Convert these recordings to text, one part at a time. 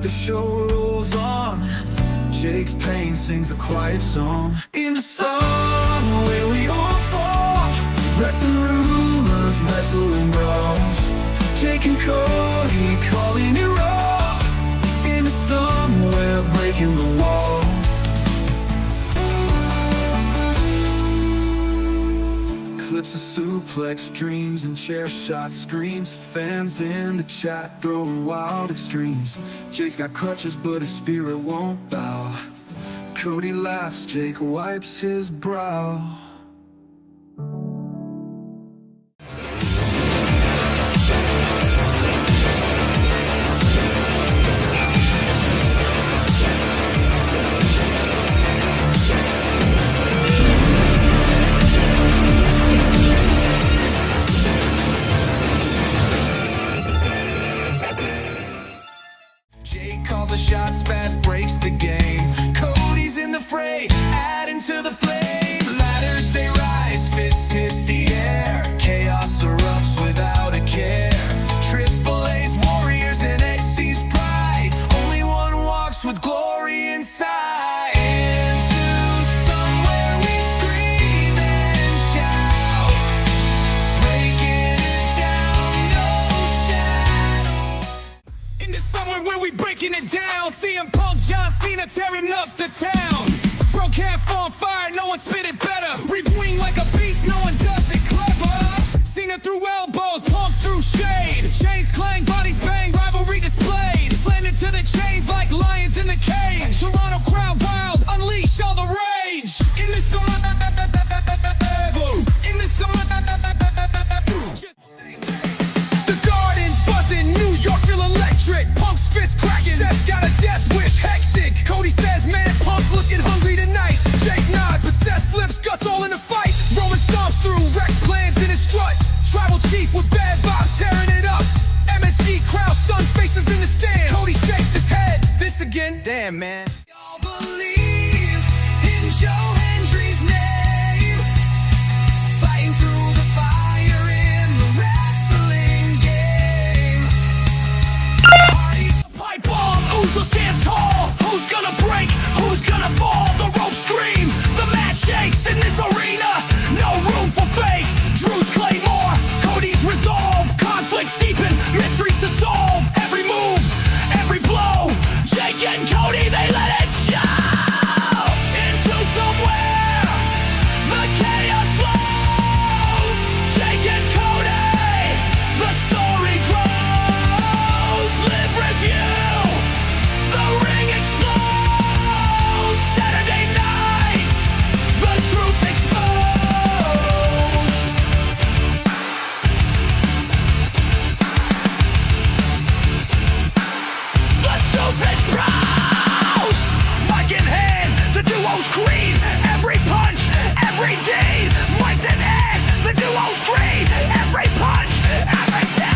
the show rolls on. Jake's pain sings a quiet song. In the sun where we all fall, wrestling rumors, wrestling brawls. Jake and Cody calling it raw. In the somewhere breaking the wall. Eclipse, a suplex, dreams and chair shot screams. Fans in the chat throwing wild extremes. Jake's got crutches but his spirit won't bow. Cody laughs, Jake wipes his brow. Calls a shot, Spaz breaks the game. Cody's in the fray, adding to the flame. Ladders they rise, fists hit the air. Chaos erupts without a care. Triple A's warriors and XT's pride. Only one walks with glory inside. Into somewhere we scream and shout, breaking it down, no shadow. Into somewhere where we breaking it down. CM Punk, John Cena tearing up the town. Broke half on fire, no one spit it better. Reef wing like a beast, no one does it clever. Cena through elbows, Punk through shade. Chains clang, bodies bang, rivalry displayed. Slanted to the chains like lions in the cage. Toronto crowd wild, unleash all the rage. In the summer, in the summer. The Garden's buzzing, New York feel electric. Punk's fist cracking, Seth's got a death wish, hectic. Cody says, man, Punk looking hungry tonight. Jake nods, but Seth flips, guts all in the fight. Roman stomps through, Rex plans in his strut. Tribal chief with bad vibes tearing it up. MSG crowd, stunned faces in the stand. Cody shakes his head, this again, damn man. Y'all believe in Joe Hendry's name, fighting through the fire in the wrestling game. Party's a pipe bomb, Uso stands tall. Who's gonna break? Who's gonna fall? The ropes scream, the mat shakes in this arena. No room for fakes. Drew's Claymore, Cody's resolve. Conflicts deepen, mysteries to solve. Every move, every blow. Jake and Cody, they let it show. Into somewhere, the chaos flows. Jake and Cody, the story grows. Live review, the ring explodes. Saturday night, the truth exposed. The truth exposed. Mic in hand, the duo's green. Every punch, every deed. Mike's in hand, the duo's green. Every punch, every deed.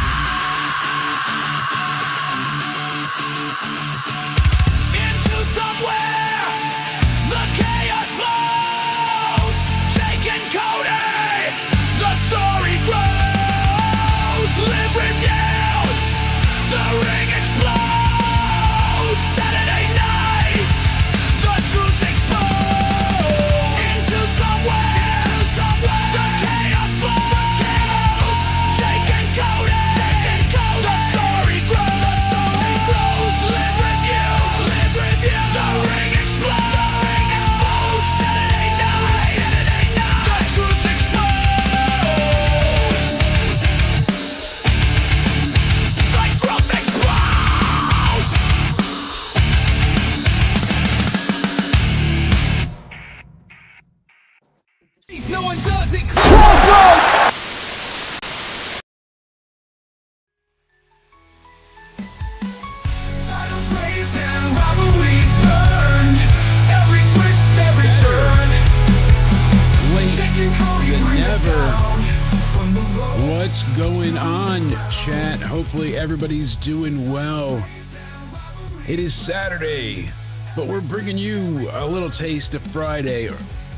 Into somewhere, the chaos flows. Jake and Cody, the story grows. Live reviewed, the ring explodes. Saturday night, the truth exposed. Into somewhere, the chaos flows. Jake and Cody, the story grows. Live reviews, the ring explodes. Saturday night, the truth exposed. The truth exposed. No one does it. Crossroads. Titles raised and rivalries burned. Every twist, every turn. You never. What's going on, chat? Hopefully everybody's doing well. It is Saturday, but we're bringing you a little taste of Friday.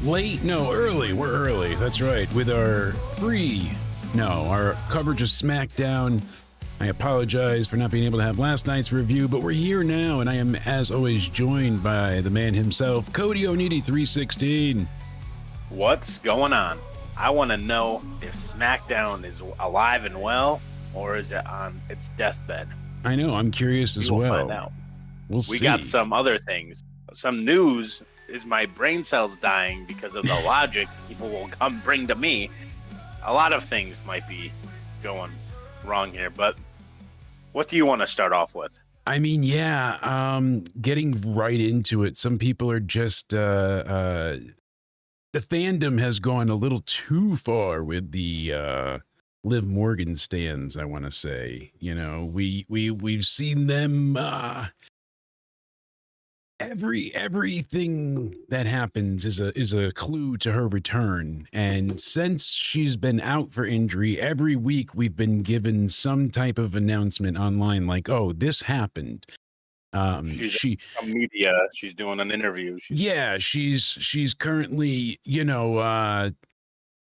Late? No, early. We're early. That's right. With our our coverage of SmackDown. I apologize for not being able to have last night's review, but we're here now, and I am, as always, joined by the man himself, Cody O'Needy 316. What's going on? I want to know if SmackDown is alive and well, or is it on its deathbed? I know, I'm curious as well. We'll find out. We'll see. We got some other things. Some news is my brain cells dying because of the logic people will come bring to me. A lot of things might be going wrong here, but what do you want to start off with? I mean, yeah, getting right into it. Some people are just, the fandom has gone a little too far with the Liv Morgan stands, I want to say. You know, we've seen them, everything that happens is a clue to her return. And since she's been out for injury, every week we've been given some type of announcement online, like, "Oh, this happened." She's on media. She's doing an interview. She's currently,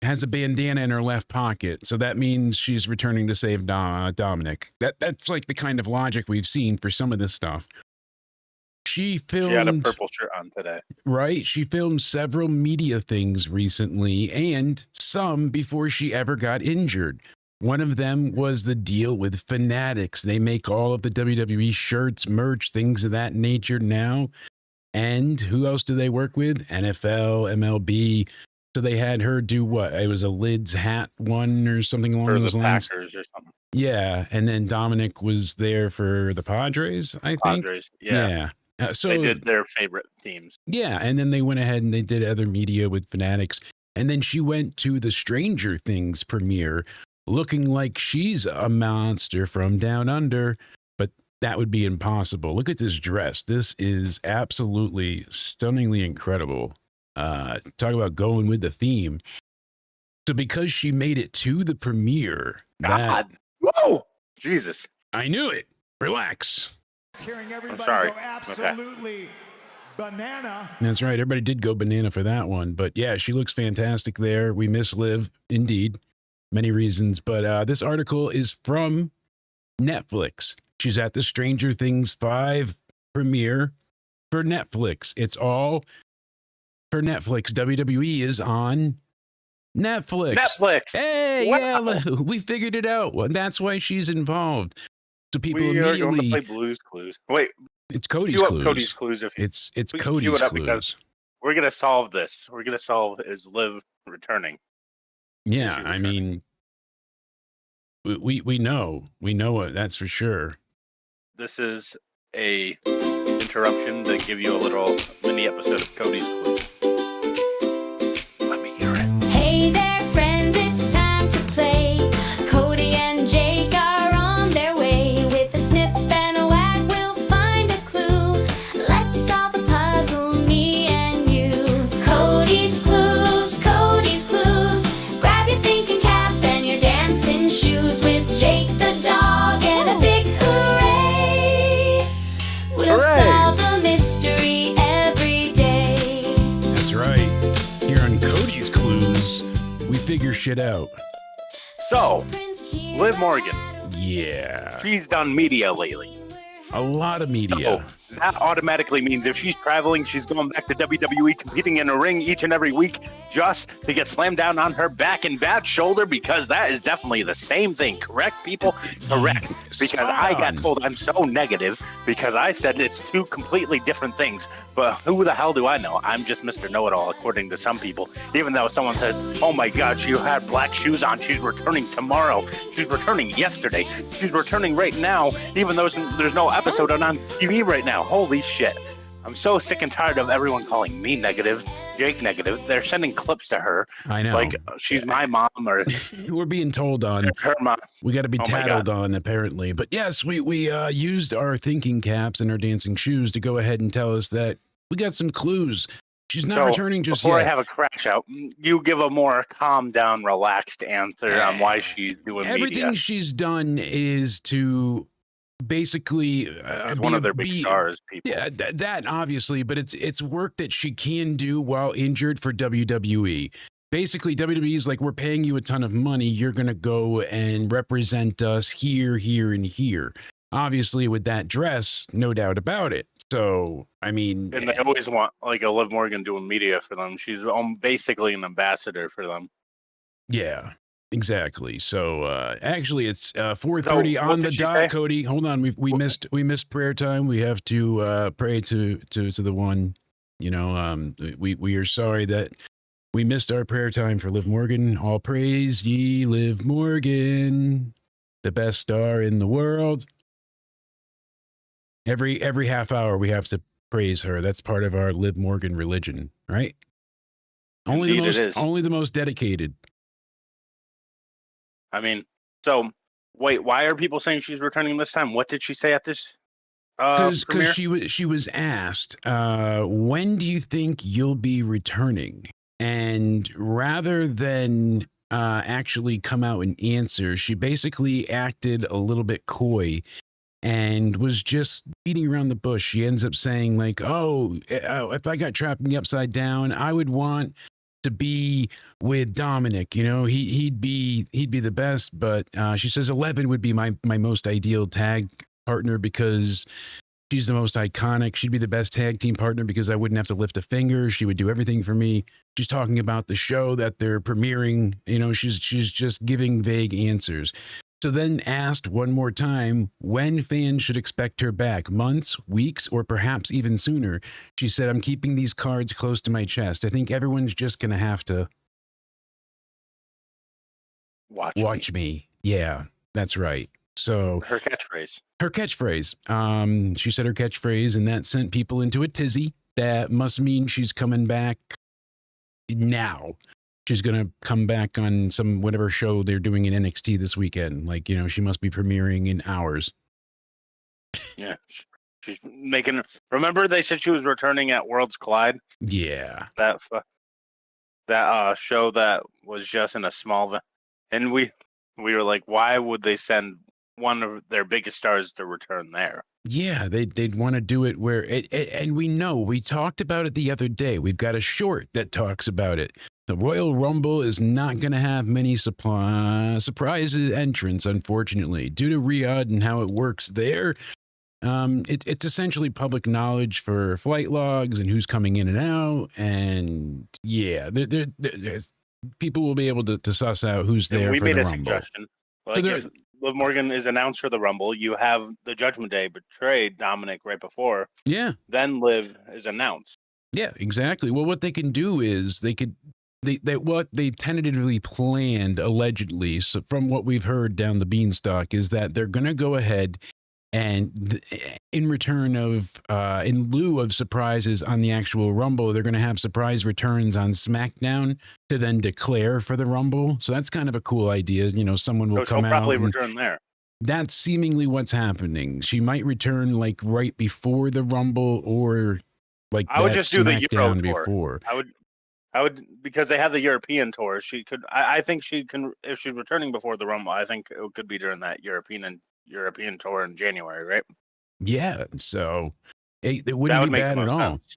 has a bandana in her left pocket, so that means she's returning to save Dominic. That's like the kind of logic we've seen for some of this stuff. She had a purple shirt on today. Right. She filmed several media things recently, and some before she ever got injured. One of them was the deal with Fanatics. They make all of the WWE shirts, merch, things of that nature now. And who else do they work with? NFL, MLB. So they had her do what? It was a Lids hat one or something along those lines. Packers or something. Yeah. And then Dominic was there for the Padres, I think. Padres, yeah. Yeah. So they did their favorite teams. Yeah, and then they went ahead and they did other media with Fanatics. And then she went to the Stranger Things premiere looking like she's a monster from down under, but that would be impossible. Look at this dress. This is absolutely stunningly incredible. Talk about going with the theme. So because she made it to the premiere, Whoa! Jesus. I knew it. Relax. Hearing everybody sorry. go absolutely banana. That's right. Everybody did go banana for that one. But yeah, she looks fantastic there. We miss Liv, indeed. Many reasons. But this article is from Netflix. She's at the Stranger Things 5 premiere for Netflix. It's all for Netflix. WWE is on Netflix. Hey, wow. Yeah, we figured it out. Well, that's why she's involved. So people We immediately are going to play Blue's Clues. Wait, it's Cody's cue up Clues. Cody's Clues. If you, It's please Cody's cue it up Clues. because we're going to solve this. We're going to solve is Liv returning. Yeah, Is she I returning? mean, we know it, that's for sure. This is a interruption to give you a little mini episode of Cody's Clues. Let me hear it. Hey there, friends, it's time to play. Cody and Jake are on their way. With a sniff and a wag, we'll find a clue. Let's solve the puzzle, me and you. Cody's Clues, Cody's Clues. Grab your thinking cap and your dancing shoes. With Jake the dog and a big hooray, we'll solve the mystery every day. That's right. Here on Cody's Clues, we figure shit out. So, Liv Morgan, Yeah. she's done media lately. A lot of media. So that automatically means if she's traveling, she's going back to WWE, competing in a ring each and every week just to get slammed down on her back and bad shoulder, because that is definitely the same thing. Correct, people? Correct. Because I got told I'm so negative because I said it's two completely different things. But who the hell do I know? I'm just Mr. Know-It-All, according to some people. Even though someone says, oh my God, she had black shoes on. She's returning tomorrow. She's returning yesterday. She's returning right now, even though there's no episode on TV right now. Holy shit. I'm so sick and tired of everyone calling me negative, Jake negative. They're sending clips to her. I know. Like she's my mom or We're being told on. her mom. We got to be Oh my tattled God. on, apparently. But yes, we used our thinking caps and our dancing shoes to go ahead and tell us that we got some clues. She's not So, returning just before yet. I have a crash out, you give a more calm down, relaxed answer on why she's doing Everything media. she's done is to basically She's one of their big stars, people. Yeah, that obviously, but it's work that she can do while injured for WWE. basically WWE's like, we're paying you a ton of money. You're going to go and represent us here, here, and here. Obviously, with that dress, no doubt about it. So, I mean, And they always want like a Liv Morgan doing media for them. She's basically an ambassador for them. yeah, exactly. So, actually, it's 4:30 So, on what the did she dot. say? Cody, hold on. We missed prayer time. We have to pray to the one. You know, we are sorry that we missed our prayer time for Liv Morgan. All praise ye, Liv Morgan, the best star in the world. Every half hour we have to praise her. That's part of our Liv Morgan religion, right? Indeed it is. Only the most dedicated. I mean, so wait, why are people saying she's returning this time? What did she say at this Because premiere? she was asked, when do you think you'll be returning? And rather than actually come out and answer, she basically acted a little bit coy and was just beating around the bush. She ends up saying like, "Oh, if I got trapped in the Upside Down, I would want to be with Dominic. You know, he'd be the best." But she says 11 would be my most ideal tag partner because she's the most iconic. She'd be the best tag team partner because I wouldn't have to lift a finger. She would do everything for me. She's talking about the show that they're premiering. You know, she's just giving vague answers. So then asked one more time when fans should expect her back, months, weeks, or perhaps even sooner. She said, "I'm keeping these cards close to my chest. I think everyone's just going to have to watch me." Yeah, that's right. So Her catchphrase. She said her catchphrase, and that sent people into a tizzy. That must mean she's coming back now. She's going to come back on some whatever show they're doing in NXT this weekend. Like, you know, she must be premiering in hours. Yeah. She's making. Remember, they said she was returning at Worlds Collide? Yeah. That show that was just in a small. And we were like, why would they send one of their biggest stars to return there? Yeah, they'd want to do it where and we talked about it the other day. We've got a short that talks about it. The Royal Rumble is not going to have many surprises entrants, unfortunately, due to Riyadh and how it works there. It's essentially public knowledge for flight logs and who's coming in and out, and yeah, there's people will be able to suss out who's there we for made the a Rumble. suggestion. Like if Liv Morgan is announced for the Rumble, you have the Judgment Day betray Dominic right before. Yeah. Then Liv is announced. Yeah, exactly. Well, what they can do is what they tentatively planned, allegedly, so from what we've heard down the beanstalk, is that they're going to go ahead and in lieu of surprises on the actual Rumble, they're going to have surprise returns on SmackDown to then declare for the Rumble. So that's kind of a cool idea. You know, someone will come out. Probably return there. That's seemingly what's happening. She might return like right before the Rumble, or like I would just do the Euro tour. Before. I would because they have the European tour. She could. I think she can if she's returning before the Rumble. I think it could be during that European tour in January, right? Yeah. So it wouldn't be bad at all. Sense.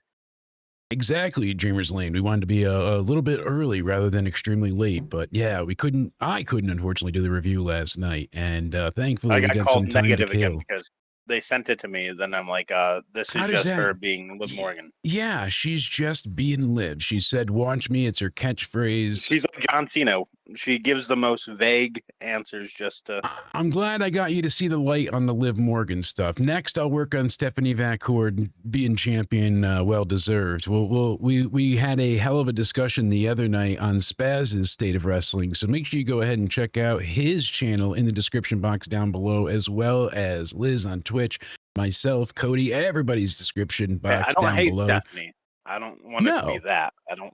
Exactly, Dreamers Lane. We wanted to be a little bit early rather than extremely late, but yeah, I couldn't unfortunately do the review last night, and thankfully I we got got called some time to negative kill. again because they sent it to me. Then I'm like, this is just her being Liv Morgan. Yeah, she's just being Liv. She said, "Watch me." It's her catchphrase. She's like John Cena. She gives the most vague answers just to. I'm glad I got you to see the light on the Liv Morgan stuff. Next, I'll work on Stephanie Vacourt being champion, well deserved. We had a hell of a discussion the other night on Spaz's State of Wrestling, so make sure you go ahead and check out his channel in the description box down below, as well as Liz on Twitch, myself, Cody, everybody's description box down below. Stephanie. I don't want it to be that. I don't.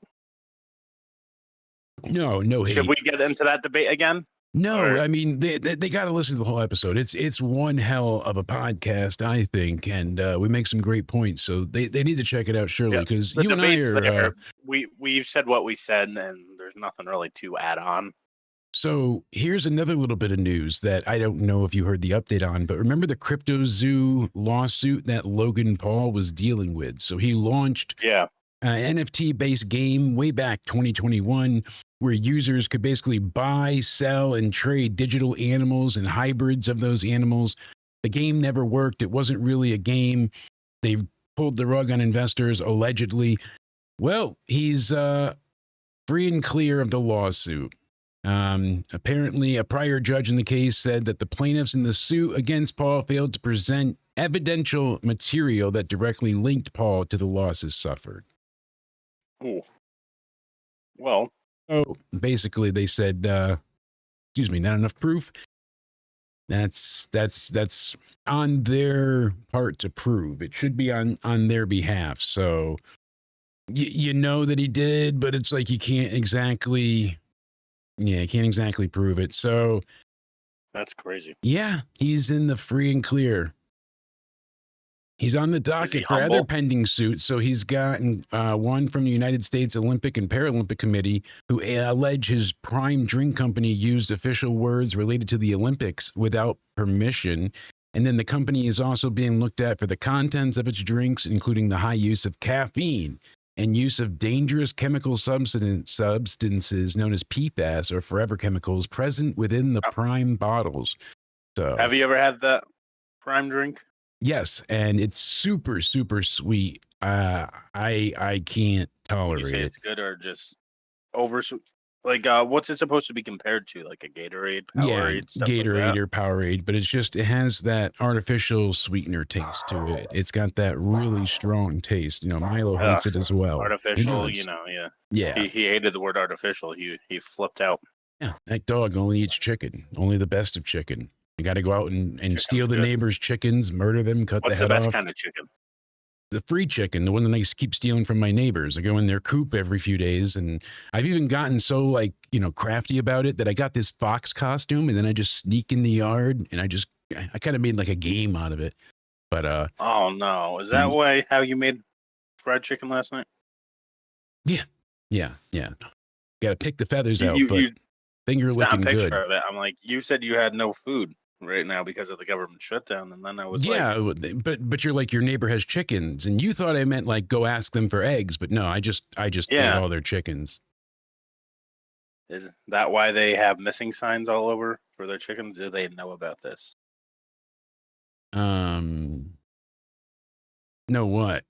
No hate. Should we get into that debate again? No, I mean they got to listen to the whole episode. It's one hell of a podcast, I think, and we make some great points. So they need to check it out, surely, because you and I are. We've said what we said, and there's nothing really to add on. So here's another little bit of news that I don't know if you heard the update on, but remember the Crypto Zoo lawsuit that Logan Paul was dealing with? So he launched NFT-based game way back 2021, where users could basically buy, sell, and trade digital animals and hybrids of those animals. The game never worked. It wasn't really a game. They pulled the rug on investors, allegedly. Well, he's free and clear of the lawsuit. Apparently, a prior judge in the case said that the plaintiffs in the suit against Paul failed to present evidential material that directly linked Paul to the losses suffered. Ooh. Well, So basically, they said, excuse me, not enough proof. That's on their part to prove. It should be on their behalf. So you know that he did, but it's like you can't exactly prove it. So that's crazy. yeah, he's in the free and clear. He's on the docket for other pending suits. So he's gotten one from the United States Olympic and Paralympic Committee, who allege his Prime Drink Company used official words related to the Olympics without permission. And then the company is also being looked at for the contents of its drinks, including the high use of caffeine and use of dangerous chemical substances known as PFAS or forever chemicals present within the Prime bottles. So, have you ever had that Prime drink? yes, and it's super, super sweet. I can't tolerate You say it. it's good or just over? Like, what's it supposed to be compared to? Like a Gatorade, Powerade, stuff Gatorade like that? or Powerade, but it has that artificial sweetener taste to it. It's got that really strong taste. You know, Milo hates it as well. Artificial, It does. yeah. Yeah. He hated the word artificial. He flipped out. Yeah, that dog only eats chicken, only the best of chicken. You got to go out and steal the good. neighbor's chickens, murder them, cut What's the head the best off. kind of chicken? The free chicken, the one that I keep stealing from my neighbors. I go in their coop every few days, and I've even gotten so crafty about it that I got this fox costume, and then I just sneak in the yard, and I kind of made like a game out of it. But oh no, is that how you made fried chicken last night? yeah. Got to pick the feathers out, You but finger licking picture good. of it. I'm like, you said you had no food right now because of the government shutdown, and then I was like, but you're like, your neighbor has chickens, and you thought I meant like go ask them for eggs, but no, I just ate all their chickens. is that why they have missing signs all over for their chickens? Do they know about this? No, what?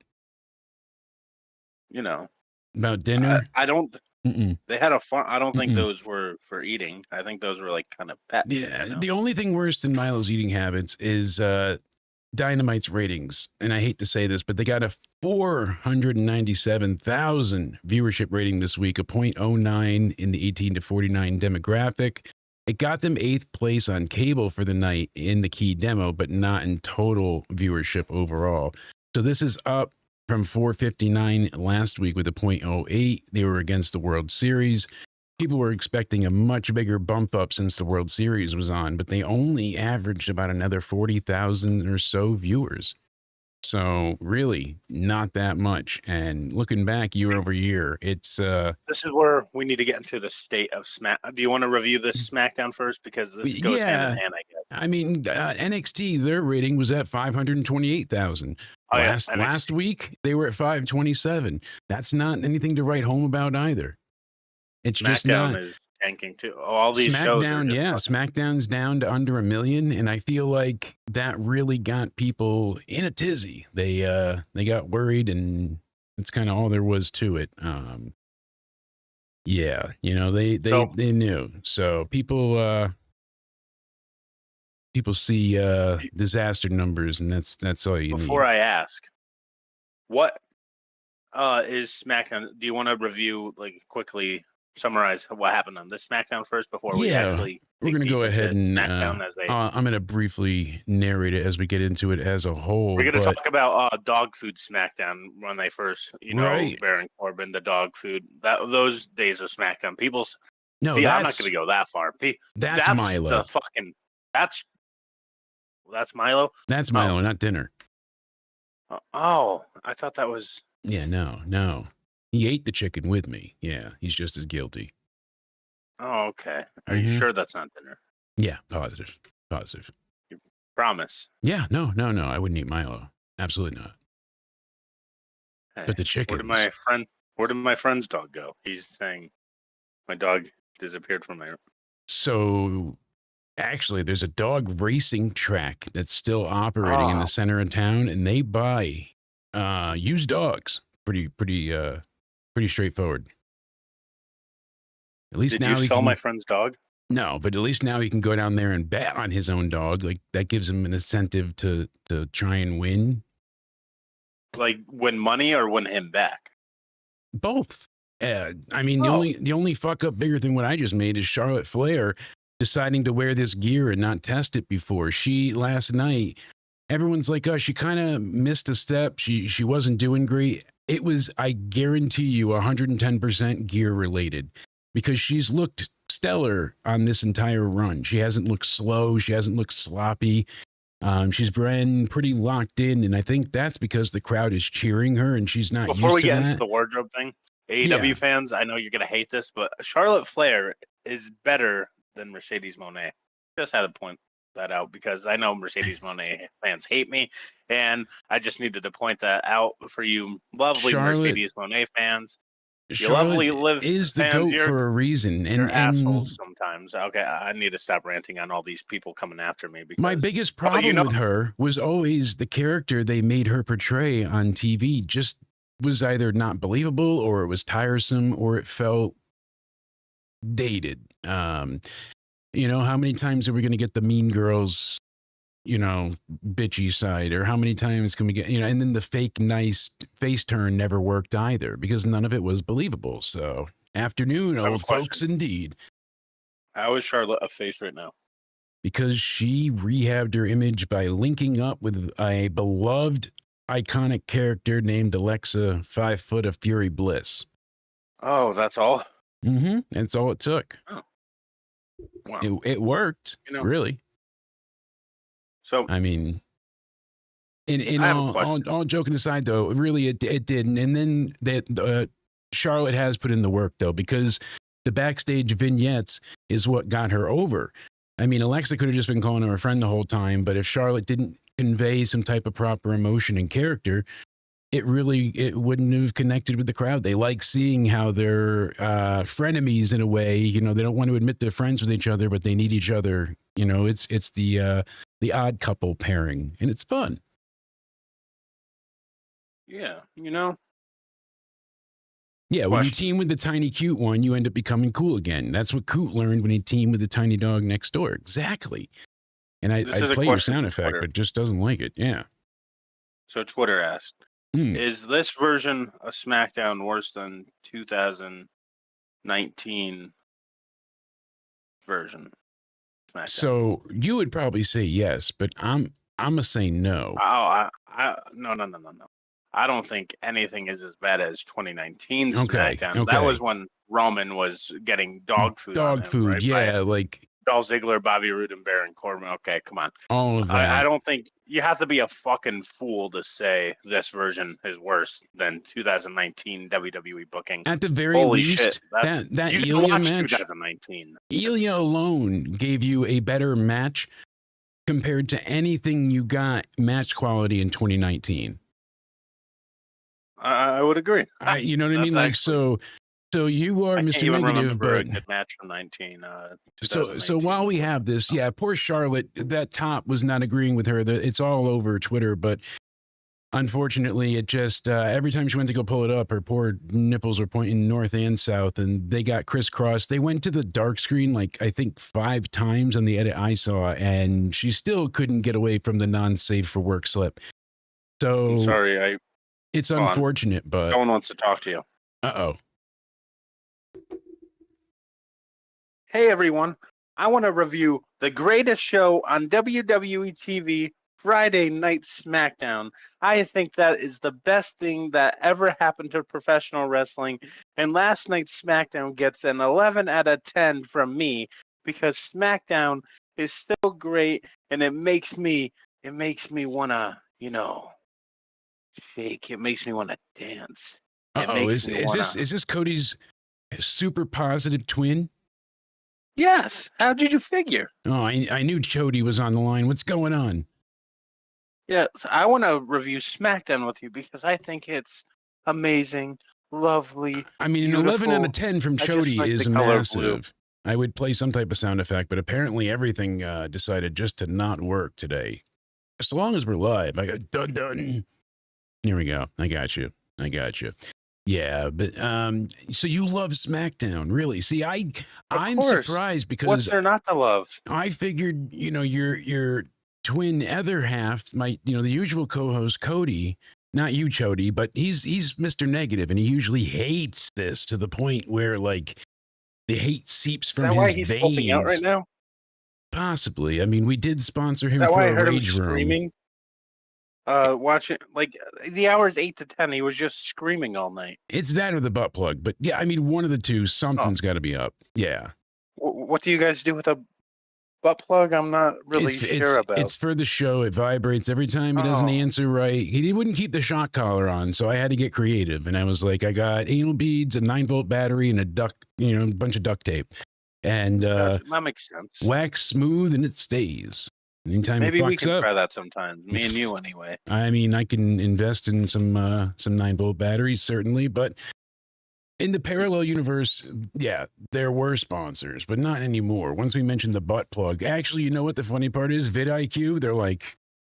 You know, About dinner? I don't. Mm-mm. They had a farm. I don't think Mm-mm. those were for eating. I think those were like kind of pet. Yeah, you know? the only thing worse than Milo's eating habits is Dynamite's ratings. And I hate to say this, but they got a 497,000 viewership rating this week, a 0.09 in the 18 to 49 demographic. It got them 8th place on cable for the night in the key demo, but not in total viewership overall. So this is up from 459 last week with a 0.08. They were against the World Series. People were expecting a much bigger bump up since the World Series was on, but they only averaged about another 40,000 or so viewers. So really not that much. And looking back year over year, it's this is where we need to get into the state of Smack. Do you want to review this SmackDown first, because this goes hand in hand, I guess. I mean, NXT, their rating was at 528,000. Last week they were at 527. That's not anything to write home about either. It's just not. SmackDown is tanking too. All these shows are just SmackDown's down to under 1 million, and I feel like that really got people in a tizzy. They got worried, and that's kind of all there was to it. Yeah, they knew. So people see disaster numbers, and that's all you need. Before I ask, what is SmackDown? Do you want to review, like, quickly summarize what happened on this SmackDown first before we actually? We're going to go ahead and SmackDown I'm going to briefly narrate it as we get into it as a whole. We're going to talk about dog food SmackDown when they first, Right. Baron Corbin, the dog food. Those days of SmackDown. I'm not going to go that far. That's Milo. That's Milo. That's Milo, not dinner. Oh, I thought that was. Yeah, no. He ate the chicken with me. Yeah, he's just as guilty. Oh, okay. Are you sure that's not dinner? Yeah, positive. Promise. Yeah, no. I wouldn't eat Milo. Absolutely not. Hey, But the chickens. Where did my friend's dog go? He's saying my dog disappeared from my. So actually, there's a dog racing track that's still operating in the center of town, and they buy used dogs. Pretty straightforward. At least Did now you he sell can, my friend's dog? no, but at least now he can go down there and bet on his own dog. Like that gives him an incentive to try and win. Like win money or win him back? Both. I mean, Oh. the only fuck up bigger than what I just made is Charlotte Flair deciding to wear this gear and not test it before. She last night, everyone's like, oh, she kind of missed a step. She wasn't doing great. It was, I guarantee you, 110% gear related because she's looked stellar on this entire run. She hasn't looked slow. She hasn't looked sloppy. She's been pretty locked in, and I think that's because the crowd is cheering her, and she's not Before we used to get that. into the wardrobe thing, AEW fans, I know you're gonna hate this, but Charlotte Flair is better than Mercedes Moné. Just had to point that out because I know Mercedes Moné fans hate me, and I just needed to point that out for you lovely Charlotte- Mercedes Moné fans. You Charlotte lovely Liv is the fans, GOAT you're- for a reason. You're And assholes sometimes. Okay, I need to stop ranting on all these people coming after me. Because my biggest problem with her was always the character they made her portray on TV just was either not believable or it was tiresome or it felt dated. You know, how many times are we going to get the Mean Girls, you know, bitchy side, or how many times can we get, you know, and then the fake nice face turn never worked either because none of it was believable. So afternoon, I have a old folks, indeed. How is Charlotte a face right now? Because she rehabbed her image by linking up with a beloved iconic character named Alexa 5 Foot of Fury Bliss. Oh, that's all? Mm-hmm. That's all it took. Wow. It worked, You know- really. So I mean, in I have a question. all joking aside, though, really it didn't. And then that Charlotte has put in the work, though, because the backstage vignettes is what got her over. I mean, Alexa could have just been calling her a friend the whole time, but if Charlotte didn't convey some type of proper emotion and character, it wouldn't have connected with the crowd. They like seeing how they're frenemies in a way. You know, they don't want to admit they're friends with each other, but they need each other. You know, it's the odd couple pairing, and it's fun. yeah, you know, Yeah, when you Question. team with the tiny cute one, you end up becoming cool again. That's what Coot learned when he teamed with the tiny dog next door. Exactly. And This is I'd a play your question sound from effect, Twitter. but just doesn't like it. Yeah. so Twitter asked, Hmm. is this version of SmackDown worse than 2019 version? SmackDown. So you would probably say yes, but I'm gonna say no. No. I don't think anything is as bad as 2019's Okay, SmackDown. okay. That was when Roman was getting dog food. on Dog him, food, right? yeah, like By Dolph Ziggler, Bobby Roode, and Baron Corbin. Okay, come on. all of that. I don't think you have to be a fucking fool to say this version is worse than 2019 WWE booking. At the very Holy least, shit! that You can Ilya watch match, 2019. Ilya alone gave you a better match compared to anything you got match quality in 2019. I would agree. You know what I mean? That's Like, so you are I can't Mr. even Negative, remember a but good match from 19. so while we have this, yeah, poor Charlotte, that top was not agreeing with her. It's all over Twitter, but unfortunately, it just every time she went to go pull it up, her poor nipples were pointing north and south, and they got crisscrossed. They went to the dark screen like I think 5 times on the edit I saw, and she still couldn't get away from the non-safe for work slip. So sorry, it's hold on. unfortunate, but someone wants to talk to you. uh-oh. Hey everyone, I want to review the greatest show on WWE TV, Friday Night SmackDown. I think that is the best thing that ever happened to professional wrestling, and last night's SmackDown gets an 11 out of 10 from me because SmackDown is still great, and it makes me want to, shake. It makes me want to dance. It Uh-oh, makes me wanna... is this Cody's super positive twin? Yes. How did you figure? Oh, I knew Chody was on the line. What's going on? Yes, I want to review SmackDown with you because I think it's amazing, lovely. I mean, an 11 out of beautiful. 10 from I just Chody like is the color blue. massive. I would play some type of sound effect, but apparently everything decided just to not work today. As long as we're live, I got dun dun. Here we go. I got you. Yeah, but so you love SmackDown, really? See, I'm course. surprised What's because there not to love? I figured, your twin other half, the usual co-host Cody, not you, Chody, but he's Mr. Negative, and he usually hates this to the point where like the hate seeps Is from that why his he's veins. flipping out right now? Possibly. I mean, we did sponsor him Is that for why I a heard him rage room. screaming? Watching like the hour's 8 to 10. He was just screaming all night. It's that or the butt plug, but yeah, I mean, one of the two, something's got to be up. Yeah. What do you guys do with a butt plug? I'm not really sure about. It's for the show. It vibrates every time he doesn't Oh. answer right. He wouldn't keep the shock collar on, so I had to get creative. And I was like, I got anal beads, a 9-volt battery, and a bunch of duct tape, and Gotcha. That makes sense. wax smooth, and it stays. Anytime Maybe it we fucks can up, try that sometime. Me and you, anyway. I mean, I can invest in some 9-volt batteries, certainly, but in the parallel universe, yeah, there were sponsors, but not anymore. Once we mentioned the butt plug, actually, you know what the funny part is? vidIQ, they're like,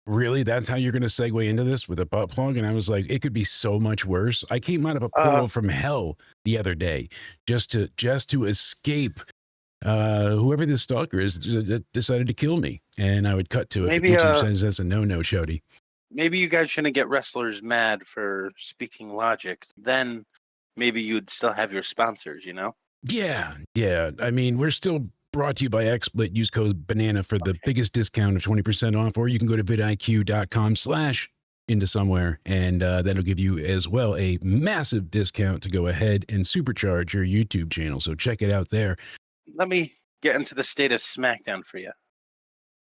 really? That's how you're going to segue into this with a butt plug? And I was like, it could be so much worse. I came out of a portal from hell the other day just to escape whoever this stalker is decided to kill me, and I would cut to it. Maybe, YouTube says that's a no, Chody. Maybe you guys shouldn't get wrestlers mad for speaking logic. Then maybe you'd still have your sponsors, Yeah. I mean, we're still brought to you by XSplit. Use code BANANA for the biggest discount of 20% off, or you can go to vidiq.com/into somewhere, and that'll give you as well a massive discount to go ahead and supercharge your YouTube channel. So check it out there. Let me get into the state of SmackDown for you.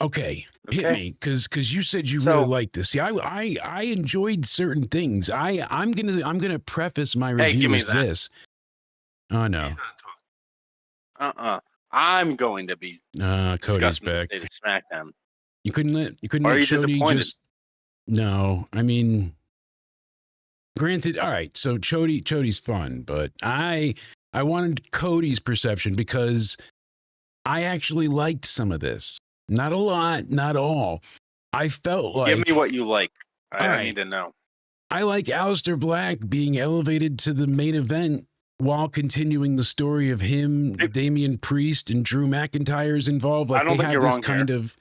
Okay, hit Okay. me, because you said you So- really liked this. See, I enjoyed certain things. I'm gonna preface my Hey, review give me as that. this. Oh no, I'm going to be Cody's discussing the back. state of SmackDown. You couldn't let Are you Chody disappointed? just. No, I mean, granted, all right. So Chody's fun, but I wanted Cody's perception because I actually liked some of this. Not a lot, not all. I felt like Give me what you like. I Alright. need to know. I like Aleister Black being elevated to the main event while continuing the story of him, Damian Priest, and Drew McIntyre's involved. Like I don't they think have you're this wrong here. kind of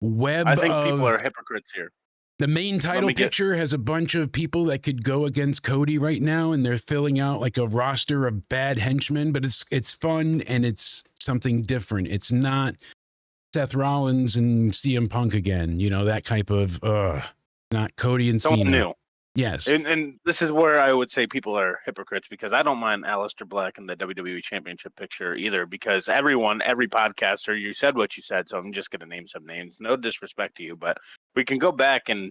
web I think of people are hypocrites here. the main title me get- picture has a bunch of people that could go against Cody right now, and they're filling out like a roster of bad henchmen. But it's fun and it's something different. It's not Seth Rollins and CM Punk again. That type of not Cody and Someone Cena. new. Yes. And this is where I would say people are hypocrites, because I don't mind Aleister Black in the WWE Championship picture either, because every podcaster, you said what you said, so I'm just going to name some names. No disrespect to you, but we can go back and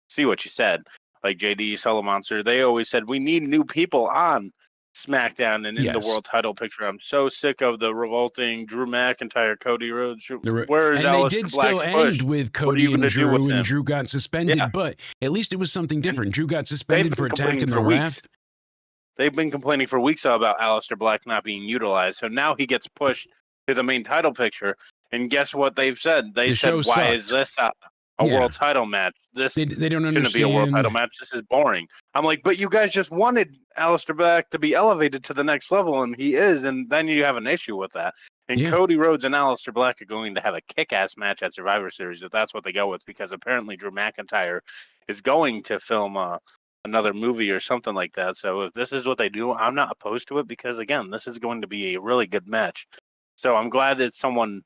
see what you said. Like JD, Solomonster, they always said we need new people on SmackDown and in Yes. the world title picture. I'm so sick of the revolting Drew McIntyre, Cody Rhodes. Where is and Aleister they did Black's still push? end with What are Cody you and gonna do with Drew, and him? Drew got suspended, Yeah. but at least it was something different. Drew got suspended been for complaining attacking the for weeks. ref. They've been complaining for weeks about Aleister Black not being utilized. So now he gets pushed to the main title picture. And guess what they've said? They The said, show why is sucked. this a Yeah. world title match? This They don't shouldn't understand. be a world title match. This is boring. I'm like, but you guys just wanted Aleister Black to be elevated to the next level, and he is, and then you have an issue with that. And Yeah. Cody Rhodes and Aleister Black are going to have a kick-ass match at Survivor Series if that's what they go with, because apparently Drew McIntyre is going to film another movie or something like that. So if this is what they do, I'm not opposed to it, because again, this is going to be a really good match. So I'm glad it's someone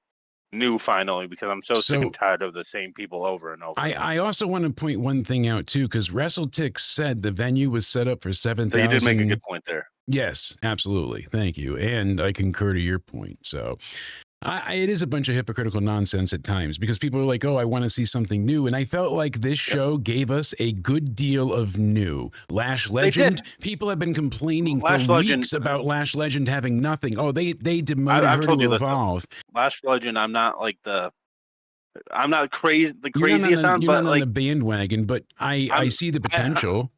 new finally, because I'm so sick So- and tired of the same people over and over. I also want to point one thing out too, because WrestleTix said the venue was set up for So you 7,000. did make a good point there. Yes, absolutely. Thank you. And I concur to your point. So it is a bunch of hypocritical nonsense at times, because people are like, oh, I want to see something new. And I felt like this show gave us a good deal of new. Lash Legend, people have been complaining Lash for Legend- weeks about Lash Legend having nothing. Oh, they demoted I've her told to you this, though. Evolve. Lash Legend, I'm not crazy, the You're not craziest on, on, you're but not like on the bandwagon, but I I'm- see the potential.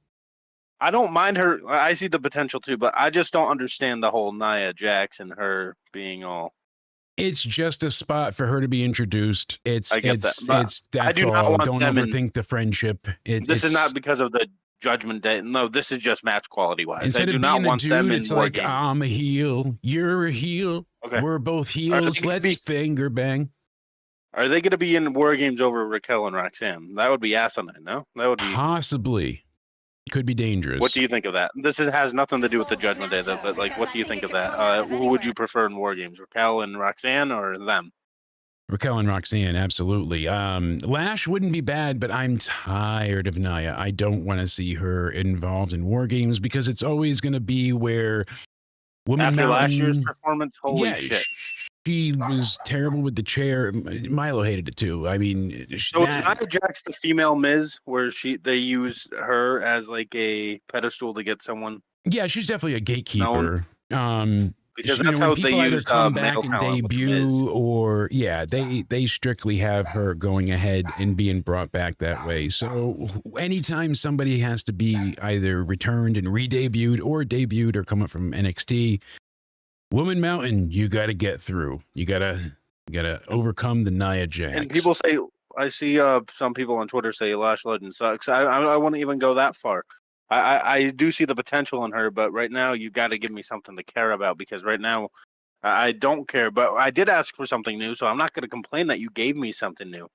I don't mind her. I see the potential too, but I just don't understand the whole Nia Jax and her being all. It's just a spot for her to be introduced. I get that, but That's do not all. want Don't them in- overthink the friendship. This is not because of the Judgment Day. No, this is just match quality wise. Instead I do of not being a want them dude, in it's War like Games. I'm a heel, you're a heel, Okay. we're both they heels. gonna Let's be- finger bang. Are they going to be in War Games over Raquel and Roxanne? That would be asinine. No, that would be. Possibly, could be dangerous. What do you think of that? Has nothing to do with the Judgment Day, though, but like, what do you think of that? Who would you prefer in War Games, Raquel and Roxanne, or them? Raquel and Roxanne, absolutely. Lash wouldn't be bad, but I'm tired of Nia. I don't want to see her involved in War Games because it's always going to be where Woman After last year's Mountain- performance, holy yeah, shit! she was terrible with the chair. Milo hated it too. I mean, So it's Nia Jax, the female Miz, where they use her as like a pedestal to get someone. yeah, she's definitely a gatekeeper. Because You that's know, how when they people either use come male back and talent with the Miz. debut, or yeah, they strictly have her going ahead and being brought back that way. So anytime somebody has to be either returned and re-debuted, or debuted, or come up from NXT, Woman Mountain, you got to get through. You gotta overcome the Nia Jax. And people say, I see some people on Twitter say Lash Legend sucks. I wouldn't even go that far. I do see the potential in her, but right now you got to give me something to care about, because right now I don't care. But I did ask for something new, so I'm not going to complain that you gave me something new.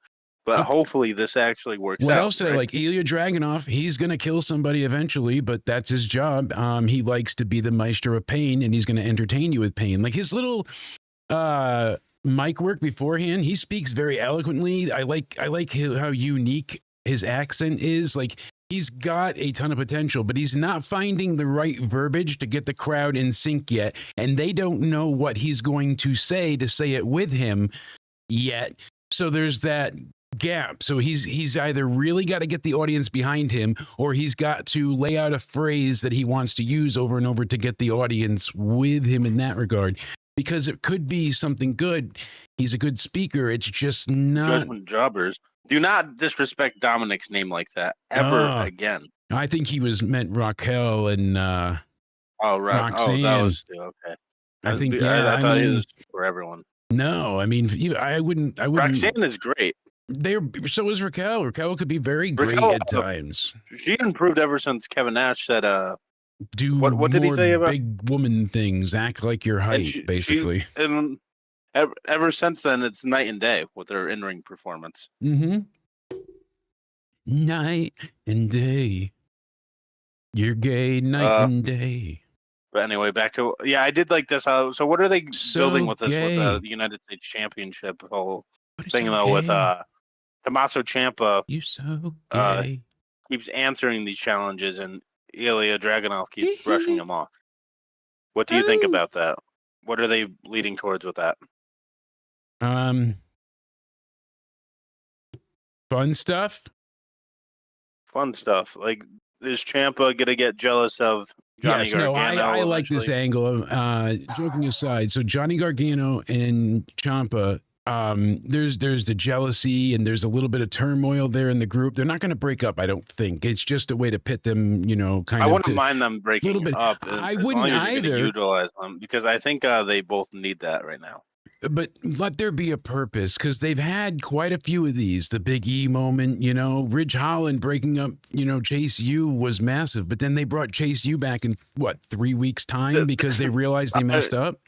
But hopefully this actually works What out. else did I like? Ilya Dragunov, he's going to kill somebody eventually, but that's his job. He likes to be the maestro of pain, and he's going to entertain you with pain. Like his little mic work beforehand, he speaks very eloquently. I like how unique his accent is. Like he's got a ton of potential, but he's not finding the right verbiage to get the crowd in sync yet, and they don't know what he's going to say it with him yet. So there's that gap. So he's either really got to get the audience behind him, or he's got to lay out a phrase that he wants to use over and over to get the audience with him in that regard, because it could be something good. He's a good speaker. It's just not. Judgment Jobbers. Do not disrespect Dominic's name like that ever again. I think he was meant Raquel and Oh, right. Roxanne. Oh, that was okay. I think I thought it mean, was for everyone. no, I mean I wouldn't. Roxanne is great. So is Raquel. Raquel could be very great Raquel, at times. She improved ever since Kevin Nash said, Do what did he more say about big woman things? Act like your height, basically. And ever since then, it's night and day with her in-ring performance. Mm-hmm. Night and day. You're gay night and day. But anyway, back to I did like this. So what are they So building with this gay. with the United States Championship whole What is thing so though? With gay? Tommaso Ciampa You so gay. keeps answering these challenges, and Ilya Dragunov keeps brushing him off. What do you think Oh. about that? What are they leading towards with that? Fun stuff. Fun stuff. Like, is Ciampa gonna get jealous of Johnny Yes, no, Gargano? I like this eventually? angle. Joking aside, so Johnny Gargano and Ciampa, there's the jealousy and there's a little bit of turmoil there in the group. They're not going to break up, I don't think. It's just a way to pit them, kind I of. wouldn't mind them breaking little bit. up. I as wouldn't long as you're gonna either. utilize them, because I think they both need that right now. But let there be a purpose, because they've had quite a few of these. The Big E moment, Ridge Holland breaking up, Chase U was massive. But then they brought Chase U back in, 3 weeks' time because they realized they messed up?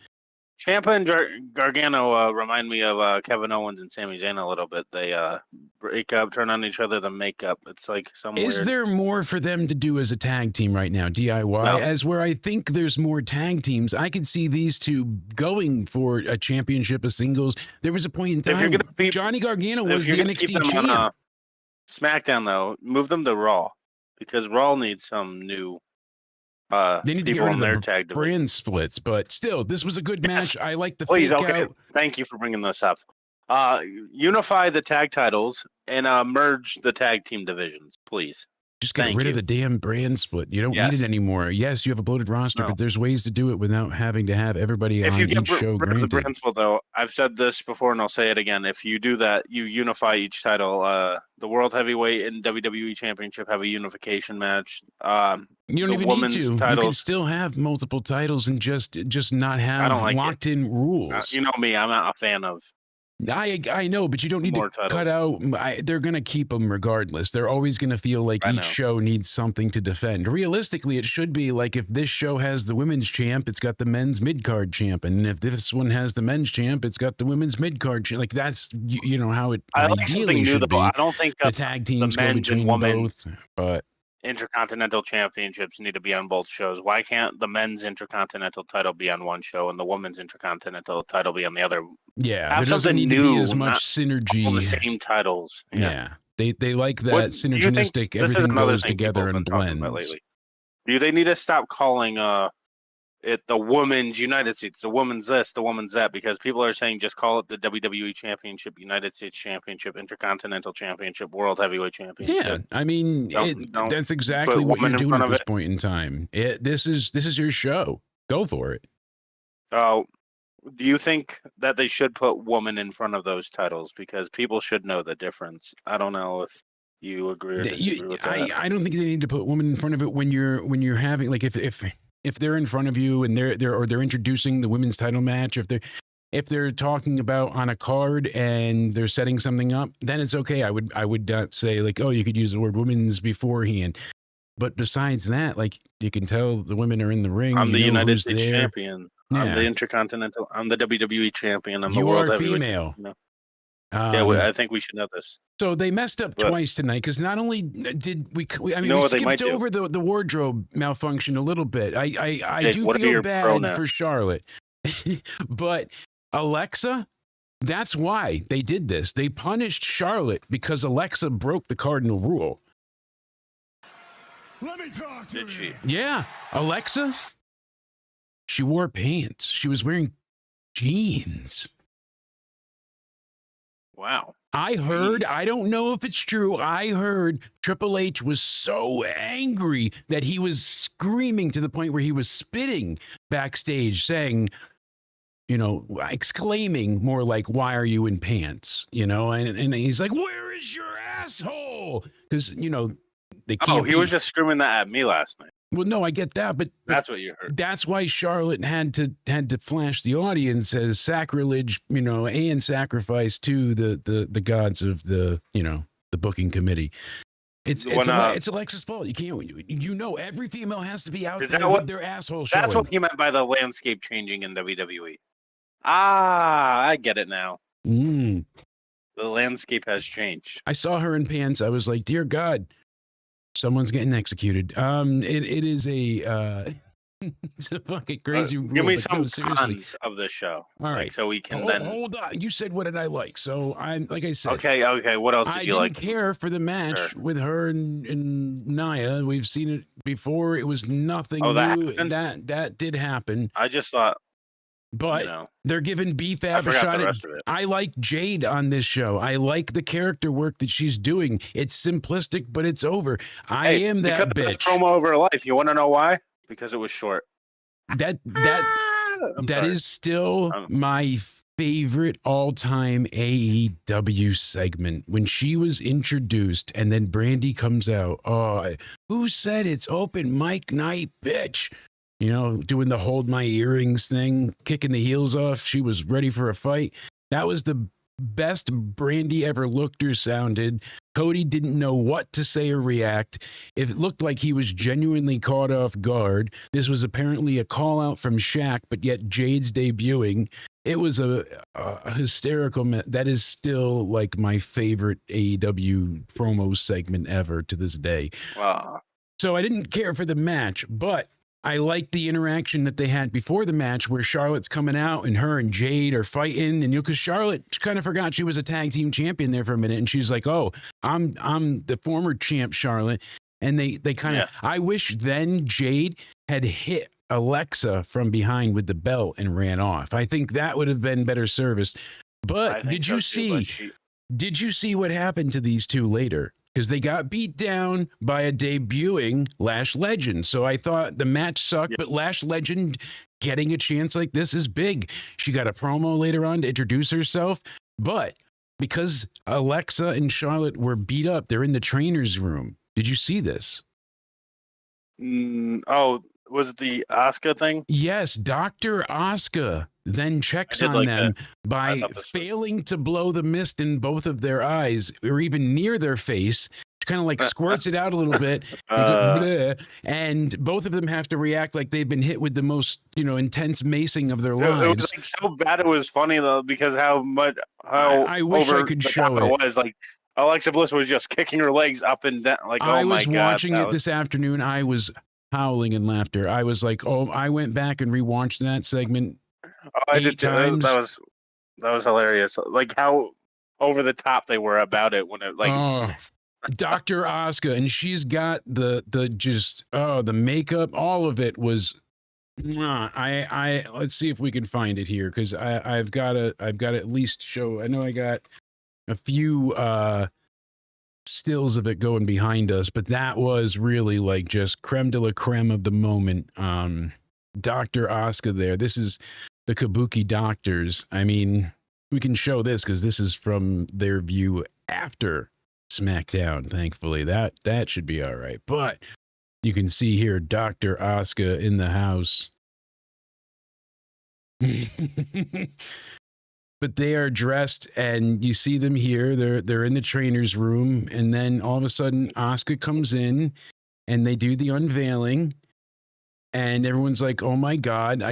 Ciampa and Gargano remind me of Kevin Owens and Sami Zayn a little bit. They break up, turn on each other, then make up. It's like some Is weird... there more for them to do as a tag team right now, DIY? No. As where I think there's more tag teams, I could see these two going for a championship of singles. There was a point in If you're time, gonna be- Johnny Gargano if was the you're gonna keep NXT them champ. on SmackDown, though, move them to Raw, because Raw needs some new They need to get people rid in of their the tag division. brand splits, but still, this was a good match. I like the Please, fake okay. out. Thank you for bringing this up. Unify the tag titles and merge the tag team divisions, please. Just get Thank rid of you. the damn brand split. You don't Yes. need it anymore. Yes, you have a bloated roster, No. but there's ways to do it without having to have everybody If on you each get show. rid of the Granted, brand split, though, I've said this before and I'll say it again. If you do that, you unify each title. The World Heavyweight and WWE Championship have a unification match. you don't the even need women's to. You can titles. still have multiple titles and just not have don't like it. locked-in rules. You know me, I'm not a fan of. I know, but you don't need More to cut out. They're going to keep them regardless. They're always going to feel like I each know. show needs something to defend. Realistically, it should be like if this show has the women's champ, it's got the men's mid-card champ. And if this one has the men's champ, it's got the women's mid-card champ. Like that's, you know, how it I like ideally something new, should though. be. I don't think The tag teams go men's and between women's both. But Intercontinental Championships need to be on both shows. Why can't the men's Intercontinental title be on one show and the women's Intercontinental title be on the other? yeah, Have there doesn't something need to be new, as much not synergy. All the same titles. Yeah. They like that What- do you think- synergistic, this is everything another goes thing people together have and been talking about blends. lately. Do they need to stop calling it the Women's United States, the Women's this, the Women's that? Because people are saying just call it the WWE Championship, United States Championship, Intercontinental Championship, World Heavyweight Championship. Yeah, I mean, Don't that's exactly put what you're women in doing front at of this it. point in time. This is your show. Go for it. So, do you think that they should put woman in front of those titles? Because people should know the difference. I don't know if you agree or disagree with that. I don't think they need to put women in front of it when you're having like if they're in front of you and they're introducing the women's title match, if they're talking about on a card and they're setting something up, then it's okay. I would not say like, oh, you could use the word women's beforehand. But besides that, like you can tell the women are in the ring. I'm the United who's States there. champion. I'm Yeah. the Intercontinental. I'm the WWE champion. I'm the You World are Heavyweight female. champion. Yeah, Um, I think we should know this. So they messed up But- twice tonight because not only did we, I mean, know we what they might skipped do? over the wardrobe malfunction a little bit. I Hey, do what are feel your bad pronouns? for Charlotte, but Alexa, that's why they did this. They punished Charlotte because Alexa broke the cardinal rule. Let me talk to Did she? Yeah, Alexa, she wore pants. She was wearing jeans. Wow. I heard, Jeez. I don't know if it's true. I heard Triple H was so angry that he was screaming to the point where he was spitting backstage, saying, you know, exclaiming more like, why are you in pants? You know, and he's like, where is your asshole? Because, you know, they can't. Oh, he was just screaming that at me last night. Well, no, I get that, but That's what you heard. that's why Charlotte had to flash the audience as sacrilege, you know, and sacrifice to the gods of the, you know, the booking committee. It's Alexa's fault. You can't, you know, every female has to be out Is there that with what- their asshole showing. That's what he meant by the landscape changing in WWE. Ah, I get it now. Mm. The landscape has changed. I saw her in pants. I was like, dear God, someone's getting executed. It is a it's a fucking crazy rule. Give me but some no, seriously. cons of the show. All Like, right. so we can Hold, then. hold on. You said what did I like? So I'm like I said. Okay. What else I did you didn't like? care for the match Sure. with her and Nia. We've seen it before. It was nothing Oh, that new. happened? That did happen. I just thought, But you know, they're giving I BFAB a forgot shot the at. rest of it. I like Jade on this show. I like the character work that she's doing. It's simplistic, but it's over. I Hey, am that because it's bitch. promo over life. You want to know why? Because it was short. That I'm that sorry. is still Um, my favorite all-time AEW segment when she was introduced and then Brandy comes out. Oh, who said it's open mic night, bitch? You know, doing the hold my earrings thing, kicking the heels off. She was ready for a fight. That was the best Brandy ever looked or sounded. Cody didn't know what to say or react. It looked like he was genuinely caught off guard. This was apparently a call out from Shaq, but yet Jade's debuting. It was a hysterical. That is still like my favorite AEW promo segment ever to this day. Wow. So I didn't care for the match, but I liked the interaction that they had before the match where Charlotte's coming out and her and Jade are fighting. And, you know, because Charlotte kind of forgot she was a tag team champion there for a minute. And she's like, oh, I'm the former champ, Charlotte. And they kind of, I wish then Jade had hit Alexa from behind with the belt and ran off. I think that would have been better service. I But think did so you too, see? but she- Did you see what happened to these two later? because they got beat down by a debuting Lash Legend. So I thought the match sucked, but Lash Legend getting a chance like this is big. She got a promo later on to introduce herself, but because Alexa and Charlotte were beat up, they're in the trainer's room. Did you see this? Oh, was it the Asuka thing? Yes, Dr. Asuka then checks on them by failing to blow the mist in both of their eyes or even near their face. She kind of like squirts it out a little bit, and both of them have to react like they've been hit with the most, intense macing of their lives. It was like so bad it was funny though, because how I wish I could show it. Was like Alexa Bliss was just kicking her legs up and down. Like, I was watching it this afternoon. I was howling in laughter. I was like, I went back and rewatched that segment. I did too. That was hilarious. Like how over the top they were about it when it like Dr. Asuka, and she's got the makeup, all of it was let's see if we can find it here, because I've got to at least show. I know I got a few stills of it going behind us, but that was really like just creme de la creme of the moment. Dr. Asuka there. This is the Kabuki Doctors. I mean, we can show this because this is from their view after SmackDown. Thankfully, that should be all right. But you can see here Dr. Asuka in the house. But they are dressed, and you see them here. They're in the trainer's room, and then all of a sudden, Asuka comes in, and they do the unveiling, and everyone's like, "Oh my God,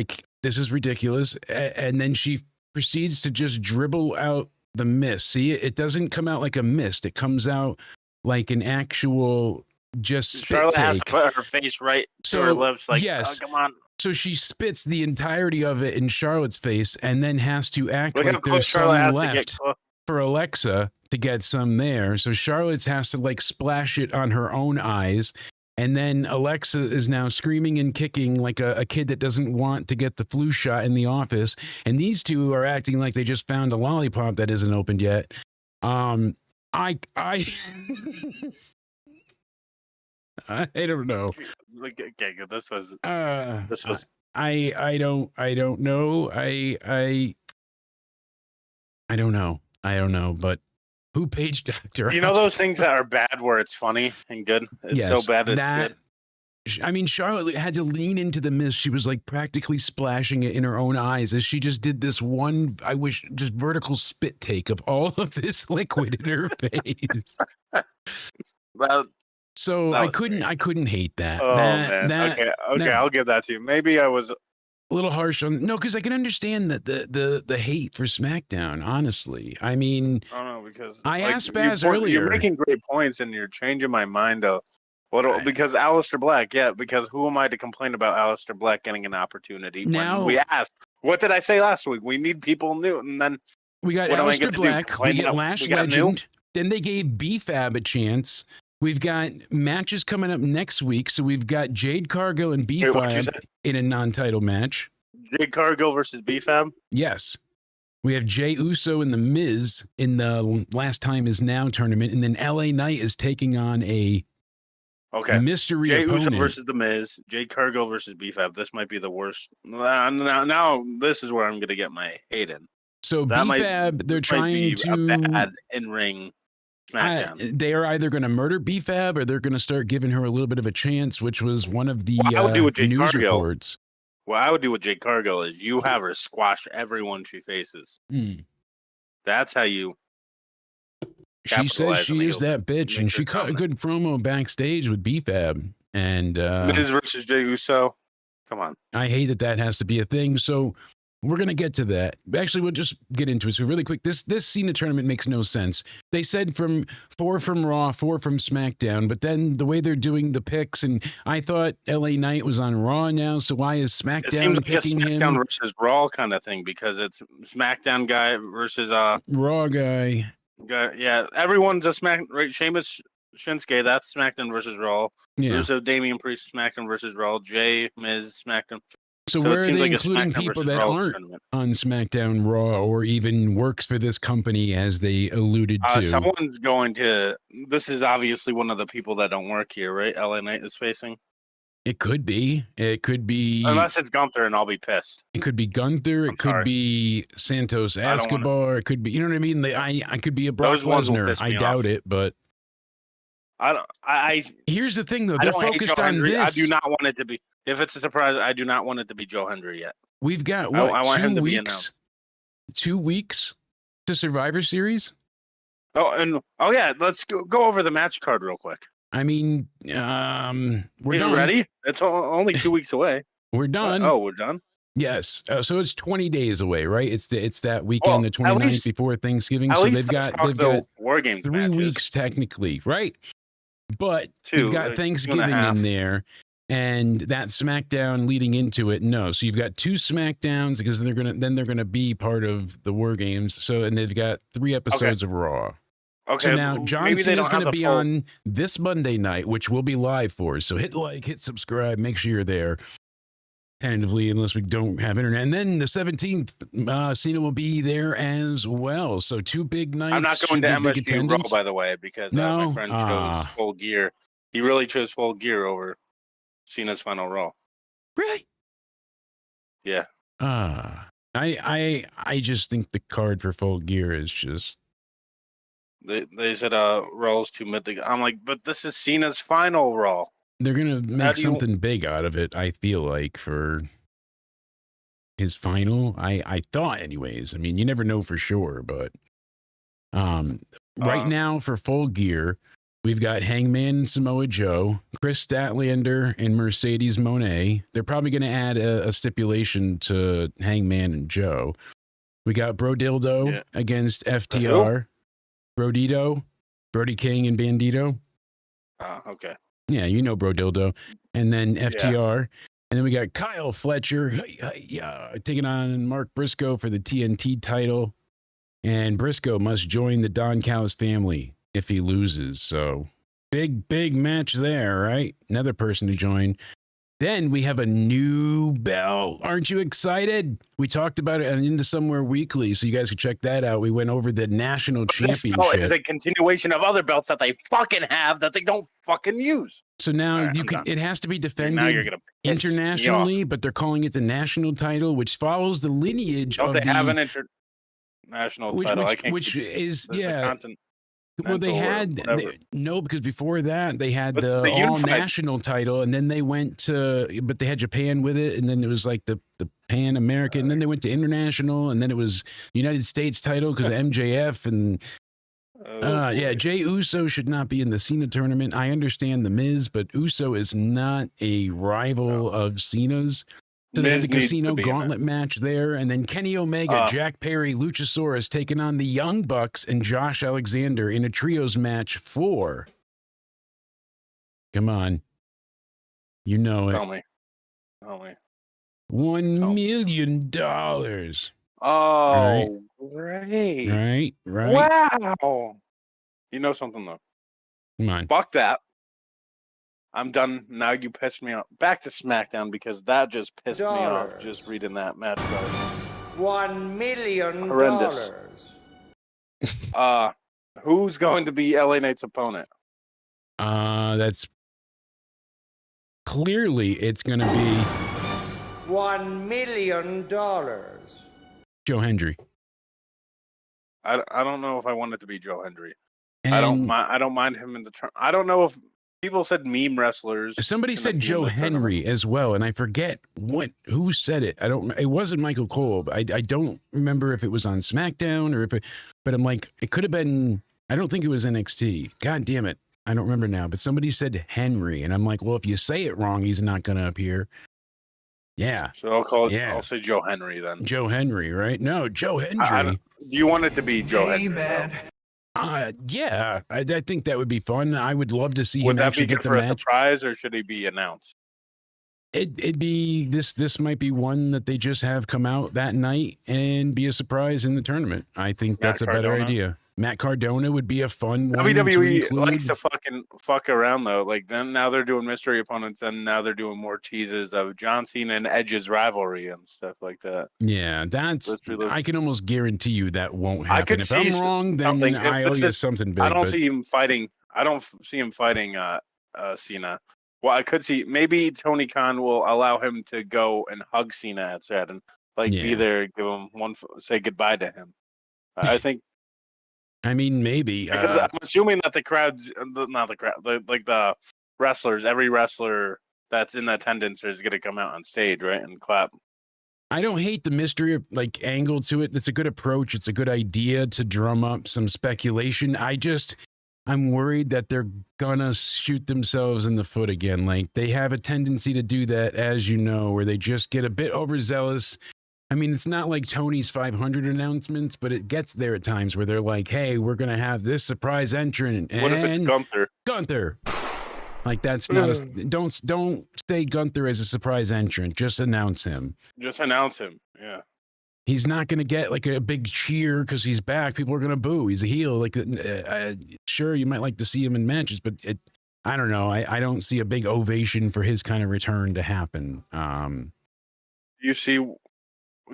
this is ridiculous!" And then she proceeds to just dribble out the mist. See, it doesn't come out like a mist; it comes out like an actual just spit Charlotte take. has to put her face right to her lips. Like, yes. come on. So she spits the entirety of it in Charlotte's face and then has to act Look like there's some Charlotte left for Alexa to get some there. So Charlotte's has to like splash it on her own eyes. And then Alexa is now screaming and kicking like a kid that doesn't want to get the flu shot in the office. And these two are acting like they just found a lollipop that isn't opened yet. I don't know. Okay, good. This was. I don't know. I don't know. I don't know. But who paged Dr. You know those things that are bad where it's funny and good? It's so bad it's good. I mean, Charlotte had to lean into the mist. She was like practically splashing it in her own eyes as she just did this one, I wish, just vertical spit take of all of this liquid in her face. Well, so I couldn't hate that. Oh, man. Okay, I'll give that to you. Maybe I was a little harsh on because I can understand that the hate for SmackDown. Honestly, I mean, I don't know, because I asked Baz earlier. You're making great points and you're changing my mind though. Because Aleister Black, because who am I to complain about Aleister Black getting an opportunity? Now we asked, what did I say last week? We need people new, and then we got Aleister Black, we get Lash Legend. Then they gave B-Fab a chance. We've got matches coming up next week. So we've got Jade Cargill and B-Fab in a non-title match. Jade Cargill versus B-Fab? Yes. We have Jey Uso and The Miz in the Last Time Is Now tournament. And then LA Knight is taking on a mystery opponent. Uso versus The Miz. Jade Cargill versus B-Fab. This might be the worst. Now this is where I'm going to get my hate in. So B-Fab, they're trying to... a bad in-ring SmackDown. They are either going to murder B-Fab or they're going to start giving her a little bit of a chance, which was one of the news reports. What I would do with Jade Cargill is you have her squash everyone she faces. That's how you. She says she is that bitch, and she cut a good promo backstage with B-Fab. And Miz versus Jey Uso. Come on. I hate that has to be a thing. So we're going to get to that. Actually, we'll just get into it. So really quick, this Cena tournament makes no sense. They said 4 from Raw, 4 from SmackDown, but then the way they're doing the picks, and I thought LA Knight was on Raw now, so why is SmackDown it seems picking like a SmackDown him? versus Raw kind of thing, because it's SmackDown guy versus Raw guy. Yeah, everyone's a right? Sheamus Shinsuke, that's SmackDown versus Raw. Yeah. Rusev Damian Priest, SmackDown versus Raw. Jay, Miz, SmackDown. So it where are seems they like a including SmackDown people versus that Raw aren't tournament. on SmackDown Raw or even works for this company, as they alluded to? Someone's going to. This is obviously one of the people that don't work here, right? LA Knight is facing. It could be. It could be. Unless it's Gunther, and I'll be pissed. It could be Gunther. I'm It could sorry. be Santos I don't wanna- Escobar. It could be. You know what I mean? I could be a Brock Those ones will Lesnar. piss I me doubt off. it, but I don't. here's the thing, though. I They're don't hate focused Joe on Hendry. this. I do not want it to be. If it's a surprise, I do not want it to be Joe Hendry yet. We've got I what, want him 2 to be weeks? announced. 2 weeks to Survivor Series? Oh, and yeah, let's go over the match card real quick. I mean, we're You done. ready? It's only 2 weeks away. We're done. Oh, we're done. Yes. So it's 20 days away, right? It's that weekend, the 29th least- before Thanksgiving. At So least they've got War Games 3 matches. weeks technically, right? But Two, you've got 2.5. Thanksgiving in there, and that SmackDown leading into it. No, so you've got 2 SmackDowns because they're gonna be part of the War Games. So and they've got 3 episodes of Raw. Okay, So now John maybe they Cena's don't going to have the be full- on this Monday night, which we'll be live for. So hit like, hit subscribe, make sure you're there. Tentatively, unless we don't have internet. And then the 17th, Cena will be there as well. So 2 big nights. I'm not going should to be big MSG Raw, attendance. by the way, because No? my friend chose Full Gear. He really chose Full Gear over Cena's Final Raw. Really? Yeah. I just think the card for Full Gear is just. They said Raw's too mid. I'm like, but this is Cena's Final Raw. They're gonna How make do you- something big out of it. I feel like for his final. I thought, anyways. I mean, you never know for sure, but right now for Full Gear, we've got Hangman and Samoa Joe, Chris Statlander and Mercedes Moné. They're probably going to add a stipulation to Hangman and Joe. We got Bro Dildo against FTR, Brodito, Brody King and Bandito. Okay. Yeah, you know Bro Dildo. And then FTR. And then we got Kyle Fletcher taking on Mark Briscoe for the TNT title. And Briscoe must join the Don Callis family if he loses. So big match there, right? Another person to join. Then we have a new belt. Aren't you excited? We talked about it on Into Somewhere Weekly, so you guys can check that out. We went over the national This belt championship. is a continuation of other belts that they fucking have that they don't fucking use. So now Alright, you I'm can. done. It has to be Now defended you're gonna piss me internationally, off. but they're calling it the national title, which follows the lineage Don't of they the have an international title? I can't which keep- is there's a Well, they Continental or had whatever. no, because before that they had But the the all unified- national title, and then they went to, but they had Japan with it, and then it was like the Pan American, and then they went to international, and then it was United States title because of MJF, and boy. Jey Uso should not be in the Cena tournament. I understand the Miz, but Uso is not a rival of Cena's. So they had Miz the needs to casino be in it. gauntlet match there, and then Kenny Omega, Jack Perry, Luchasaurus taking on the Young Bucks and Josh Alexander in a trios match for. Come on, you know it. Tell me. $1 million. Oh, great. Right. Wow. You know something, though? Come on. Fuck that. I'm done. Now you pissed me off. Back to SmackDown because that just pissed me off just reading that match card. $1 million. Horrendous. Who's going to be LA Knight's opponent? That's clearly it's going to be $1 million. Joe Hendry. I don't know if I want it to be Joe Hendry. And I don't mind him in the turn. I don't know if people said meme wrestlers. somebody shouldn't said be in Joe the tournament. Henry as well, and I forget who said it. It wasn't Michael Cole. But I don't remember if it was on SmackDown or but I'm like, it could have been. I don't think it was NXT. God damn it, I don't remember now. But somebody said Henry, and I'm like, well, if you say it wrong, he's not going to appear. Yeah, So I'll call it. Yeah. I'll say Joe Henry then. Joe Henry, right? No, Joe I Hendry. don't- Do you want it to be Joe Henry? Amen. Yeah, I think that would be fun. I would love to see Would him that actually be get good the for a match. surprise, or should he be announced? It'd be this might be one that they just have come out that night and be a surprise in the tournament. I think that's a better Cardona? idea. Matt Cardona would be a fun one to WWE include. likes to fucking fuck around though. Like then now they're doing mystery opponents, and now they're doing more teases of John Cena and Edge's rivalry and stuff like that. Yeah, that's. Literally. I can almost guarantee you that won't I happen. could If I'm see wrong, then something. If I owe it's you just- something big. I don't but see him fighting. I don't see him fighting Cena. Well, I could see maybe Tony Khan will allow him to go and hug Cena at set and like be Yeah. there, give him one, say goodbye to him. I think I mean, maybe. because I'm assuming that the crowds, not the crowd, like the wrestlers, every wrestler that's in attendance is going to come out on stage, right, and clap. I don't hate the mystery like angle to it. It's a good approach. It's a good idea to drum up some speculation. I'm worried that they're gonna shoot themselves in the foot again. Like they have a tendency to do that, as you know, where they just get a bit overzealous. I mean, it's not like Tony's 500 announcements, but it gets there at times where they're like, "Hey, we're gonna have this surprise entrant." What if it's and Gunther? Gunther. Like that's not a don't say Gunther as a surprise entrant. Just announce him. Just announce him. Yeah. He's not going to get like a big cheer because he's back. People are going to boo. He's a heel. Like, sure, you might like to see him in matches, but I don't know. I don't see a big ovation for his kind of return to happen.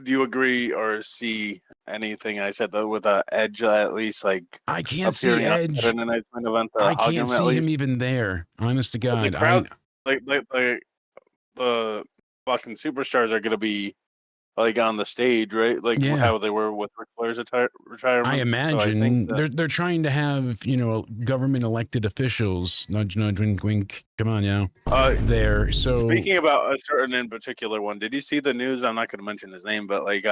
Do you agree or see anything I said though with Edge at least like I can't see appearing Edge. in a nice main event? I Hug can't him at see least? him even there. Honest to But God. the crowds, like the fucking superstars are gonna be like on the stage, right? Like Yeah. how they were with Ric Flair's retirement. I So imagine think that- they're trying to have, government elected officials, nudge, nudge, wink, wink. Come on now. There. So Speaking about a certain in particular one, did you see the news? I'm not going to mention his name, but like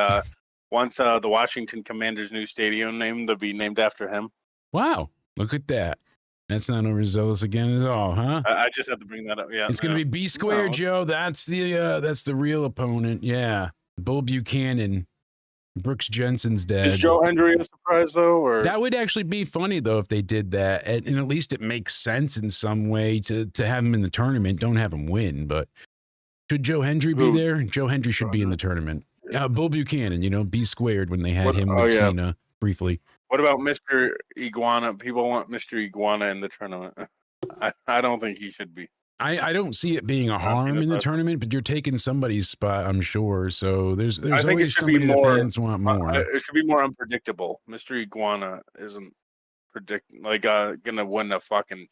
once the Washington Commanders' new stadium name to be named after him. wow, look at that. That's not overzealous again at all, huh? I just had to bring that up. Yeah, It's gonna be B squared, No. Joe. That's the real opponent. Yeah, Bull Buchanan, Brooks Jensen's dad. Is Joe Hendry a surprise though, or That would actually be funny though if they did that, and at least it makes sense in some way to have him in the tournament. Don't have him win, but should Joe Hendry be Who? there? Joe Hendry should be in the tournament. Bull Buchanan, B squared when they had What- him oh, with yeah. Cena briefly. what about Mr. Iguana? People want Mr. Iguana in the tournament. I don't think he should be. I don't see it being a harm in the tournament, but you're taking somebody's spot, I'm sure. So there's I think it always should be somebody more. the fans want more. It should be more unpredictable. Mr. Iguana isn't gonna win a fucking.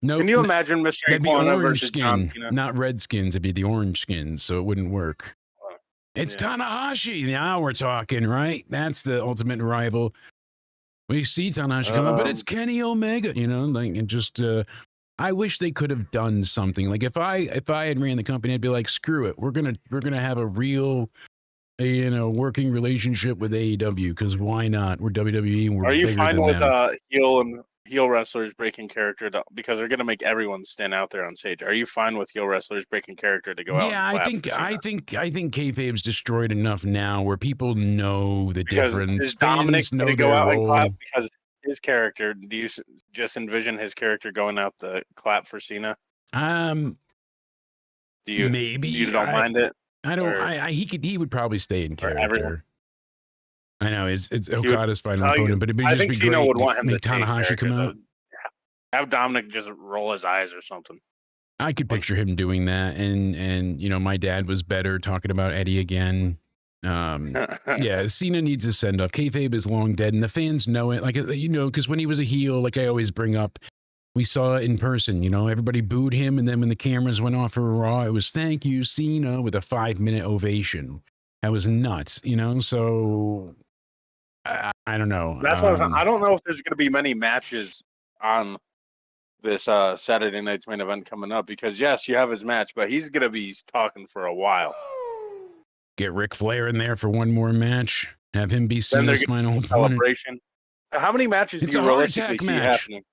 No, Can you imagine Mr. that'd be Iguana orange versus John skin, Cena? not red skins. It'd be the orange skins, so it wouldn't work. It's yeah. Tanahashi. Now we're talking, right? That's the ultimate rival. We see Tanahashi come up, but it's Kenny Omega. And just. I wish they could have done something. Like if I had ran the company, I'd be like, screw it. We're gonna have a real, working relationship with AEW because why not? We're WWE. And we're Are you bigger fine than with them. heel wrestlers breaking character because they're gonna make everyone stand out there on stage? Are you fine with heel wrestlers breaking character to go out? Yeah, and I clap think for Cena? I think kayfabe's destroyed enough now where people know the Because difference. is Dominic Fans know going to go their out and role. clap because his character? Do you just envision his character going out to clap for Cena? Do you? Maybe You don't mind it? I don't. or- He would probably stay in or everyone? character. I know it's would- Okada's final I- opponent, but it'd I just think be Cena great would to want him make to stay in Tanahashi come character, out. though. Have Dominic just roll his eyes or something. I could picture him doing that, and my dad was better talking about Eddie again. Yeah, Cena needs a send off. Kayfabe is long dead, and the fans know it. Like because when he was a heel, like I always bring up, we saw it in person. Everybody booed him, and then when the cameras went off for Raw, it was "Thank you, Cena" with a 5-minute ovation. That was nuts. So I don't know. That's what I don't know if there's going to be many matches on this Saturday night's main event coming up because yes, you have his match, but he's going to be talking for a while. Get Ric Flair in there for one more match. Have him be Then they're Cena's gonna final do a opponent. celebration. How many matches It's do a you heart realistically attack see match.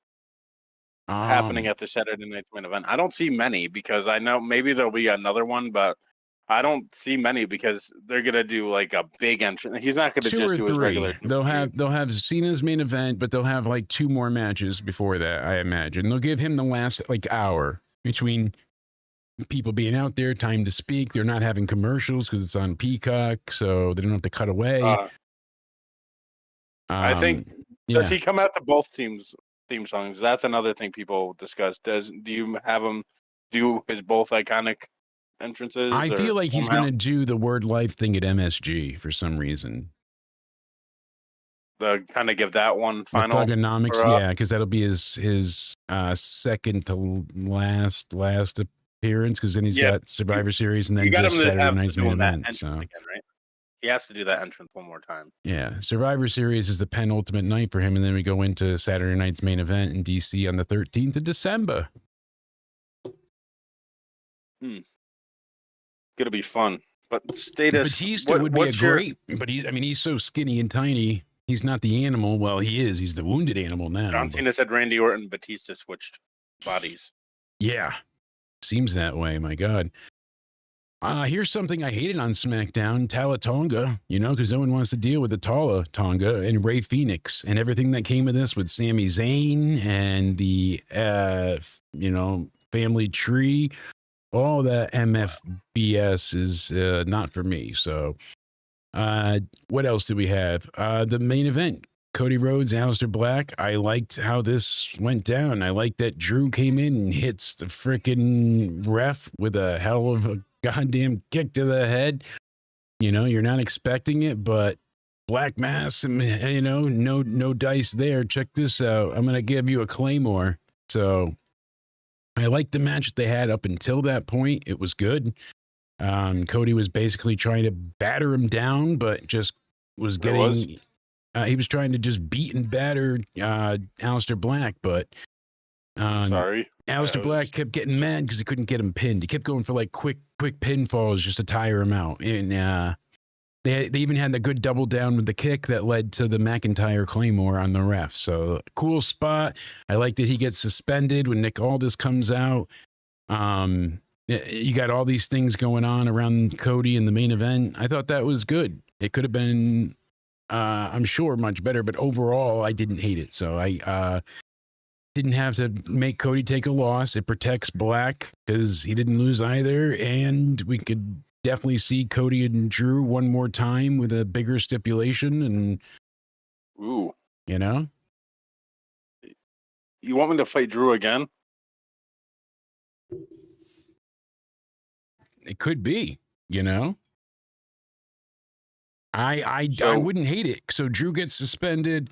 happening at the Saturday night's main event? I don't see many because I know maybe there'll be another one, but I don't see many because they're gonna do like a big entrance. He's not gonna 2 just or do his 3. regular. They'll have Cena's main event, but they'll have like 2 more matches before that. I imagine they'll give him the last like hour between people being out there, time to speak. They're not having commercials because it's on Peacock, so they don't have to cut away. I think Does Yeah. he come out to both teams' theme songs? That's another thing people discuss. Do you have him do his both iconic entrances? I or feel like he's somehow going to do the Word Life thing at MSG for some reason. kind of give that one The final. Thugonomics, or, yeah, because that'll be his second to last appearance, because then he's Yeah, got Survivor Series and you then got just him to Saturday have night's main doing that event. entrance So again, right? He has to do that entrance one more time. yeah, Survivor Series is the penultimate night for him, and then we go into Saturday night's main event in DC on the 13th of December. Gonna be fun. But status. Batista would be a what's your- great, but he's so skinny and tiny. He's not the animal. Well, he is. He's the wounded animal now. John but- Cena said Randy Orton, Batista switched bodies. Yeah, seems that way. My God. Here's something I hated on SmackDown: Talatonga. Because no one wants to deal with the Tala Tonga and Ray Phoenix and everything that came of this with Sami Zayn and the family tree. All that MFBS is not for me. So, what else did we have? The main event. Cody Rhodes, Aleister Black. I liked how this went down. I liked that Drew came in and hits the freaking ref with a hell of a goddamn kick to the head. You're not expecting it, but Black Mass, and no dice there. Check this out. I'm gonna give you a Claymore. So I liked the match that they had up until that point. It was good. Cody was basically trying to batter him down, but just was getting. He was trying to just beat and batter Aleister Black, but Sorry. Aleister Black kept getting mad because he couldn't get him pinned. He kept going for like quick pinfalls just to tire him out. And they even had the good double down with the kick that led to the McIntyre Claymore on the ref. So cool spot. I like that he gets suspended when Nick Aldis comes out. You got all these things going on around Cody in the main event. I thought that was good. It could have been, I'm sure, much better, but overall, I didn't hate it. So I didn't have to make Cody take a loss. It protects Black because he didn't lose either. And we could definitely see Cody and Drew one more time with a bigger stipulation. And, Ooh. you want me to fight Drew again? It could be, I So- wouldn't hate it. So Drew gets suspended,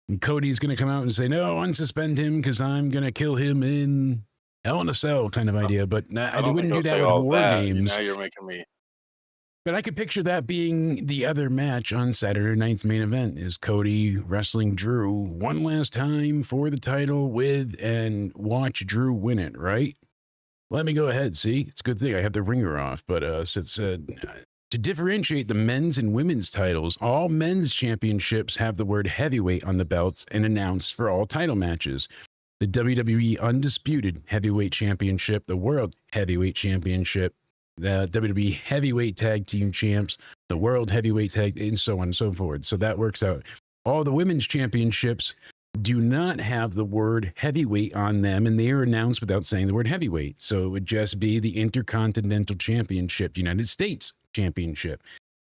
and Cody's going to come out and say, no, unsuspend him because I'm going to kill him in Hell in a Cell kind of idea. But I they don't wouldn't do think that they'll with say all War that. Games. Now you're making me. But I could picture that being the other match on Saturday night's main event is Cody wrestling Drew one last time for the title and watch Drew win it, right? Let me go ahead. See, it's a good thing I have the ringer off. But since to differentiate the men's and women's titles, all men's championships have the word heavyweight on the belts and announced for all title matches. The WWE Undisputed Heavyweight Championship, the World Heavyweight Championship, the WWE Heavyweight Tag Team Champs, the World Heavyweight Tag, and so on and so forth. So that works out. All the women's championships do not have the word heavyweight on them, and they are announced without saying the word heavyweight. So it would just be the Intercontinental Championship, United States Championship,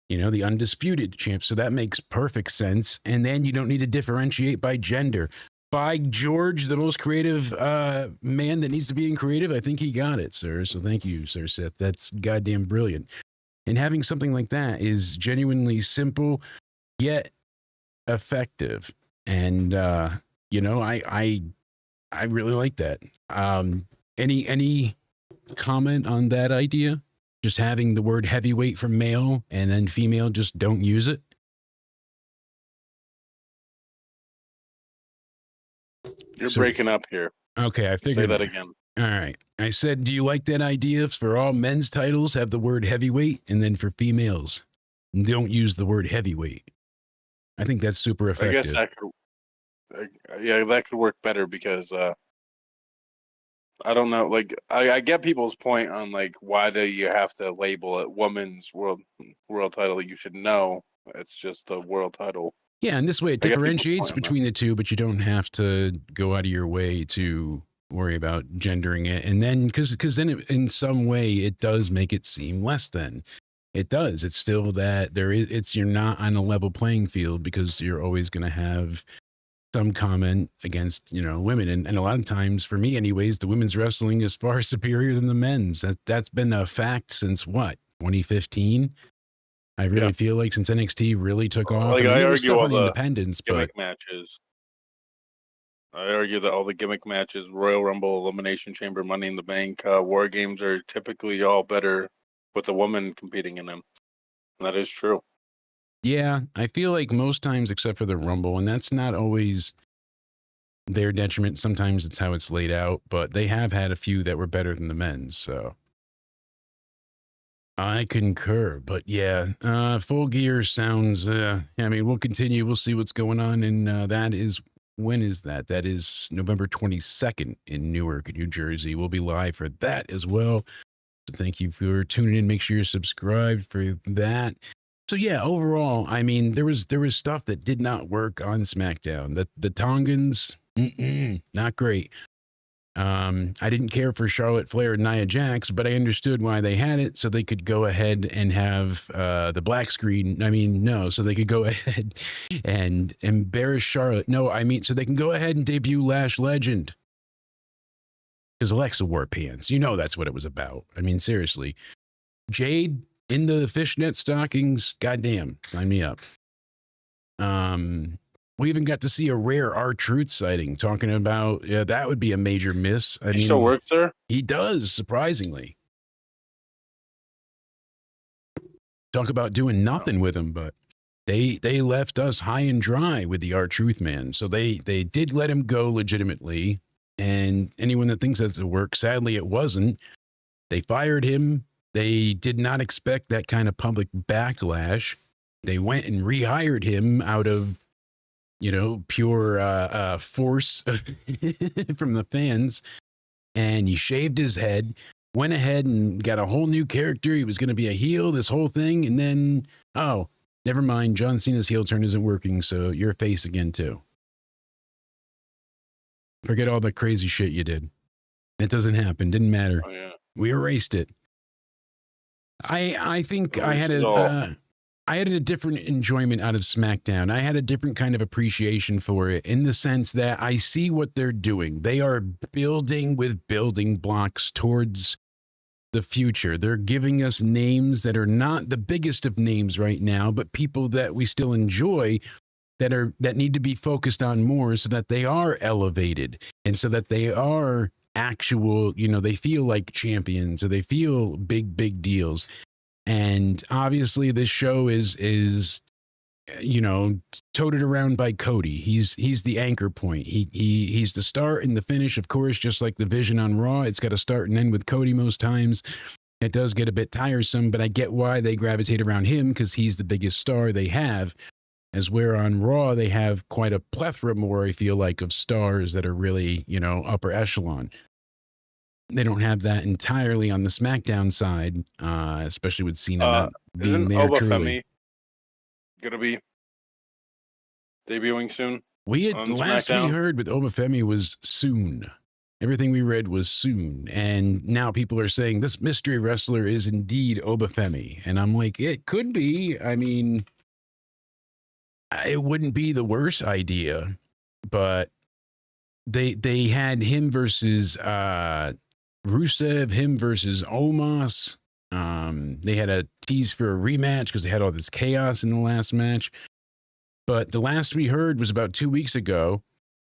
the undisputed champ. So that makes perfect sense. And then you don't need to differentiate by gender. By George, the most creative man that needs to be in creative, I think he got it, sir. So thank you, Sir Seth. That's goddamn brilliant. And having something like that is genuinely simple, yet effective. And I really like that. Any comment on that idea? Just having the word heavyweight for male and then female just don't use it? You're So- breaking up here. Okay, I Say figured that again. All right. I said, do you like that idea for all men's titles have the word heavyweight, and then for females, don't use the word heavyweight? I think that's super I effective. guess that could. That could work better because I don't know. Like I get people's point on like why do you have to label it women's world title? You should know it's just the world title. Yeah, and this way it I get people's differentiates point on that. between the two, but you don't have to go out of your way to worry about gendering it. And then, because then in some way it does make it seem less than. It does. It's still that you're not on a level playing field because you're always going to have some comment against, women. And a lot of times, for me anyways, the women's wrestling is far superior than the men's. That's been a fact since what, 2015? I really feel like since NXT really took off. Like, I mean, I there was argue stuff all on the the independents, but gimmick matches. I argue that all the gimmick matches, Royal Rumble, Elimination Chamber, Money in the Bank, War Games, are typically all better with a woman competing in them. And that is true. yeah, I feel like most times, except for the Rumble, and that's not always their detriment. Sometimes it's how it's laid out, but they have had a few that were better than the men's. So I concur. But yeah, Full Gear sounds. I mean, we'll continue. We'll see what's going on, and that is. When is that? That is November 22nd in Newark, New Jersey. We'll be live for that as well. So thank you for tuning in. Make sure you're subscribed for that. So yeah, overall, I mean, there was stuff that did not work on SmackDown. The Tongans, not great. I didn't care for Charlotte Flair and Nia Jax, but I understood why they had it, so they could go ahead and have the black screen. I mean, no, so they could go ahead and embarrass Charlotte. No, I mean, so they can go ahead and debut Lash Legend. Because Alexa wore pants. You know that's what it was about. I mean, seriously. Jade in the fishnet stockings, goddamn, sign me up. We even got to see a rare R-Truth sighting, talking about that would be a major miss. I He mean, still works there? he does, surprisingly. Talk about doing nothing with him, but they left us high and dry with the R-Truth man. So they did let him go legitimately. And anyone that thinks that's a work, sadly it wasn't. They fired him. They did not expect that kind of public backlash. They went and rehired him out of, pure force from the fans. And he shaved his head, went ahead and got a whole new character. He was going to be a heel, this whole thing. And then, oh, never mind. John Cena's heel turn isn't working, so you're a face again, too. Forget all the crazy shit you did. It doesn't happen. Didn't matter. Oh, yeah. We erased it. I think I had a different enjoyment out of SmackDown. I had a different kind of appreciation for it in the sense that I see what they're doing. They are building with building blocks towards the future. They're giving us names that are not the biggest of names right now, but people that we still enjoy that need to be focused on more so that they are elevated and so that they are actual, they feel like champions or they feel big deals. And obviously this show is toted around by Cody. He's the anchor point. He's the start and the finish, of course, just like the Vision on Raw. It's got to start and end with Cody most times. It does get a bit tiresome, but I get why they gravitate around him because he's the biggest star they have. As where on Raw, they have quite a plethora more, I feel like, of stars that are really, upper echelon. They don't have that entirely on the SmackDown side, especially with Cena not being there truly. Going to be debuting soon? Last we heard with Obafemi was soon. Everything we read was soon. And now people are saying this mystery wrestler is indeed Obafemi. And I'm like, it could be. I mean, it wouldn't be the worst idea, but they had him versus Rusev, him versus Omos. They had a tease for a rematch because they had all this chaos in the last match. But the last we heard was about 2 weeks ago.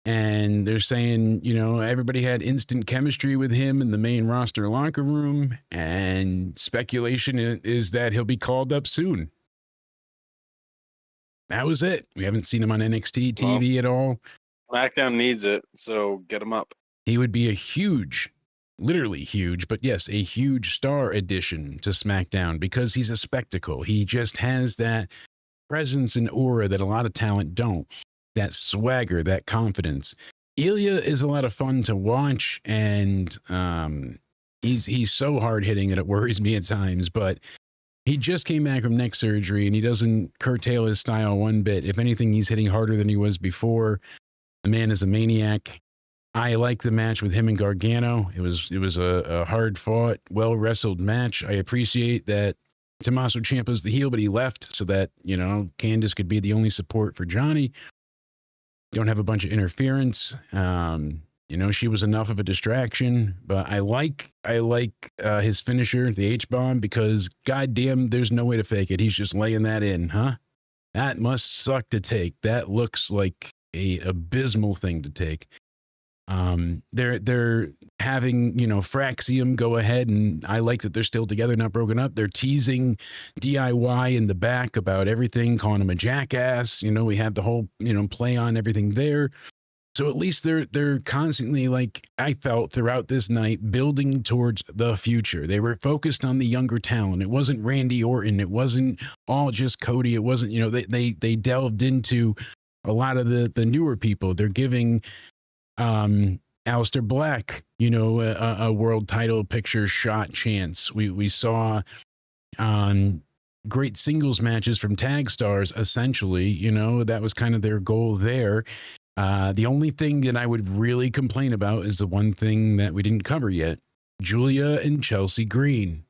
And they're saying, everybody had instant chemistry with him in the main roster locker room. And speculation is that he'll be called up soon. That was it. We haven't seen him on NXT TV at all. SmackDown needs it, so get him up. He would be a huge, literally huge, but yes, a huge star addition to SmackDown because he's a spectacle. He just has that presence and aura that a lot of talent don't. That swagger, that confidence. Ilya is a lot of fun to watch, and he's so hard hitting that it worries me at times, but he just came back from neck surgery and he doesn't curtail his style one bit. If anything, he's hitting harder than he was before. The man is a maniac. I like the match with him and Gargano. It was a hard fought, well wrestled match. I appreciate that Tommaso Ciampa's the heel, but he left so that, Candice could be the only support for Johnny. don't have a bunch of interference. You know, she was enough of a distraction, but I like his finisher, the H-bomb, because goddamn, there's no way to fake it. He's just laying that in, huh? That must suck to take. That looks like a abysmal thing to take. They're having, you know, Fraxium go ahead, and I like that they're still together, not broken up. They're teasing DIY in the back about everything, calling him a jackass. You know, we have the whole, you know, play on everything there. So at least they're constantly, like I felt throughout this night, building towards the future. They were focused on the younger talent. It wasn't Randy Orton. It wasn't all just Cody. It wasn't, you know, they delved into a lot of the newer people. They're giving Aleister Black, you know, a world title picture shot chance. We saw great singles matches from tag stars, essentially. You know, that was kind of their goal there. The only thing that I would really complain about is the one thing that we didn't cover yet: Julia and Chelsea Green.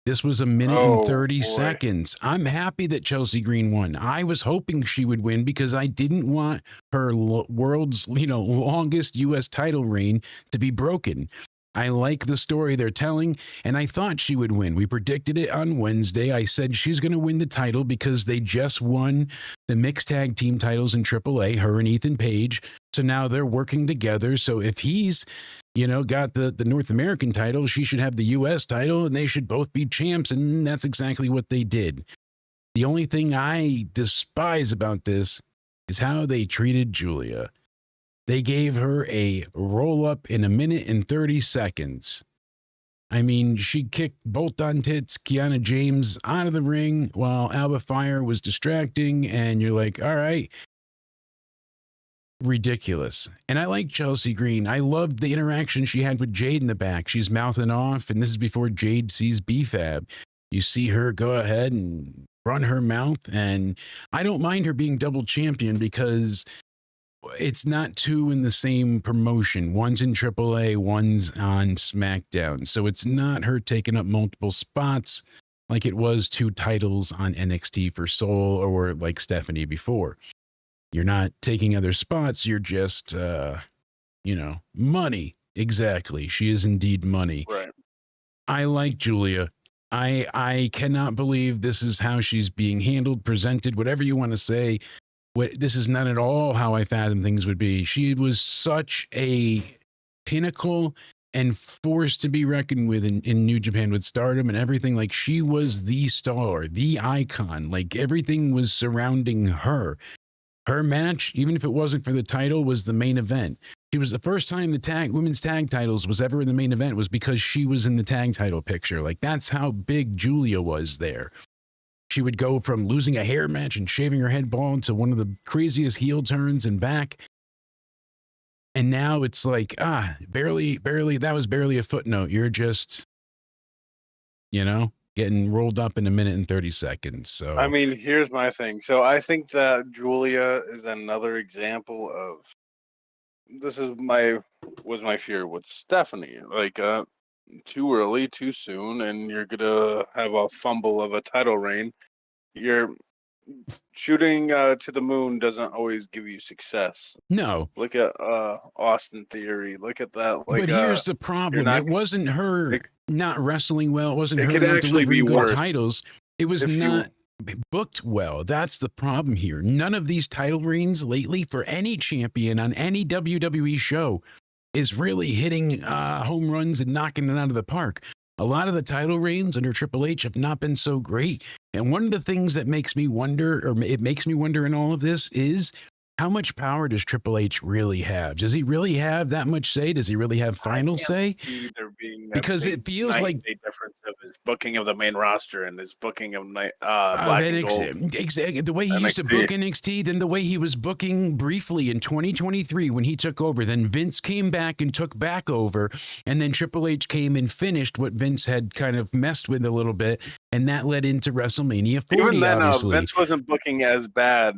This was a minute and 30 seconds. I'm happy that Chelsea Green won. I was hoping she would win because I didn't want her world's, you know, longest U.S. title reign to be broken. I like the story they're telling, and I thought she would win. We predicted it on Wednesday. I said she's going to win the title because they just won the mixed tag team titles in AAA, her and Ethan Page. So now they're working together. So if he's, you know, got the North American title, she should have the U.S. title, and they should both be champs, and that's exactly what they did. The only thing I despise about this is how they treated Julia. They gave her a roll-up in a minute and 30 seconds. I mean, she kicked bolt on tits Kiana James out of the ring while Alba Fire was distracting, and you're like, all right. Ridiculous. And I like Chelsea Green. I loved the interaction she had with Jade in the back. She's mouthing off, and this is before Jade sees BFAB. You see her go ahead and run her mouth, and I don't mind her being double champion because it's not two in the same promotion. One's in AAA, one's on SmackDown. So it's not her taking up multiple spots like it was two titles on NXT for Soul or like Stephanie before. You're not taking other spots. You're just, you know, money. Exactly. She is indeed money. Right. I like Julia. I cannot believe this is how she's being handled, presented, whatever you want to say. This is not at all how I fathom things would be. She was such a pinnacle and force to be reckoned with in New Japan with Stardom and everything. Like, she was the star, the icon. Like, everything was surrounding her. Her match, even if it wasn't for the title, was the main event. She was the first time the women's tag titles was ever in the main event was because she was in the tag title picture. Like, that's how big Julia was there. She would go from losing a hair match and shaving her head bald to one of the craziest heel turns and back. And now it's like, barely, that was barely a footnote. You're just, you know, getting rolled up in a minute and 30 seconds. So, I mean, here's my thing. So I think that Julia is another example of, was my fear with Stephanie. Like, too early, too soon, and you're gonna have a fumble of a title reign. You're shooting to the moon doesn't always give you success. no. Look at Austin Theory. Look at that. Like, But here's the problem. It wasn't her not wrestling well. It wasn't her could not actually delivering be good worse titles. It was if you- not booked well. That's the problem here. None of these title reigns lately for any champion on any WWE show is really hitting home runs and knocking it out of the park. A lot of the title reigns under Triple H have not been so great. And one of the things that makes me wonder, or it makes me wonder in all of this, is how much power does Triple H really have? Does he really have that much say? Does he really have final say? There being Because it feels like a difference of his booking of the main roster and his booking of Black and Gold. Exactly. The way he used to NXT. book NXT, then the way he was booking briefly in 2023 when he took over. Then Vince came back and took back over. And then Triple H came and finished what Vince had kind of messed with a little bit. And that led into WrestleMania 40, Even then, obviously. Vince wasn't booking as bad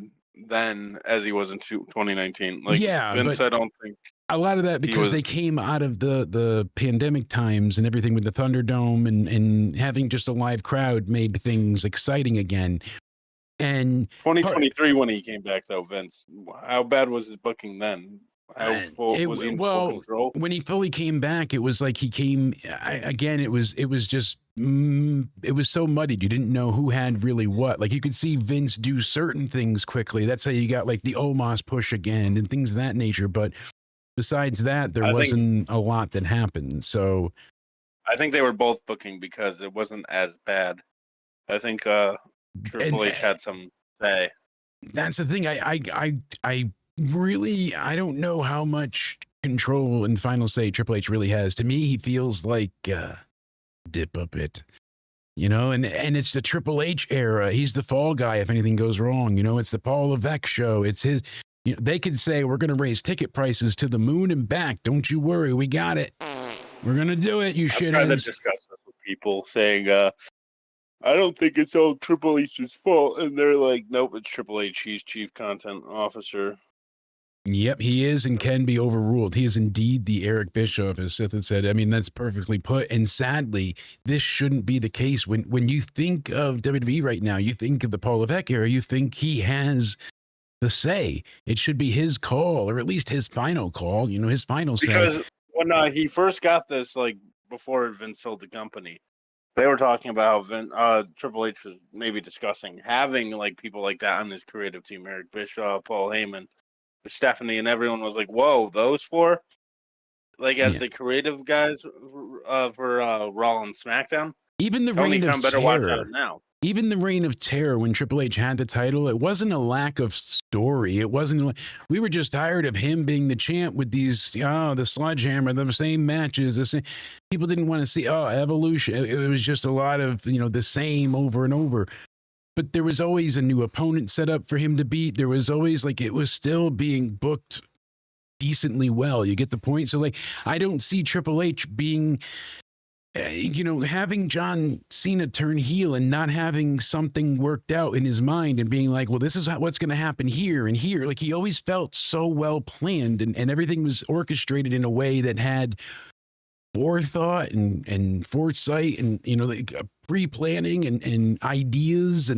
then as he was in 2019. Like, Yeah, Vince, but I don't think a lot of that because they came out of the pandemic times and everything with the Thunderdome and having just a live crowd made things exciting again. And 2023 when he came back though, Vince. How bad was his booking then? How was he in full control? when he fully came back, it was like he came again. It was just it was so muddied. You didn't know who had really what. Like you could see Vince do certain things quickly. That's how you got like the Omos push again and things of that nature. But besides that, there wasn't a lot that happened. So I think they were both booking because it wasn't as bad. I think Triple H had some say. That's the thing. I really, I don't know how much control and final say Triple H really has. To me, he feels like dip a bit, you know, and it's the Triple H era. He's the fall guy if anything goes wrong. You know, it's the Paul Levesque show. It's his. You know, they could say we're going to raise ticket prices to the moon and back. Don't you worry, we got it. We're going to do it. You I'm trying to shitheads. discuss this with people saying, I don't think it's all Triple H's fault, and they're like, nope, it's Triple H. He's chief content officer. Yep, he is and can be overruled. He is indeed the Eric Bischoff, as Sith had said. I mean, that's perfectly put. And sadly, this shouldn't be the case. When you think of WWE right now, you think of the Paul Levesque era, you think he has the say. It should be his call, or at least his final call, you know, his final say. Because when he first got this, like, before Vince sold the company, they were talking about Triple H was maybe discussing having, like, people like that on his creative team, Eric Bischoff, Paul Heyman, Stephanie, and everyone was like, whoa, those four? Like, as the creative guys for Raw and SmackDown? Even the Tony reign of Khan better watch terror. out now. Even the reign of terror when Triple H had the title, it wasn't a lack of story. It wasn't. We were just tired of him being the champ with these, the sledgehammer, the same matches. The same. People didn't want to see, evolution. It was just a lot of, the same over and over. But there was always a new opponent set up for him to beat. There was always, it was still being booked decently well. You get the point? So, I don't see Triple H being, having John Cena turn heel and not having something worked out in his mind and being like, well, this is what's going to happen here and here. Like, he always felt so well planned and everything was orchestrated in a way that had forethought and foresight and, pre-planning and ideas.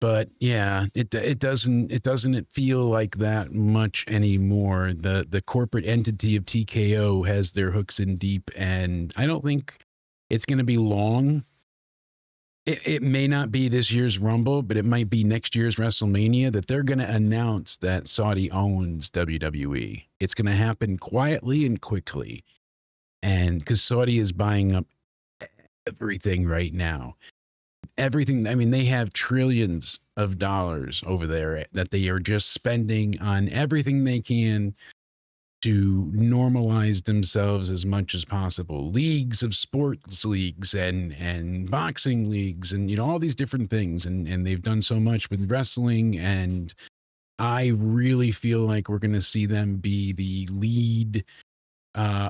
But yeah, it doesn't feel like that much anymore. The corporate entity of TKO has their hooks in deep, and I don't think it's going to be long. It may not be this year's Rumble, but it might be next year's WrestleMania that they're going to announce that Saudi owns WWE. It's going to happen quietly and quickly, and because Saudi is buying up everything right now. Everything. I mean, they have trillions of dollars over there that they are just spending on everything they can to normalize themselves as much as possible. Leagues of sports leagues and boxing leagues and, all these different things. And they've done so much with wrestling. And I really feel like we're going to see them be the lead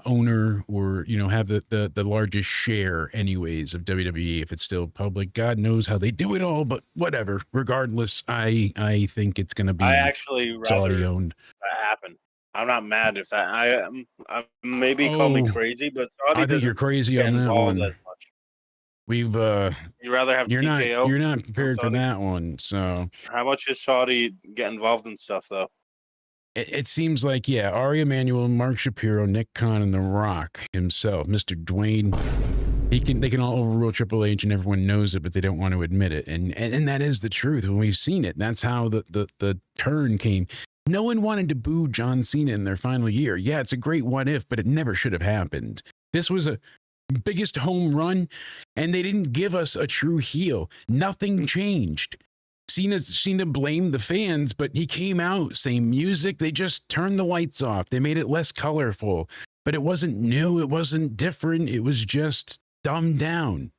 owner or have the largest share anyways of WWE if it's still public. God knows how they do it all, but whatever. Regardless, I think it's going to be Saudi owned. That happen. I'm not mad if that. I maybe call me crazy, but Saudi I think you're crazy on that one. As much. We've you rather have TKO? You're not prepared for that one. So how much does Saudi get involved in stuff though? It seems like, Ari Emanuel, Mark Shapiro, Nick Khan, and The Rock himself, Mr. Dwayne, they can all overrule Triple H and everyone knows it, but they don't want to admit it. And that is the truth. When we've seen it, that's how the turn came. No one wanted to boo John Cena in their final year. Yeah, it's a great what if, but it never should have happened. This was a biggest home run, and they didn't give us a true heel. Nothing changed. Cena blamed the fans, but he came out, same music. They just turned the lights off. They made it less colorful, but it wasn't new. It wasn't different. It was just dumbed down.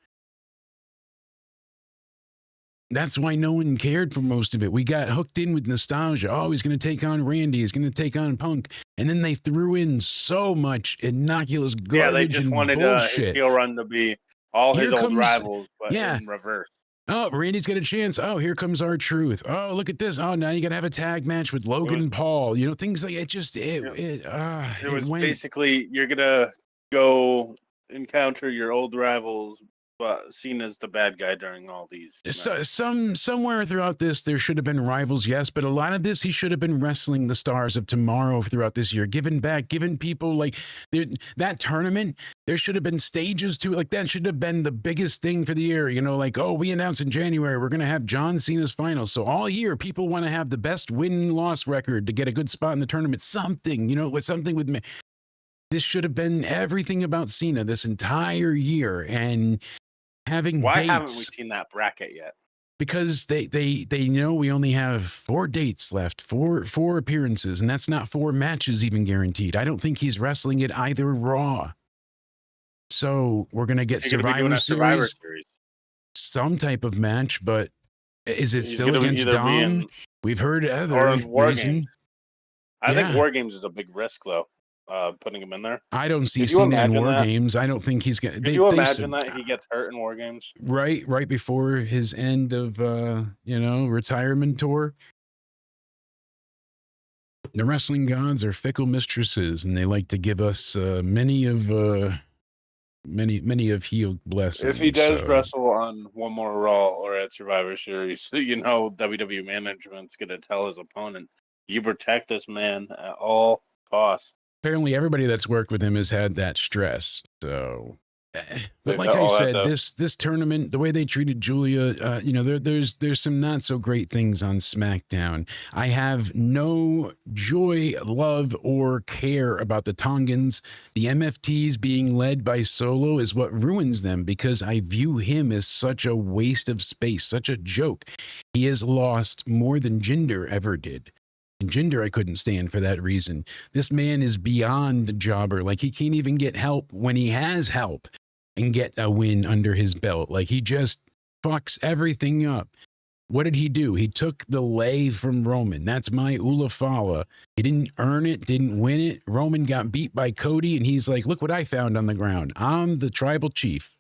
That's why no one cared for most of it. We got hooked in with nostalgia. Oh, he's going to take on Randy. He's going to take on Punk. And then they threw in so much innocuous garbage and bullshit. Yeah, they just wanted his heel run to be all his old rivals, but in reverse. Oh, Randy's got a chance. Oh, here comes R-Truth. Oh, look at this. Oh, now you got to have a tag match with Logan Paul. Things like it just, it was basically, you're going to go encounter your old rivals but Cena's the bad guy during all these. So, somewhere throughout this, there should have been rivals, yes, but a lot of this, he should have been wrestling the stars of tomorrow throughout this year, giving back, giving people like that tournament. There should have been stages to it. Like that should have been the biggest thing for the year. You know, like, oh, we announced in January we're going to have John Cena's final. So all year, people want to have the best win-loss record to get a good spot in the tournament. Something, you know, with something with me. This should have been everything about Cena this entire year, and having Why dates, haven't we seen that bracket yet? because they know we only have 4 dates left, four appearances, and that's not 4 matches even guaranteed. I don't think he's wrestling at either Raw. So we're gonna get You're gonna be doing Survivor a Series, Survivor Series. some type of match, but is it He's still gonna against either be Dom? in- We've heard or other in War reason. Games. I think Yeah. War Games is a big risk, though. Putting him in there. I don't see Could you Cena in imagine War that? Games. I don't think he's gonna. Could you imagine that he gets hurt in War Games? right before his end of retirement tour? The wrestling gods are fickle mistresses, and they like to give us many of healed blessings. If he does so- wrestle on one more Raw or at Survivor Series, you know WWE management's gonna tell his opponent, "You protect this man at all costs." apparently everybody that's worked with him has had that stress. So, but They've like I all had said, that. this tournament, the way they treated Julia, there's some not so great things on SmackDown. I have no joy, love, or care about the Tongans. The MFTs being led by Solo is what ruins them, because I view him as such a waste of space, such a joke. He has lost more than Jinder ever did. And Jinder, I couldn't stand for that reason. This man is beyond the jobber. Like, he can't even get help when he has help and get a win under his belt. Like, he just fucks everything up. What did he do? He took the lay from Roman. That's my Ulafala. He didn't earn it, didn't win it. Roman got beat by Cody, and he's like, look what I found on the ground. I'm the tribal chief.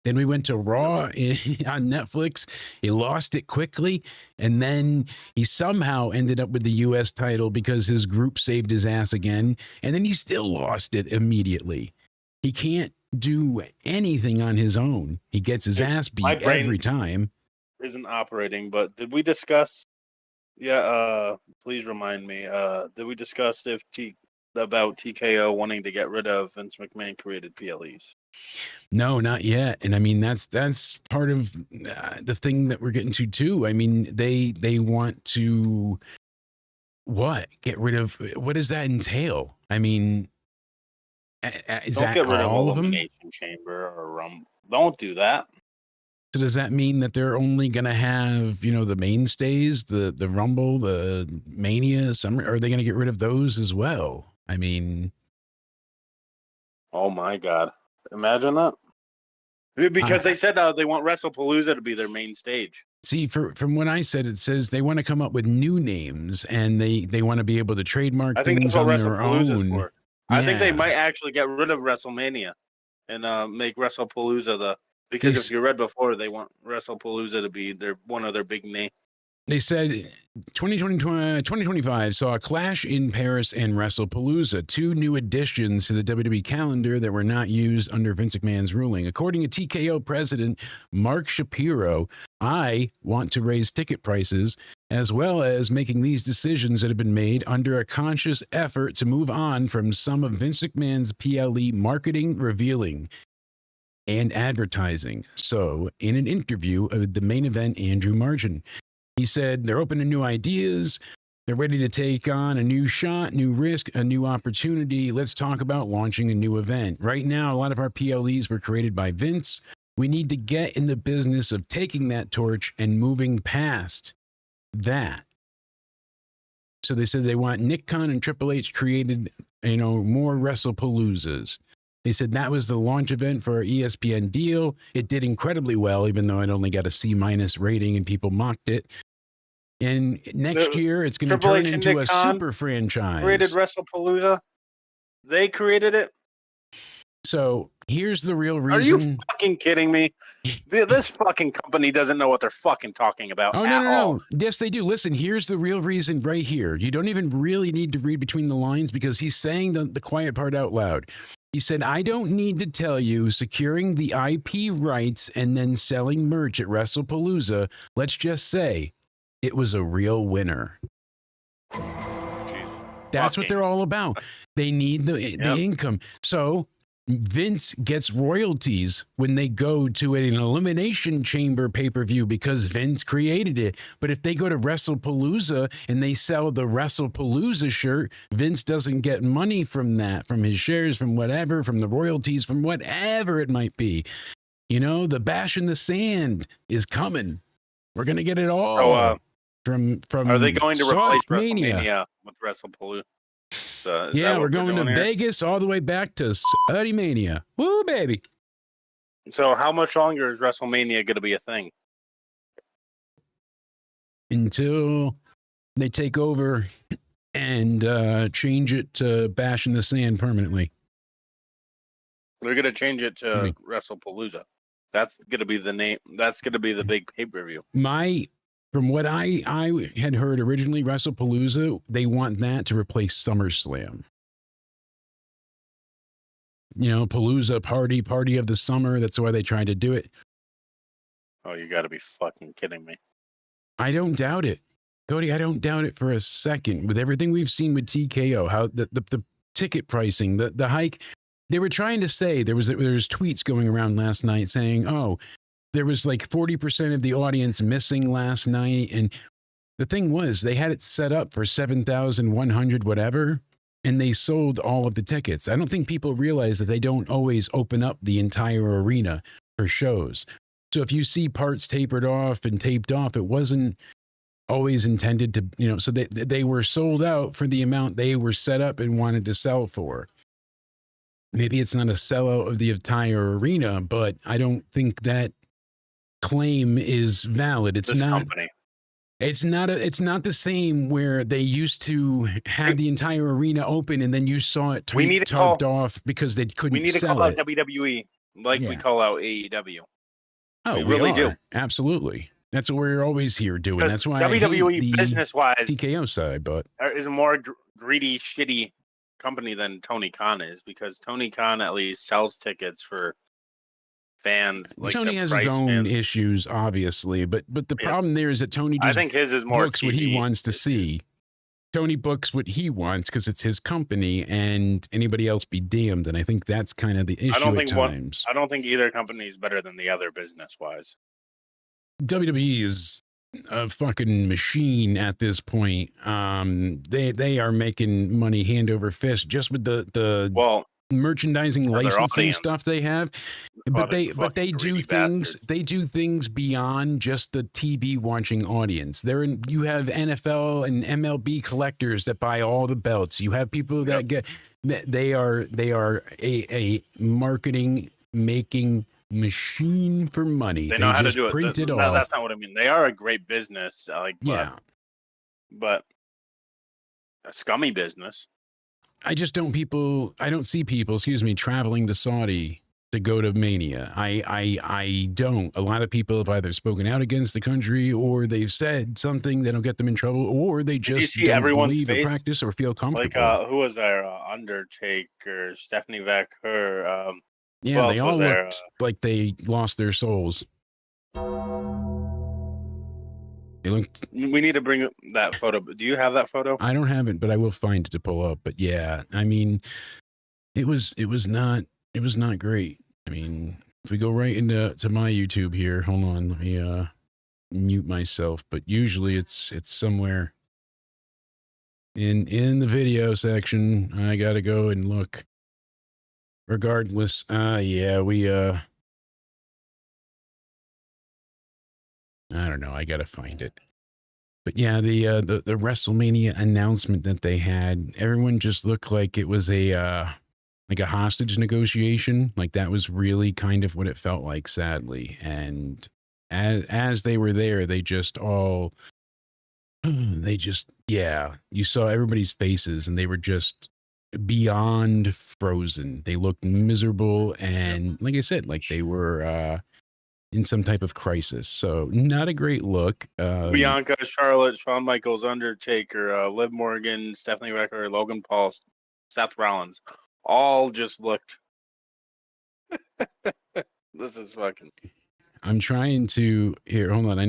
Then we went to Raw on Netflix. He lost it quickly. And then he somehow ended up with the U.S. title because his group saved his ass again. And then he still lost it immediately. He can't do anything on his own. He gets his ass My beat brain- every time. Isn't operating, but did we discuss? Yeah, please remind me. Did we discuss about TKO wanting to get rid of Vince McMahon created PLEs? No, not yet. And I mean, that's part of the thing that we're getting to too. I mean, they want to get rid of, what does that entail? I mean, is Don't that get rid of all of them? Elimination Chamber or Rumble. Don't do that. So does that mean that they're only going to have, the mainstays, the Rumble, the Mania, Summer? Are they going to get rid of those as well? I mean, Oh my God! Imagine that. Because they said they want WrestlePalooza to be their main stage. see, from what I said, it says they want to come up with new names, and they want to be able to trademark I think things that's what on their WrestlePalooza is own. for. I think they Yeah. might actually get rid of WrestleMania and make WrestlePalooza because Yes. if you read before, they want WrestlePalooza to be one of their big names. They said 2025 saw a clash in Paris and WrestlePalooza, 2 new additions to the WWE calendar that were not used under Vince McMahon's ruling. According to TKO president Mark Shapiro, I want to raise ticket prices, as well as making these decisions that have been made under a conscious effort to move on from some of Vince McMahon's PLE marketing, revealing, and advertising. So, in an interview with the Main Event, Andrew Margin, he said they're open to new ideas. They're ready to take on a new shot, new risk, a new opportunity. Let's talk about launching a new event. Right now, a lot of our PLEs were created by Vince. We need to get in the business of taking that torch and moving past that. So they said they want Nick Khan and Triple H created, more WrestlePaloozas. They said that was the launch event for our ESPN deal. It did incredibly well, even though it only got a C- rating and people mocked it. And next year, it's going to Triple turn H and into Nick a Khan super franchise. Created WrestlePalooza. They created it. So here's the real Are you reason. fucking kidding me? This fucking company doesn't know what they're fucking talking about Oh, at all. no. Yes, they do. Listen, here's the real reason right here. You don't even really need to read between the lines because he's saying the quiet part out loud. He said, I don't need to tell you, securing the IP rights and then selling merch at WrestlePalooza, let's just say it was a real winner. Jeez. That's what Fucking- they're all about. They need the income. So Vince gets royalties when they go to an Elimination Chamber pay-per-view because Vince created it. But if they go to WrestlePalooza and they sell the WrestlePalooza shirt, Vince doesn't get money from that, from his shares, from whatever, from the royalties, from whatever it might be. You know, the Bash in the Sand is coming. We're going to get it all. From Are they going to replace Mania. WrestleMania with WrestlePalooza? Yeah, we're going to Vegas all the way back to Saudi Mania. Woo, baby. So how much longer is WrestleMania going to be a thing? Until they take over and change it to Bash in the Sand permanently. They're going to change it to WrestlePalooza. That's going to be the name. That's going to be the big pay-per-view. From what I had heard originally, WrestlePalooza, they want that to replace SummerSlam. You know, Palooza, party of the summer. That's why they tried to do it. Oh, you got to be fucking kidding me. I don't doubt it. Cody, I don't doubt it for a second. With everything we've seen with TKO, how the ticket pricing, the hike, they were trying to say, there was tweets going around last night saying, oh, there was like 40% of the audience missing last night. And the thing was, they had it set up for 7,100 whatever, and they sold all of the tickets. I don't think people realize that they don't always open up the entire arena for shows. So if you see parts tapered off and taped off, it wasn't always intended to, you know, so they were sold out for the amount they were set up and wanted to sell for. Maybe it's not a sellout of the entire arena, but I don't think that claim is valid. It's not. Company. It's not the same where they used to have the entire arena open and then you saw it tarped off because they couldn't sell it. We need to call out WWE like we call out AEW. Oh, we really do. Absolutely. That's what we're always here doing. That's why WWE business-wise TKO side, but is a more greedy, shitty company than Tony Khan is, because Tony Khan at least sells tickets for fans. Like Tony has his own issues, obviously, but the problem there is that Tony just I think his is more books what he wants to see. Tony books what he wants because it's his company, and anybody else be damned. And I think that's kind of the issue at times. I don't think either company is better than the other business-wise. WWE is a fucking machine at this point. They are making money hand over fist just with the merchandising licensing stuff they have, but they do things bastards. They do things beyond just the TV watching audience. You have NFL and MLB collectors that buy all the belts. You have people that they are a marketing making machine for money. They know how to do it. Print it all. That's not what I mean. They are a great business, but a scummy business. I don't see people, traveling to Saudi to go to Mania. I don't. A lot of people have either spoken out against the country or they've said something that'll get them in trouble, or they just don't believe the practice or feel comfortable. Like, who was there? Undertaker, Stephanie Vaquer. Yeah, they all looked like they lost their souls. We need to bring that photo. Do you have that photo? I don't have it, but I will find it to pull up. But yeah, I mean, it was not great. I mean, if we go right into my YouTube here, hold on, let me mute myself. But usually it's somewhere in the video section. I gotta go and look. Regardless, I don't know. I gotta find it. But yeah, the WrestleMania announcement that they had, everyone just looked like it was a hostage negotiation. Like that was really kind of what it felt like, sadly. And as they were there, you saw everybody's faces, and they were just beyond frozen. They looked miserable, and like I said, like they were in some type of crisis. So not a great look. Bianca, Charlotte, Shawn Michaels, Undertaker, Liv Morgan, Stephanie Vaquer, Logan Paul, Seth Rollins, all just looked This is fucking. I'm trying to here. Hold on. I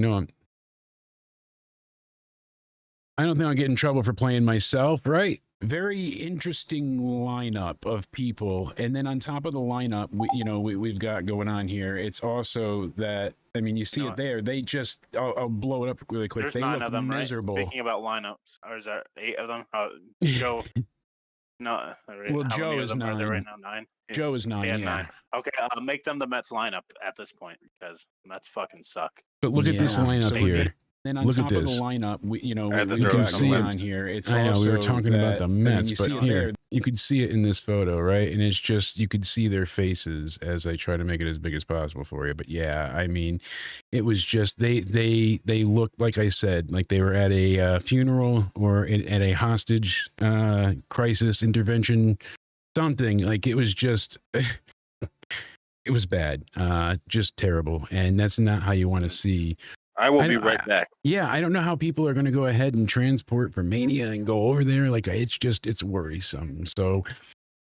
don't think I'll get in trouble for playing myself, right? Very interesting lineup of people, and then on top of the lineup, we've got going on here. It's also that you see it there. They just I'll blow it up really quick. There's They 9 look of them, miserable. right? Speaking about lineups, or is there 8 of them? Joe. No, Well, how Joe many is of them are there 9. right now? 9. Joe is 9. Yeah, Yeah. 9. Okay, make them the Mets lineup at this point because Mets fucking suck. But look at this lineup here. Then on Look top at of the this. lineup, You we can see it on here. It's I know we were also talking about that- the Mets, you but see it here there. you could see it in this photo, right? And it's just you could see their faces as I try to make it as big as possible for you. But yeah, I mean, it was just they looked like I said, like they were at a funeral or at a hostage crisis intervention, something. Like it was just. It was bad, just terrible, and that's not how you want to see. I will be right back. Yeah, I don't know how people are going to go ahead and transport for Mania and go over there. Like, it's worrisome. So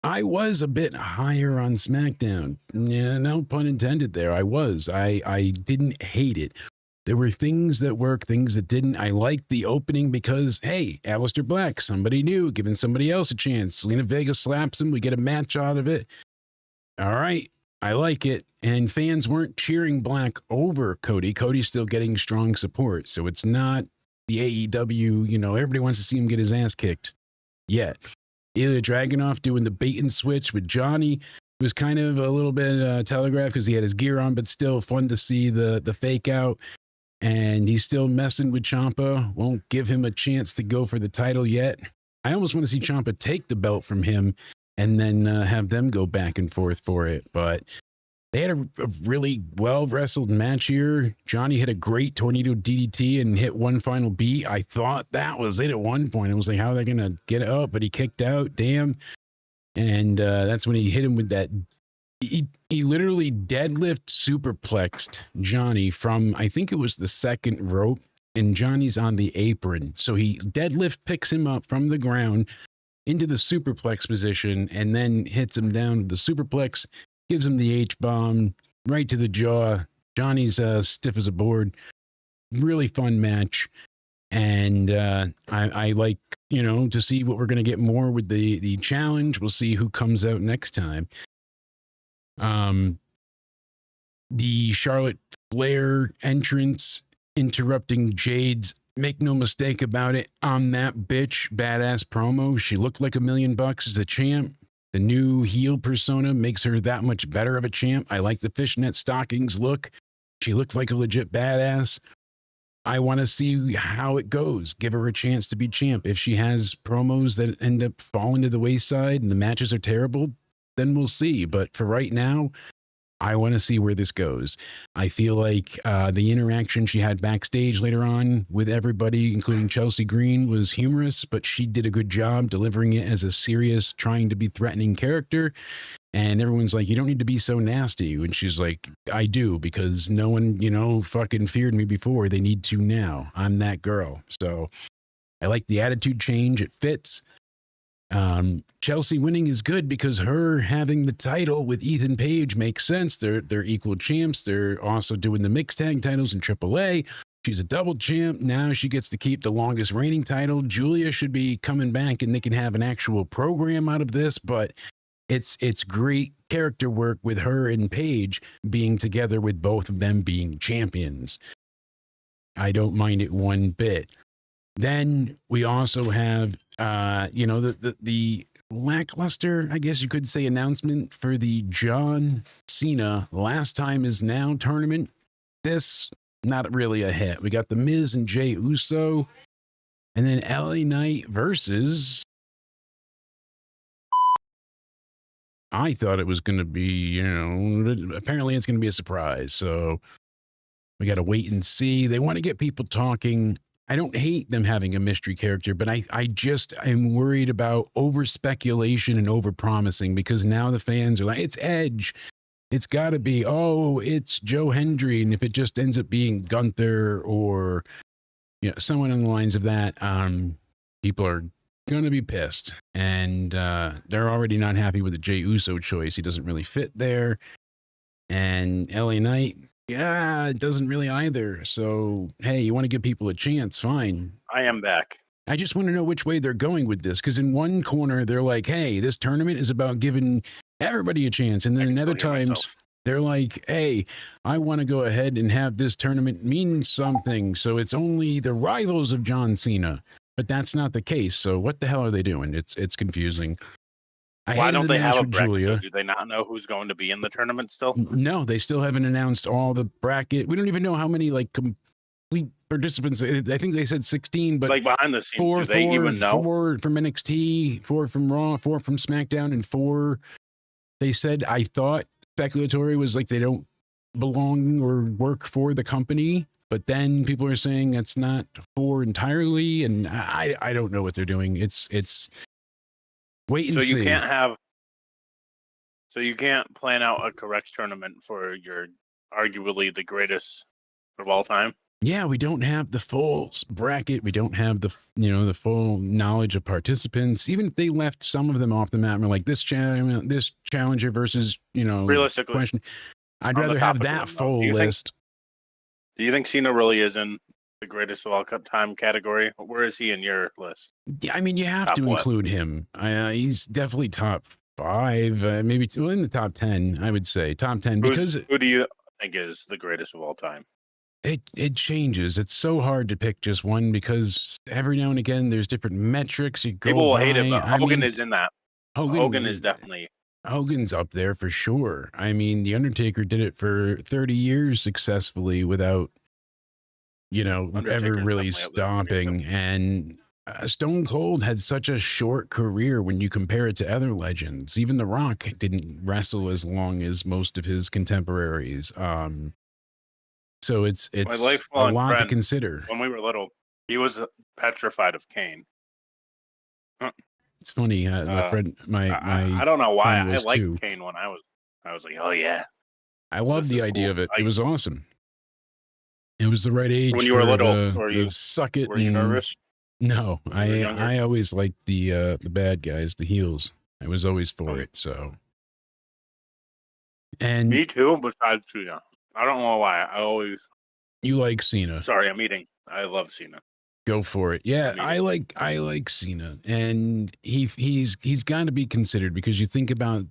I was a bit higher on SmackDown. Yeah, no pun intended there. I was. I didn't hate it. There were things that worked, things that didn't. I liked the opening because, hey, Aleister Black, somebody new, giving somebody else a chance. Selena Vega slaps him. We get a match out of it. All right. I like it. And fans weren't cheering Black over Cody. Cody's still getting strong support. So it's not the AEW, everybody wants to see him get his ass kicked yet. Ilya Dragunov doing the bait and switch with Johnny was kind of a little bit telegraphed because he had his gear on, but still fun to see the fake out. And he's still messing with Ciampa. Won't give him a chance to go for the title yet. I almost want to see Ciampa take the belt from him and then have them go back and forth for it. But they had a really well-wrestled match here. Johnny hit a great tornado DDT and hit one final beat. I thought that was it at one point. I was like, how are they going to get it up? But he kicked out, damn. And that's when he hit him with that. He literally deadlift superplexed Johnny from, I think it was the second rope, and Johnny's on the apron. So he deadlift picks him up from the ground into the superplex position and then hits him down with the superplex, gives him the H-bomb right to the jaw. Johnny's stiff as a board. Really fun match. And I like, to see what we're going to get more with the challenge. We'll see who comes out next time. The Charlotte Flair entrance interrupting Jade's, make no mistake about it, I'm that bitch badass promo. She looked like $1 million as a champ. The new heel persona makes her that much better of a champ. I like the fishnet stockings look. She looked like a legit badass. I want to see how it goes. Give her a chance to be champ. If she has promos that end up falling to the wayside and the matches are terrible, then we'll see. But for right now, I want to see where this goes. I feel like the interaction she had backstage later on with everybody, including Chelsea Green, was humorous, but she did a good job delivering it as a serious, trying to be threatening character. And everyone's like, you don't need to be so nasty. And she's like, I do, because no one, fucking feared me before. They need to now. I'm that girl. So I like the attitude change. It fits. Chelsea winning is good because her having the title with Ethan Page makes sense. They're equal champs. They're also doing the mixed tag titles in AAA. She's a double champ. Now she gets to keep the longest reigning title. Julia should be coming back and they can have an actual program out of this, but it's great character work with her and Paige being together with both of them being champions. I don't mind it one bit. Then we also have, the lackluster, I guess you could say, announcement for the John Cena Last Time Is Now tournament. This, not really a hit. We got The Miz and Jey Uso, and then LA Knight versus... I thought it was going to be, apparently it's going to be a surprise. So we got to wait and see. They want to get people talking. I don't hate them having a mystery character, but I just am worried about over speculation and over promising because now the fans are like, it's Edge. It's got to be, it's Joe Hendry. And if it just ends up being Gunther or, someone on the lines of that, people are going to be pissed. And they're already not happy with the Jey Uso choice. He doesn't really fit there. And LA Knight, yeah, it doesn't really either. So, hey, you want to give people a chance, fine. I am back. I just want to know which way they're going with this. Because in one corner, they're like, hey, this tournament is about giving everybody a chance. And then in other times, they're like, hey, I want to go ahead and have this tournament mean something. So it's only the rivals of John Cena. But that's not the case. So what the hell are they doing? It's confusing. Why don't they have a bracket? Julia. Do they not know who's going to be in the tournament still? No, they still haven't announced all the bracket. We don't even know how many like complete participants. I think they said 16, but like behind the scenes, do they even know? 4 from NXT, 4 from Raw, 4 from SmackDown, and 4. They said, I thought speculatory was like they don't belong or work for the company, but then people are saying that's not 4 entirely, and I don't know what they're doing. It's wait and see. So you can't plan out a correct tournament for your arguably the greatest of all time. Yeah, we don't have the full bracket. We don't have the the full knowledge of participants. Even if they left some of them off the map, we're like this challenger versus realistically question. I'd rather have that full list. Do you think Cena really is in the greatest of all time category? Where is he in your list? Yeah, I mean, you have to include him. He's definitely top 5, maybe in the top 10. I would say top 10 because who do you think is the greatest of all time? It changes. It's so hard to pick just one because every now and again there's different metrics. People will hate it, but Hogan is in that. Hogan is definitely. Hogan's up there for sure. I mean, The Undertaker did it for 30 years successfully without, ever really stopping. And Stone Cold had such a short career when you compare it to other legends. Even The Rock didn't wrestle as long as most of his contemporaries. So it's a lot to consider. When we were little, he was petrified of Kane. It's funny. My friend, I don't know why I liked too. Kane when I was like, oh yeah. I loved the idea of it. It was awesome. It was the right age. When you were little, were you suck it? Were you nervous? No, I always liked the bad guys, the heels. I was always for it. So. And me too. Besides Cena, I don't know why. You like Cena? Sorry, I'm eating. I love Cena. Go for it. Yeah, I like Cena, and he's got to be considered because you think about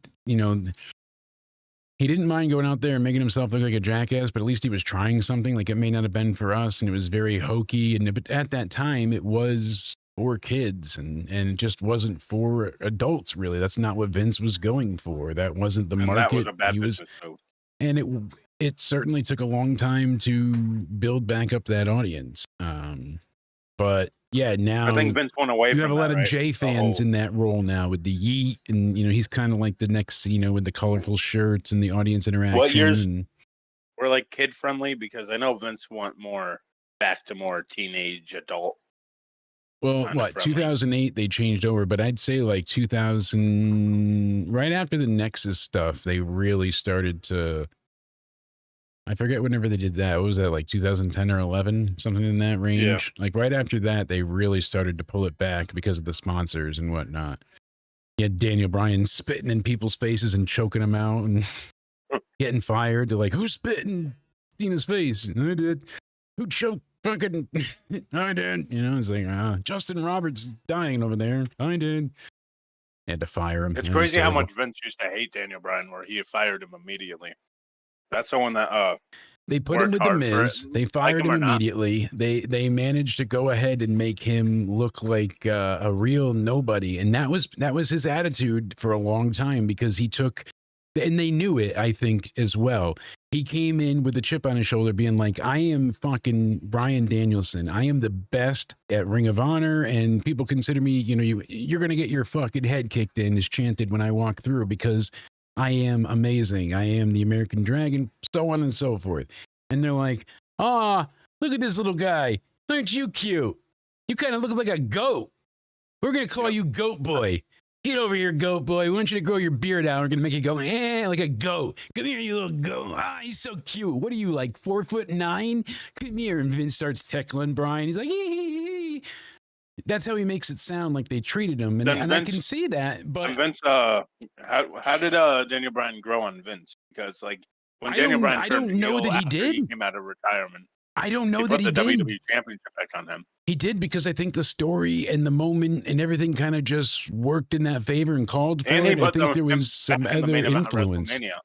he didn't mind going out there and making himself look like a jackass, but at least he was trying something. Like it may not have been for us, and it was very hokey, but at that time it was for kids, and it just wasn't for adults really. That's not what Vince was going for. That wasn't the market. That was a bad business move. And it certainly took a long time to build back up that audience. But yeah, now I think Vince went away. You have a lot of right? J fans in that role now with the Yeet, and he's kind of like the next Cena with the colorful shirts and the audience interaction. What years were like kid friendly? Because I know Vince went back to more teenage adult. Well, 2008 they changed over, but I'd say like 2000, right after the Nexus stuff, they really started to. I forget whenever they did that. What was that, like 2010 or 11? Something in that range? Yeah. Like right after that, they really started to pull it back because of the sponsors and whatnot. You had Daniel Bryan spitting in people's faces and choking them out and getting fired. They're like, who's spitting Cena's face? I did. Who choked fucking I did. It's like, Justin Roberts dying over there. I did. Had to fire him. It's crazy how much Vince used to hate Daniel Bryan where he fired him immediately. That's the one that they put him with the Miz. They fired him immediately. They managed to go ahead and make him look like a real nobody, and that was his attitude for a long time because he took, and they knew it, I think, as well. He came in with a chip on his shoulder, being like, "I am fucking Bryan Danielson. I am the best at Ring of Honor, and people consider me. You're gonna get your fucking head kicked in," is chanted when I walk through because I am amazing. I am the American Dragon, so on and so forth. And they're like, look at this little guy. Aren't you cute? You kind of look like a goat. We're going to call you Goat Boy. Get over here, Goat Boy. We want you to grow your beard out. We're going to make you go, like a goat. Come here, you little goat. He's so cute. What are you, like 4'9"? Come here. And Vince starts tickling Bryan. He's like, hee. That's how he makes it sound like they treated him, and Vince, I can see that. But Vince, how did Daniel Bryan grow on Vince? Because like When I Daniel don't- Bryan I turned don't know heel that he after did. He came out of retirement. I don't know He that put he the did. WWE Championship back on him. He did because I think the story and the moment and everything kind of just worked in that favor and called for And he it. I put think there him was some back in the other main event of influence. WrestleMania.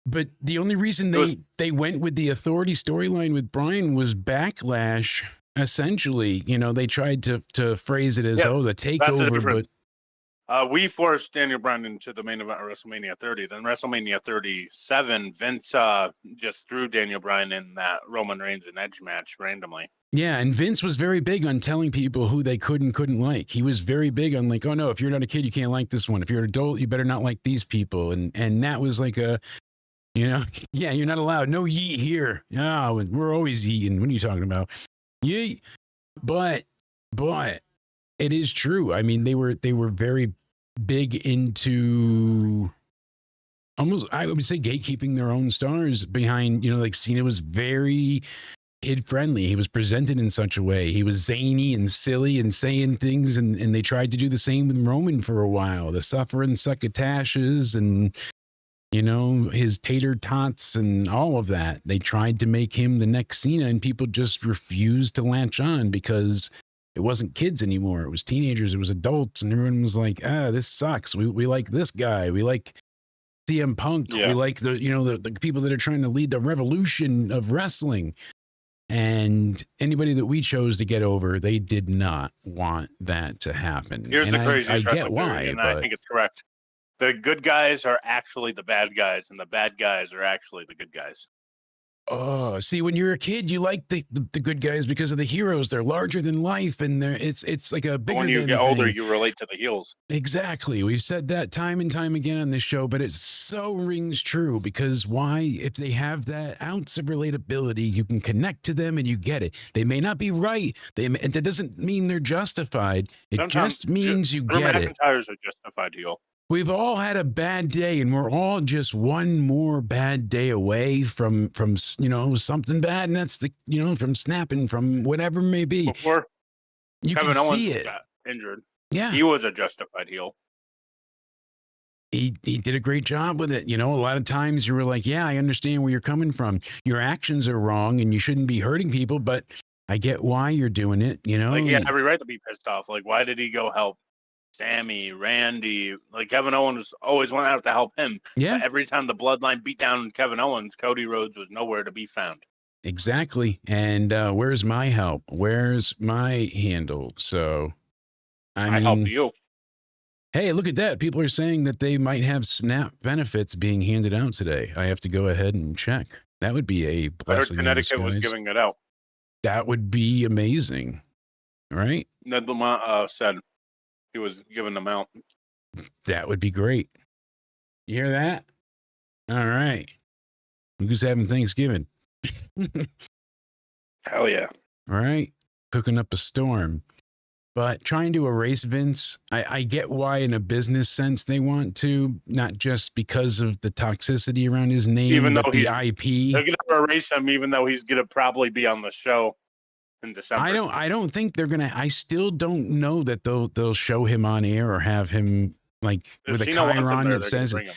But the only reason It was- they went with the authority storyline with Bryan was backlash. Essentially, you know, they tried to phrase it as, Yeah, oh, the That's the takeover, difference. but We forced Daniel Bryan into the main event of WrestleMania 30. Then WrestleMania 37, Vince just threw Daniel Bryan in that Roman Reigns and Edge match randomly. yeah, and Vince was very big on telling people who they could and couldn't like. He was very big on like, oh no, if you're not a kid, you can't like this one. If you're an adult, you better not like these people. And that was like a, you know, yeah, you're not allowed. No yeet here. No, we're always eating. What are you talking about? Yeet. But it is true. I mean, they were very big into almost, I would say, gatekeeping their own stars behind, you know, like Cena was very kid friendly. He was presented in such a way. He was zany and silly and saying things, and they tried to do the same with Roman for a while. The suffering succotashes and, you know, his tater tots and all of that. They tried to make him the next Cena, and people just refused to latch on because it wasn't kids anymore. It was teenagers. It was adults. And everyone was like, this sucks. We like this guy. We like CM Punk. Yeah. We like the, you know, the people that are trying to lead the revolution of wrestling. And anybody that we chose to get over, they did not want that to happen. Here's and the craziest I get wrestling why, theory, and but I think it's correct. The good guys are actually the bad guys, and the bad guys are actually the good guys. oh, see, when you're a kid, you like the good guys because of the heroes. They're larger than life, and it's like a But bigger when you than get older, thing. you relate to the heels. Exactly. We've said that time and time again on this show, but it so rings true because why? If they have that ounce of relatability, you can connect to them and you get it. They may not be right. That doesn't mean they're justified. It Sometimes just means you Drew get it. McIntyre's a justified heel. We've all had a bad day, and we're all just one more bad day away from you know, something bad, and that's the, you know, from snapping, from whatever it may be. Before You Kevin can Owens see it. got injured, Yeah. he was a justified heel. He did a great job with it. You know, a lot of times you were like, yeah, I understand where you're coming from. Your actions are wrong and you shouldn't be hurting people, but I get why you're doing it. You know, Like, he had every right to be pissed off. Like, why did he go help Sammy, Randy? Like, Kevin Owens always went out to help him. yeah, But every time the bloodline beat down Kevin Owens, Cody Rhodes was nowhere to be found. exactly. And where's my help? Where's my handle? So, I I help mean, you. hey, look at that. People are saying that they might have SNAP benefits being handed out today. I have to go ahead and check. That would be a I heard blessing in Connecticut was disguise. giving it out. That would be amazing, right? Ned Lamont said he was giving them out. That would be great. You hear that? All right. Look who's having Thanksgiving. Hell yeah. All right. Cooking up a storm. But trying to erase Vince, I get why in a business sense they want to, not just because of the toxicity around his name, Even but though the They're IP. going to erase him, even though he's going to probably be on the show in December. I don't think they're gonna. I still don't know that they'll show him on air or have him like If with a Cena wants him chyron there, that they're gonna says bring him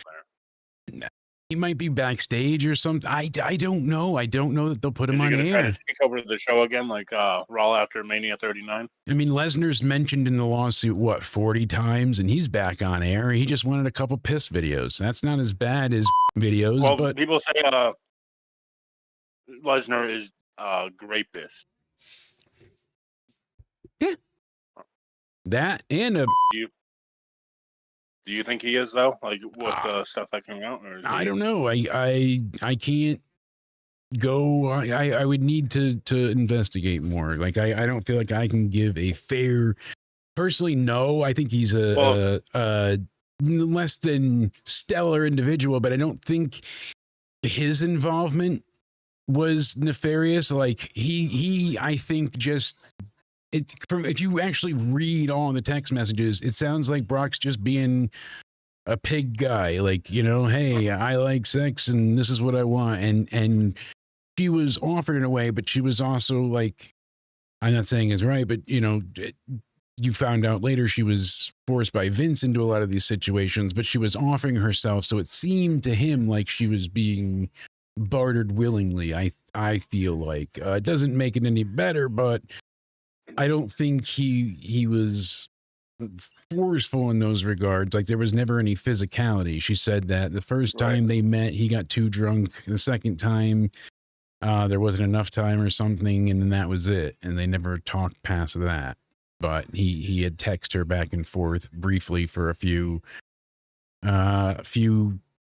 there. he might be backstage or something. I don't know. I don't know that they'll put Is him he on going to try air. to take over the show again, like Raw after Mania 39? I mean, Lesnar's mentioned in the lawsuit, what, 40 times, and he's back on air. He just wanted a couple piss videos. That's not as bad as videos, Well, but people say Lesnar is grapist. that and a, Do you think he is though? Like with the stuff that came out, or is I he- don't know. I can't go. I would need to investigate more. Like I don't feel like I can give a fair. Personally, no. I think he's a less than stellar individual, but I don't think his involvement was nefarious. Like he I think just it from if you actually read all the text messages, it sounds like Brock's just being a pig guy. Like, you know, hey, I like sex and this is what I want. And she was offered in a way, but she was also like, I'm not saying it's right, but you know, you found out later she was forced by Vince into a lot of these situations, but she was offering herself, so it seemed to him like she was being bartered willingly. I feel like it doesn't make it any better, but I don't think he was forceful in those regards. Like there was never any physicality. She said that the first time they met, he got too drunk. The second time, there wasn't enough time or something, and then that was it. And they never talked past that. But he had texted her back and forth briefly for a few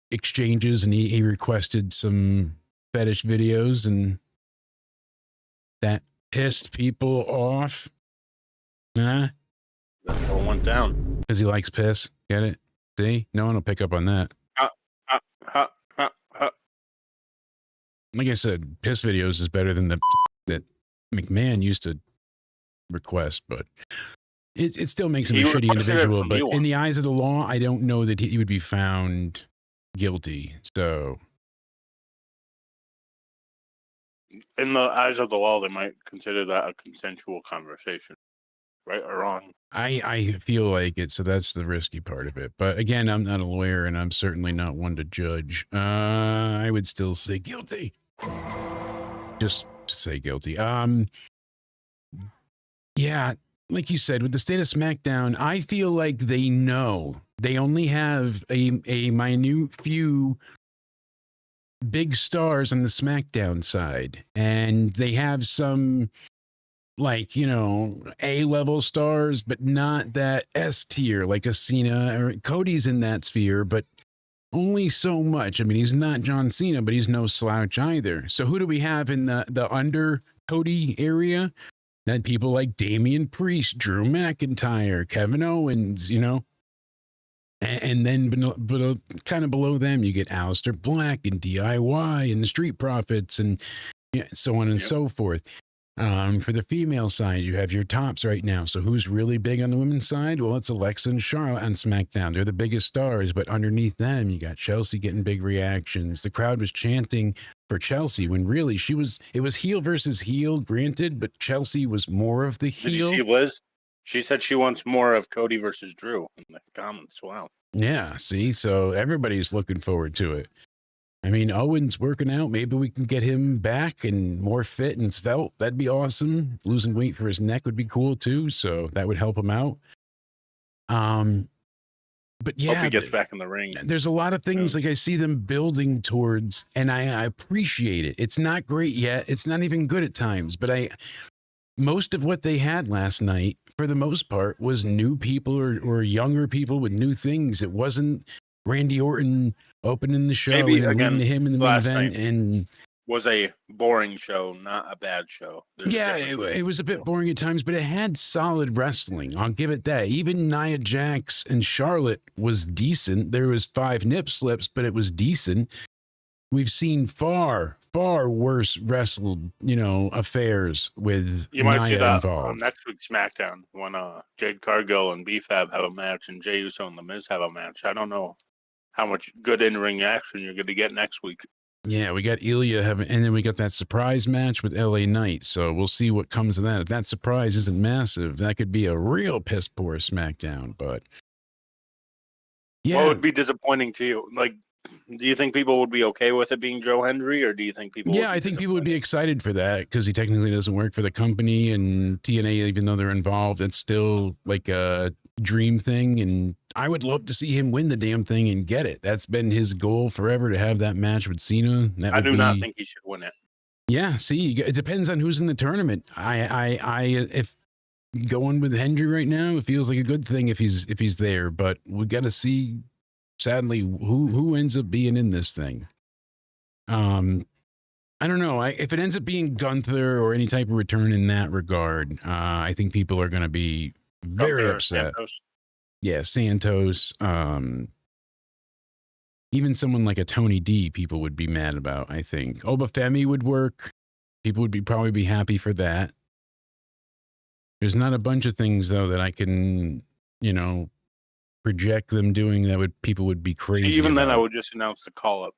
exchanges, and he requested some fetish videos, and that pissed people off. Huh? That's what went down. Because he likes piss. Get it? See? No one will pick up on that. Like I said, piss videos is better than the that McMahon used to request, but it still makes him a shitty individual. But in the eyes of the law, I don't know that he would be found guilty. So In the eyes of the law, they might consider that a consensual conversation, right or wrong. I feel like it. So that's the risky part of it. But again, I'm not a lawyer, and I'm certainly not one to judge. I would still say guilty. Just to say guilty. Yeah, like you said, with the state of SmackDown, I feel like they know they only have a minute few big stars on the SmackDown side, and they have some, like, you know, A-level stars, but not that S tier, like a Cena or Cody's in that sphere, but only so much. I mean, he's not John Cena, but he's no slouch either. So who do we have in the under Cody area? Then people like Damian Priest, Drew McIntyre, Kevin Owens, you know. And then kind of below them, you get Aleister Black and DIY and the Street Profits and so on and so forth. For the female side, you have your tops right now. So who's really big on the women's side? Well, it's Alexa and Charlotte on SmackDown. They're the biggest stars, but underneath them, you got Chelsea getting big reactions. The crowd was chanting for Chelsea when really it was heel versus heel, granted, but Chelsea was more of the heel. Did you see Liz? She said she wants more of Cody versus Drew in the comments. Wow. Yeah, see, so everybody's looking forward to it. I mean, Owen's working out. Maybe we can get him back and more fit and svelte. That'd be awesome. Losing weight for his neck would be cool too. So that would help him out. But yeah, hope he gets back in the ring. There's a lot of things like I see them building towards, and I appreciate it. It's not great yet. It's not even good at times, but most of what they had last night, for the most part, was new people or younger people with new things. It wasn't Randy Orton opening the show Maybe, and again, leading him in the main event, and was a boring show, not a bad show. It was a bit boring at times, but it had solid wrestling. I'll give it that. Even Nia Jax and Charlotte was decent. There was 5 nip slips, but it was decent. We've seen far worse wrestled, affairs with you might Nia see that involved. on next week's SmackDown when Jade Cargill and B-Fab have a match and Jey Uso and The Miz have a match. I don't know how much good in-ring action you're going to get next week. Yeah, we got Ilya and then we got that surprise match with LA Knight. So we'll see what comes of that. If that surprise isn't massive, that could be a real piss poor SmackDown. But yeah, what would be disappointing to you? Like, do you think people would be okay with it being Joe Hendry, or do you think people? Yeah, I think people would be excited for that because he technically doesn't work for the company, and TNA, even though they're involved, it's still like a dream thing. And I would love to see him win the damn thing and get it. That's been his goal forever, to have that match with Cena. I do not think he should win it. Yeah, see, it depends on who's in the tournament. If going with Hendry right now, it feels like a good thing if he's there, but we got to see. Sadly, who ends up being in this thing? I don't know. If it ends up being Gunther or any type of return in that regard, I think people are going to be very upset. Santos. Yeah, Santos. Even someone like a Tony D, people would be mad about. I think Obafemi would work. People would probably be happy for that. There's not a bunch of things though that I can, project them doing that people would be crazy. See, even about. then, I would just announce the call up.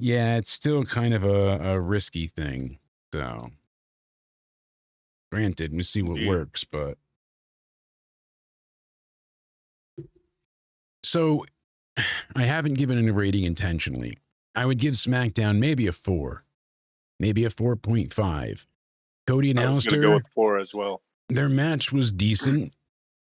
Yeah, it's still kind of a risky thing. So, granted, we'll see what works, but So I haven't given it a rating intentionally. I would give SmackDown maybe a 4, maybe a 4.5. Cody and I was going to Alistair, go with 4 as well. their match was decent,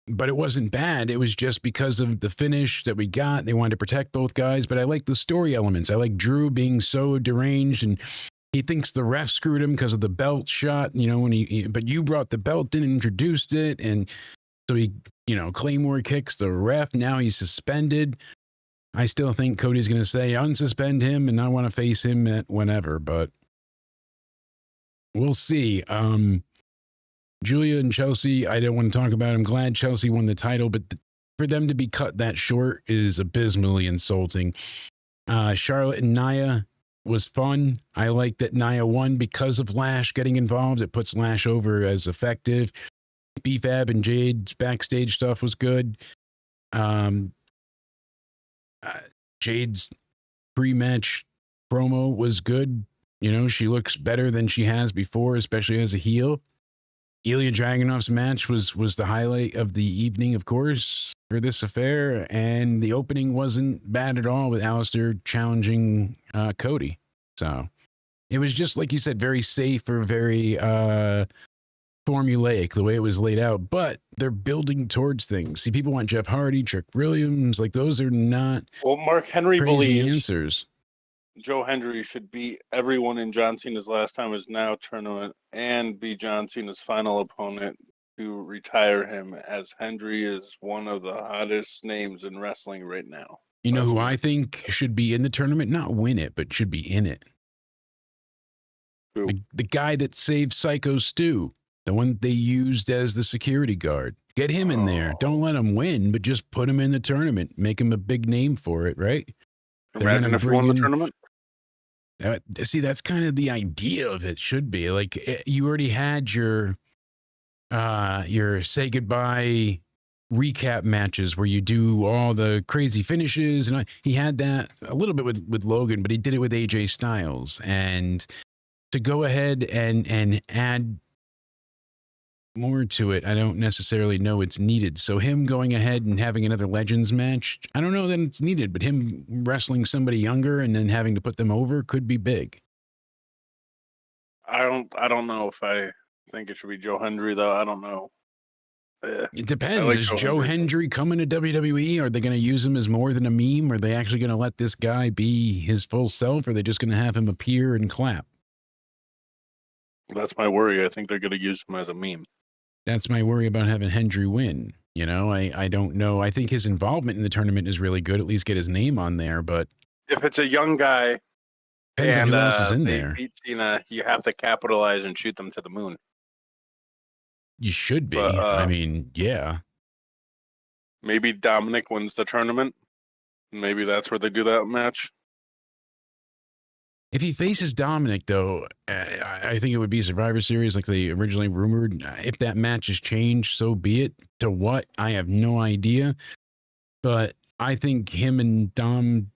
but it wasn't bad. It was just because of the finish that we got. They wanted to protect both guys, but I like the story elements. I like Drew being so deranged and he thinks the ref screwed him because of the belt shot, you know, but you brought the belt in and introduced it. And so he, you know, Claymore kicks the ref. Now he's suspended. I still think Cody's going to say unsuspend him and not want to face him at whenever, but we'll see. Julia and Chelsea, I don't want to talk about it. I'm glad Chelsea won the title, but for them to be cut that short is abysmally insulting. Charlotte and Nia was fun. I like that Nia won because of Lash getting involved. It puts Lash over as effective. B-Fab and Jade's backstage stuff was good. Jade's pre-match promo was good. You know, she looks better than she has before, especially as a heel. Ilya Dragunov's match was the highlight of the evening, of course, for this affair. And the opening wasn't bad at all with Alistair challenging Cody. So it was just, like you said, very safe or very formulaic the way it was laid out. But they're building towards things. See, people want Jeff Hardy, Trick Williams. Like, those are not Well, Mark Henry crazy believes answers. Joe Hendry should beat everyone in John Cena's last time is now tournament and be John Cena's final opponent to retire him, as Hendry is one of the hottest names in wrestling right now. You know who I think should be in the tournament? Not win it, but should be in it. Who? The guy that saved Psycho Stu, the one that they used as the security guard. Get him in there. Don't let him win, but just put him in the tournament. Make him a big name for it, right? Imagine if he won the tournament. See, that's kind of the idea of it. Should be like you already had your say goodbye recap matches where you do all the crazy finishes, and he had that a little bit with Logan, but he did it with AJ Styles. And to go ahead and add more to it, I don't necessarily know it's needed. So him going ahead and having another Legends match, I don't know that it's needed, but him wrestling somebody younger and then having to put them over could be big. I don't know if I think it should be Joe Hendry though. I don't know. It depends. like Is Joe Joe Hendry coming to WWE? Are they going to use him as more than a meme? Are they actually going to let this guy be his full self? Or are they just going to have him appear and clap? That's my worry. I think they're going to use him as a meme. That's my worry about having Hendry win. You know, I don't know. I think his involvement in the tournament is really good. At least get his name on there. But If it's a young guy depends on and who else is in they there. beat Cena, you have to capitalize and shoot them to the moon. You should be. But, I mean, yeah. Maybe Dominic wins the tournament. Maybe that's where they do that match. If he faces Dominic, though, I think it would be Survivor Series like they originally rumored. If that match is changed, so be it. To what? I have no idea. But I think him and Dom,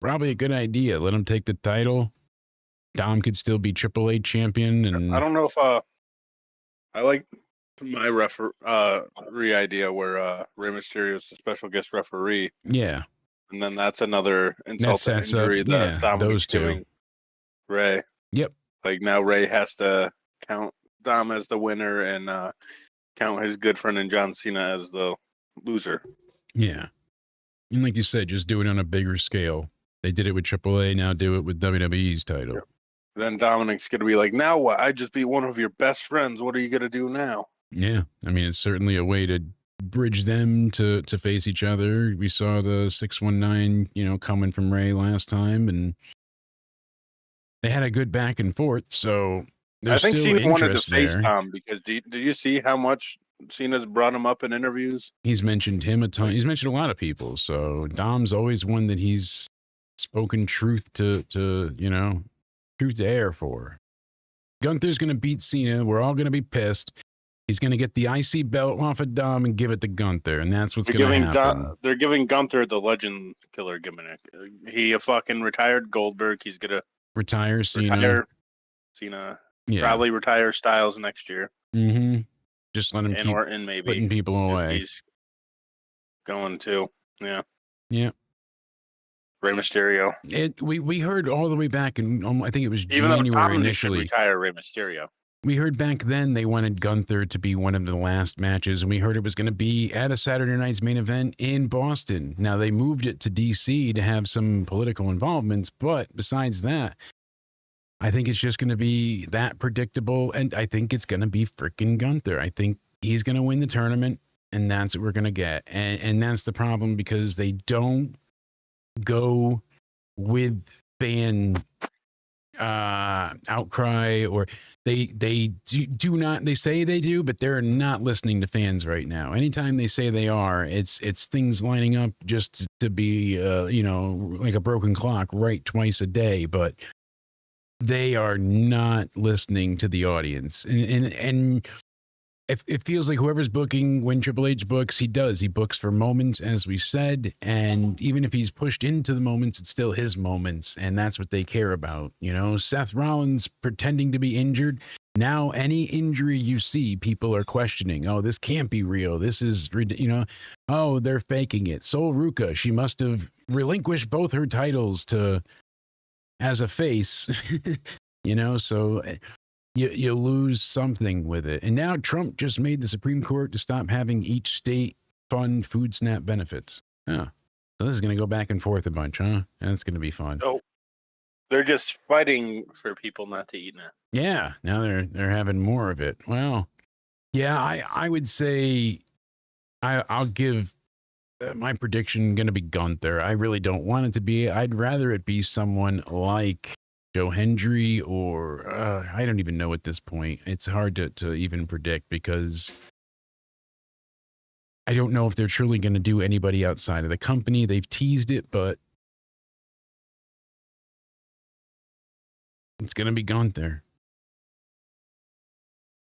probably a good idea. Let him take the title. Dom could still be AAA champion. And I don't know if I like my referee idea where Rey Mysterio is the special guest referee. Yeah. And then that's another insult to sets up- injury that yeah, Dominic's those two. giving Ray. Yep. Like now Ray has to count Dom as the winner and count his good friend and John Cena as the loser. Yeah. And like you said, just do it on a bigger scale. They did it with AAA, now do it with WWE's title. Yep. Then Dominic's going to be like, now what? I just beat one of your best friends. What are you going to do now? Yeah. I mean, it's certainly a way to bridge them to face each other. We saw the 619, coming from Ray last time, and they had a good back and forth. So there's I think still Cena wanted to interest face there. Tom because did you see how much Cena's brought him up in interviews? He's mentioned him a ton. He's mentioned a lot of people. So Dom's always one that he's spoken truth to truth to air for. Gunther's going to beat Cena. We're all going to be pissed. He's going to get the IC belt off of Dom and give it to Gunther, and that's what's going to happen. They're giving Gunther the legend killer gimmick. He fucking retired Goldberg. He's gonna Retire Cena. retire Cena. Yeah. Probably retire Styles next year. Mm-hmm. Just let him And keep Orton maybe. putting people if away. He's going to. Yeah. Yeah. Rey Mysterio. We heard all the way back in, I think it was Even though January Dominic should initially. retire Rey Mysterio. We heard back then they wanted Gunther to be one of the last matches, and we heard it was going to be at a Saturday night's main event in Boston. Now, they moved it to D.C. to have some political involvements, but besides that, I think it's just going to be that predictable, and I think it's going to be freaking Gunther. I think he's going to win the tournament, and that's what we're going to get. And that's the problem, because they don't go with fan outcry, or they do not, they say they do, but they're not listening to fans right now. Anytime they say they are, it's things lining up just to be like a broken clock, right, twice a day, but they are not listening to the audience. And it feels like whoever's booking, when Triple H books, he books for moments, as we said, and even if he's pushed into the moments, it's still his moments, and that's what they care about. Seth Rollins pretending to be injured. Now, any injury you see, people are questioning, oh, this can't be real. This is, oh, they're faking it. Sol Ruca, she must have relinquished both her titles as a face, so you lose something with it. And now Trump just made the Supreme Court to stop having each state fund food SNAP benefits. Yeah. So this is going to go back and forth a bunch, huh? And it's going to be fun. Oh, they're just fighting for people not to eat now. Yeah. Now they're having more of it. Well, yeah, I would say I'll give my prediction going to be Gunther. I really don't want it to be. I'd rather it be someone like Joe Hendry, or I don't even know at this point. It's hard to even predict, because I don't know if they're truly going to do anybody outside of the company. They've teased it, but it's going to be Gunther.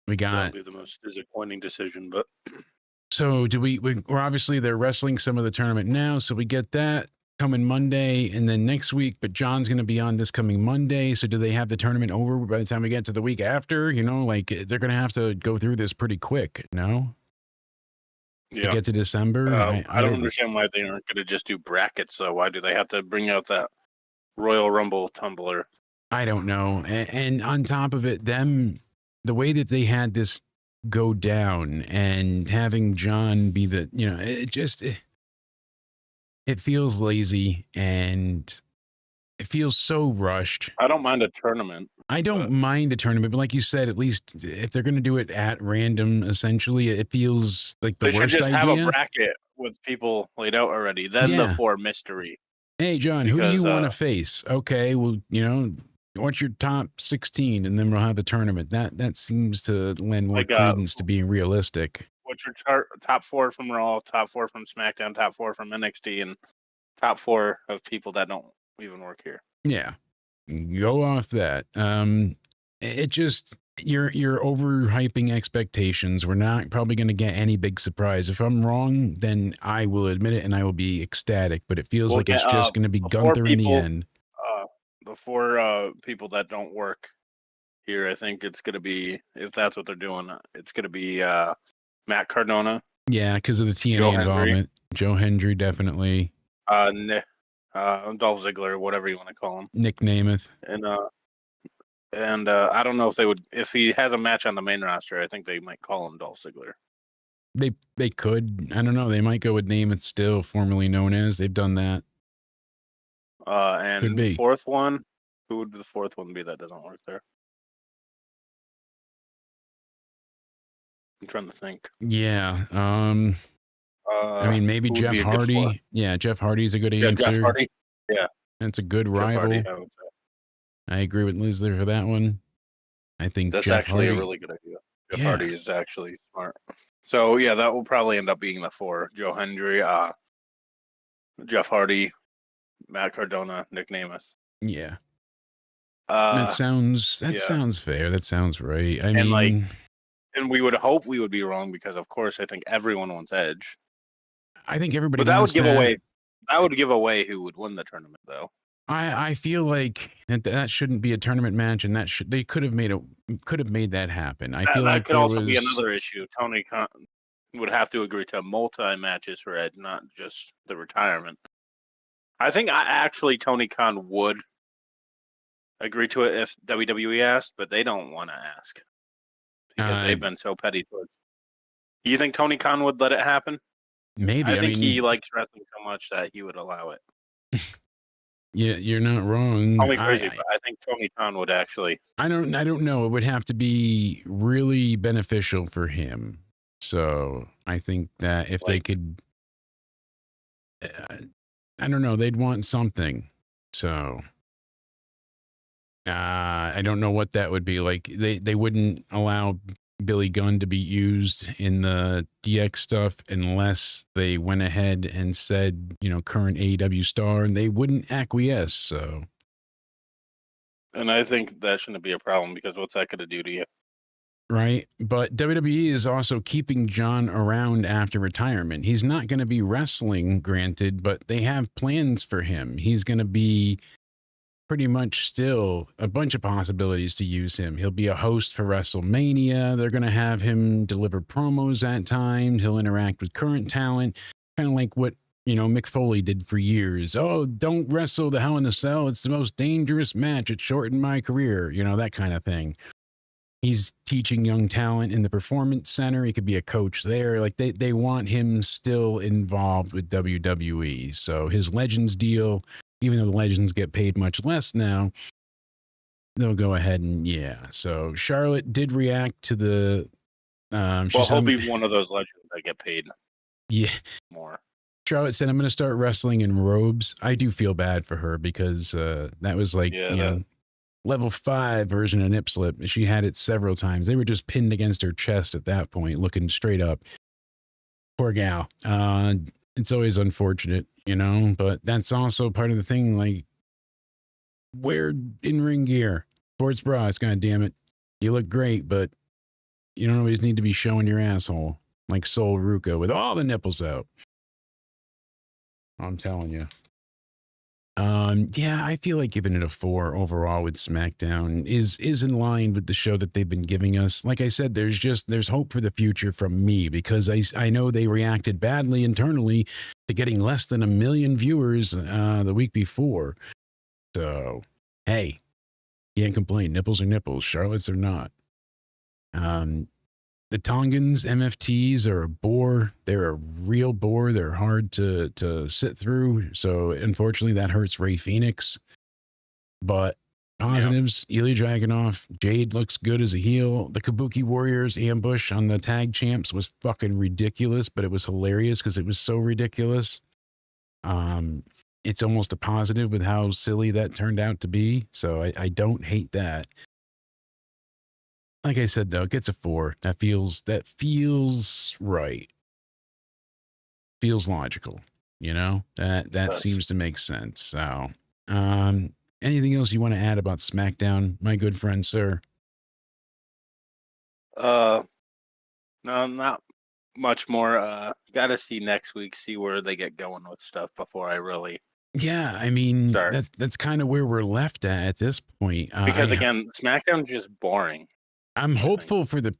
That'll be the most disappointing decision, but so we're obviously they're wrestling some of the tournament now, so we get that coming Monday, and then next week, but John's going to be on this coming Monday. So do they have the tournament over by the time we get to the week after? They're going to have to go through this pretty quick, no? yeah. To get to December? I don't understand why they aren't going to just do brackets. So why do they have to bring out that Royal Rumble tumbler? I don't know. And on top of it, the way that they had this go down, and having John be the, it feels lazy, and it feels so rushed. I don't mind a tournament. I don't mind a tournament, but like you said, at least if they're going to do it at random, essentially, it feels like the They should worst just idea. have a bracket with people laid out already. Then the four mystery. Hey, John, who do you Because, want to face? Okay, well, what's your top 16, and then we'll have a tournament. That seems to lend more Like, credence to being realistic. What's your top 4 from Raw, top 4 from SmackDown, top 4 from NXT, and top 4 of people that don't even work here? Yeah, go off that. It just you're overhyping expectations. We're not probably going to get any big surprise. If I'm wrong, then I will admit it and I will be ecstatic. But it feels like it's just going to be Gunther in the end. The 4 people that don't work here, I think it's going to be, if that's what they're doing, it's going to be Matt Cardona. Yeah, because of the TNA involvement. Joe Hendry, definitely. Dolph Ziggler, whatever you want to call him. Nick Namath. And I don't know if they would, if he has a match on the main roster, I think they might call him Dolph Ziggler. They could. I don't know. They might go with Namath still, formerly known as. They've done that. And the 4th one, who would the 4th one be that doesn't work there? I'm trying to think. Yeah. I mean, maybe Jeff Hardy. Yeah, Jeff Hardy's a good answer. Jeff Hardy. Yeah. That's a good Jeff rival. Hardy, I agree with Liz for that one. I think that's Jeff actually Hardy, a really good idea. Jeff Hardy is actually smart. So yeah, that will probably end up being the 4. Joe Hendry, Jeff Hardy, Matt Cardona, Nick Namath. Yeah. That sounds fair. That sounds right. I mean, and we would hope we would be wrong, because of course I think everyone wants Edge. I think everybody. But that would give away. That would give away who would win the tournament, though. I feel like that shouldn't be a tournament match, and they could have made that happen. I feel like that could also be another issue. Tony Khan would have to agree to multi matches for Edge, not just the retirement. I think actually Tony Khan would agree to it if WWE asked, but they don't want to ask because they've been so petty towards. You think Tony Khan would let it happen? Maybe. I think he likes wrestling so much that he would allow it. Yeah, you're not wrong. Call me crazy, but I think Tony Khan would actually. I don't know. It would have to be really beneficial for him. So I think that if they could, I don't know, they'd want something. So I don't know what that would be. Like they wouldn't allow Billy Gunn to be used in the DX stuff unless they went ahead and said, you know, current AEW star, and they wouldn't acquiesce. So. And I think that shouldn't be a problem because what's that going to do to you? Right. But WWE is also keeping John around after retirement. He's not going to be wrestling, granted, but they have plans for him. He's going to be pretty much still a bunch of possibilities to use him. He'll be a host for WrestleMania. They're going to have him deliver promos at times. He'll interact with current talent, kind of like what, you know, Mick Foley did for years. Oh, don't wrestle the Hell in a Cell. It's the most dangerous match. It shortened my career. You know, that kind of thing. He's teaching young talent in the Performance Center. He could be a coach there. Like they want him still involved with WWE. So his Legends deal, even though the Legends get paid much less now, they'll go ahead and So Charlotte did react to the. Well, he'll be one of those Legends that get paid. Yeah. More. Charlotte said, "I'm going to start wrestling in robes." I do feel bad for her because that was like you know, level 5 version of nip slip. She had it several times. They were just pinned against her chest at that point, looking straight up. Poor gal. It's always unfortunate, you know, but that's also part of the thing. Like, wear in-ring gear, sports bras. God damn it, you look great, but you don't always need to be showing your asshole like Sol Ruka with all the nipples out. I'm telling you. Yeah, I feel like giving it a 4 overall with SmackDown is in line with the show that they've been giving us. Like I said, there's hope for the future from me because I know they reacted badly internally to getting less than 1 million viewers the week before. So, hey, can't complain. Nipples are nipples. Charlotte's are not. The Tongans MFTs are a bore. They're a real bore. They're hard to sit through. So unfortunately, that hurts Ray Phoenix. But positives, Ilya Dragunov, Jade looks good as a heel. The Kabuki Warriors ambush on the tag champs was fucking ridiculous, but it was hilarious because it was so ridiculous. It's almost a positive with how silly that turned out to be. So I don't hate that. Like I said, though, it gets a 4. That feels right. Feels logical, you know? That seems to make sense. So, anything else you want to add about SmackDown, my good friend, sir? No, not much more. Got to see next week, see where they get going with stuff before I really. Yeah, I mean, start. that's kind of where we're left at this point. Because again, SmackDown's just boring. I'm hopeful for the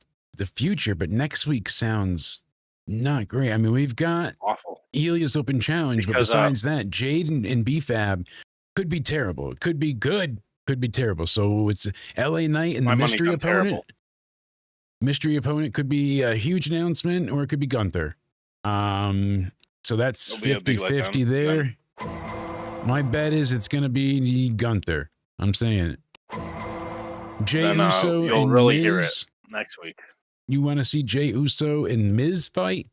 future, but next week sounds not great. I mean, we've got awful Ilya's Open Challenge, but besides that, Jade and BFAB could be terrible. It could be good, could be terrible. So it's LA Knight and the mystery opponent. Terrible. Mystery opponent could be a huge announcement, or it could be Gunther. So that's 50-50 there. My bet is it's going to be Gunther. I'm saying it. Jey Uso you'll and really Miz. hear it next week. You want to see Jey Uso and Miz fight?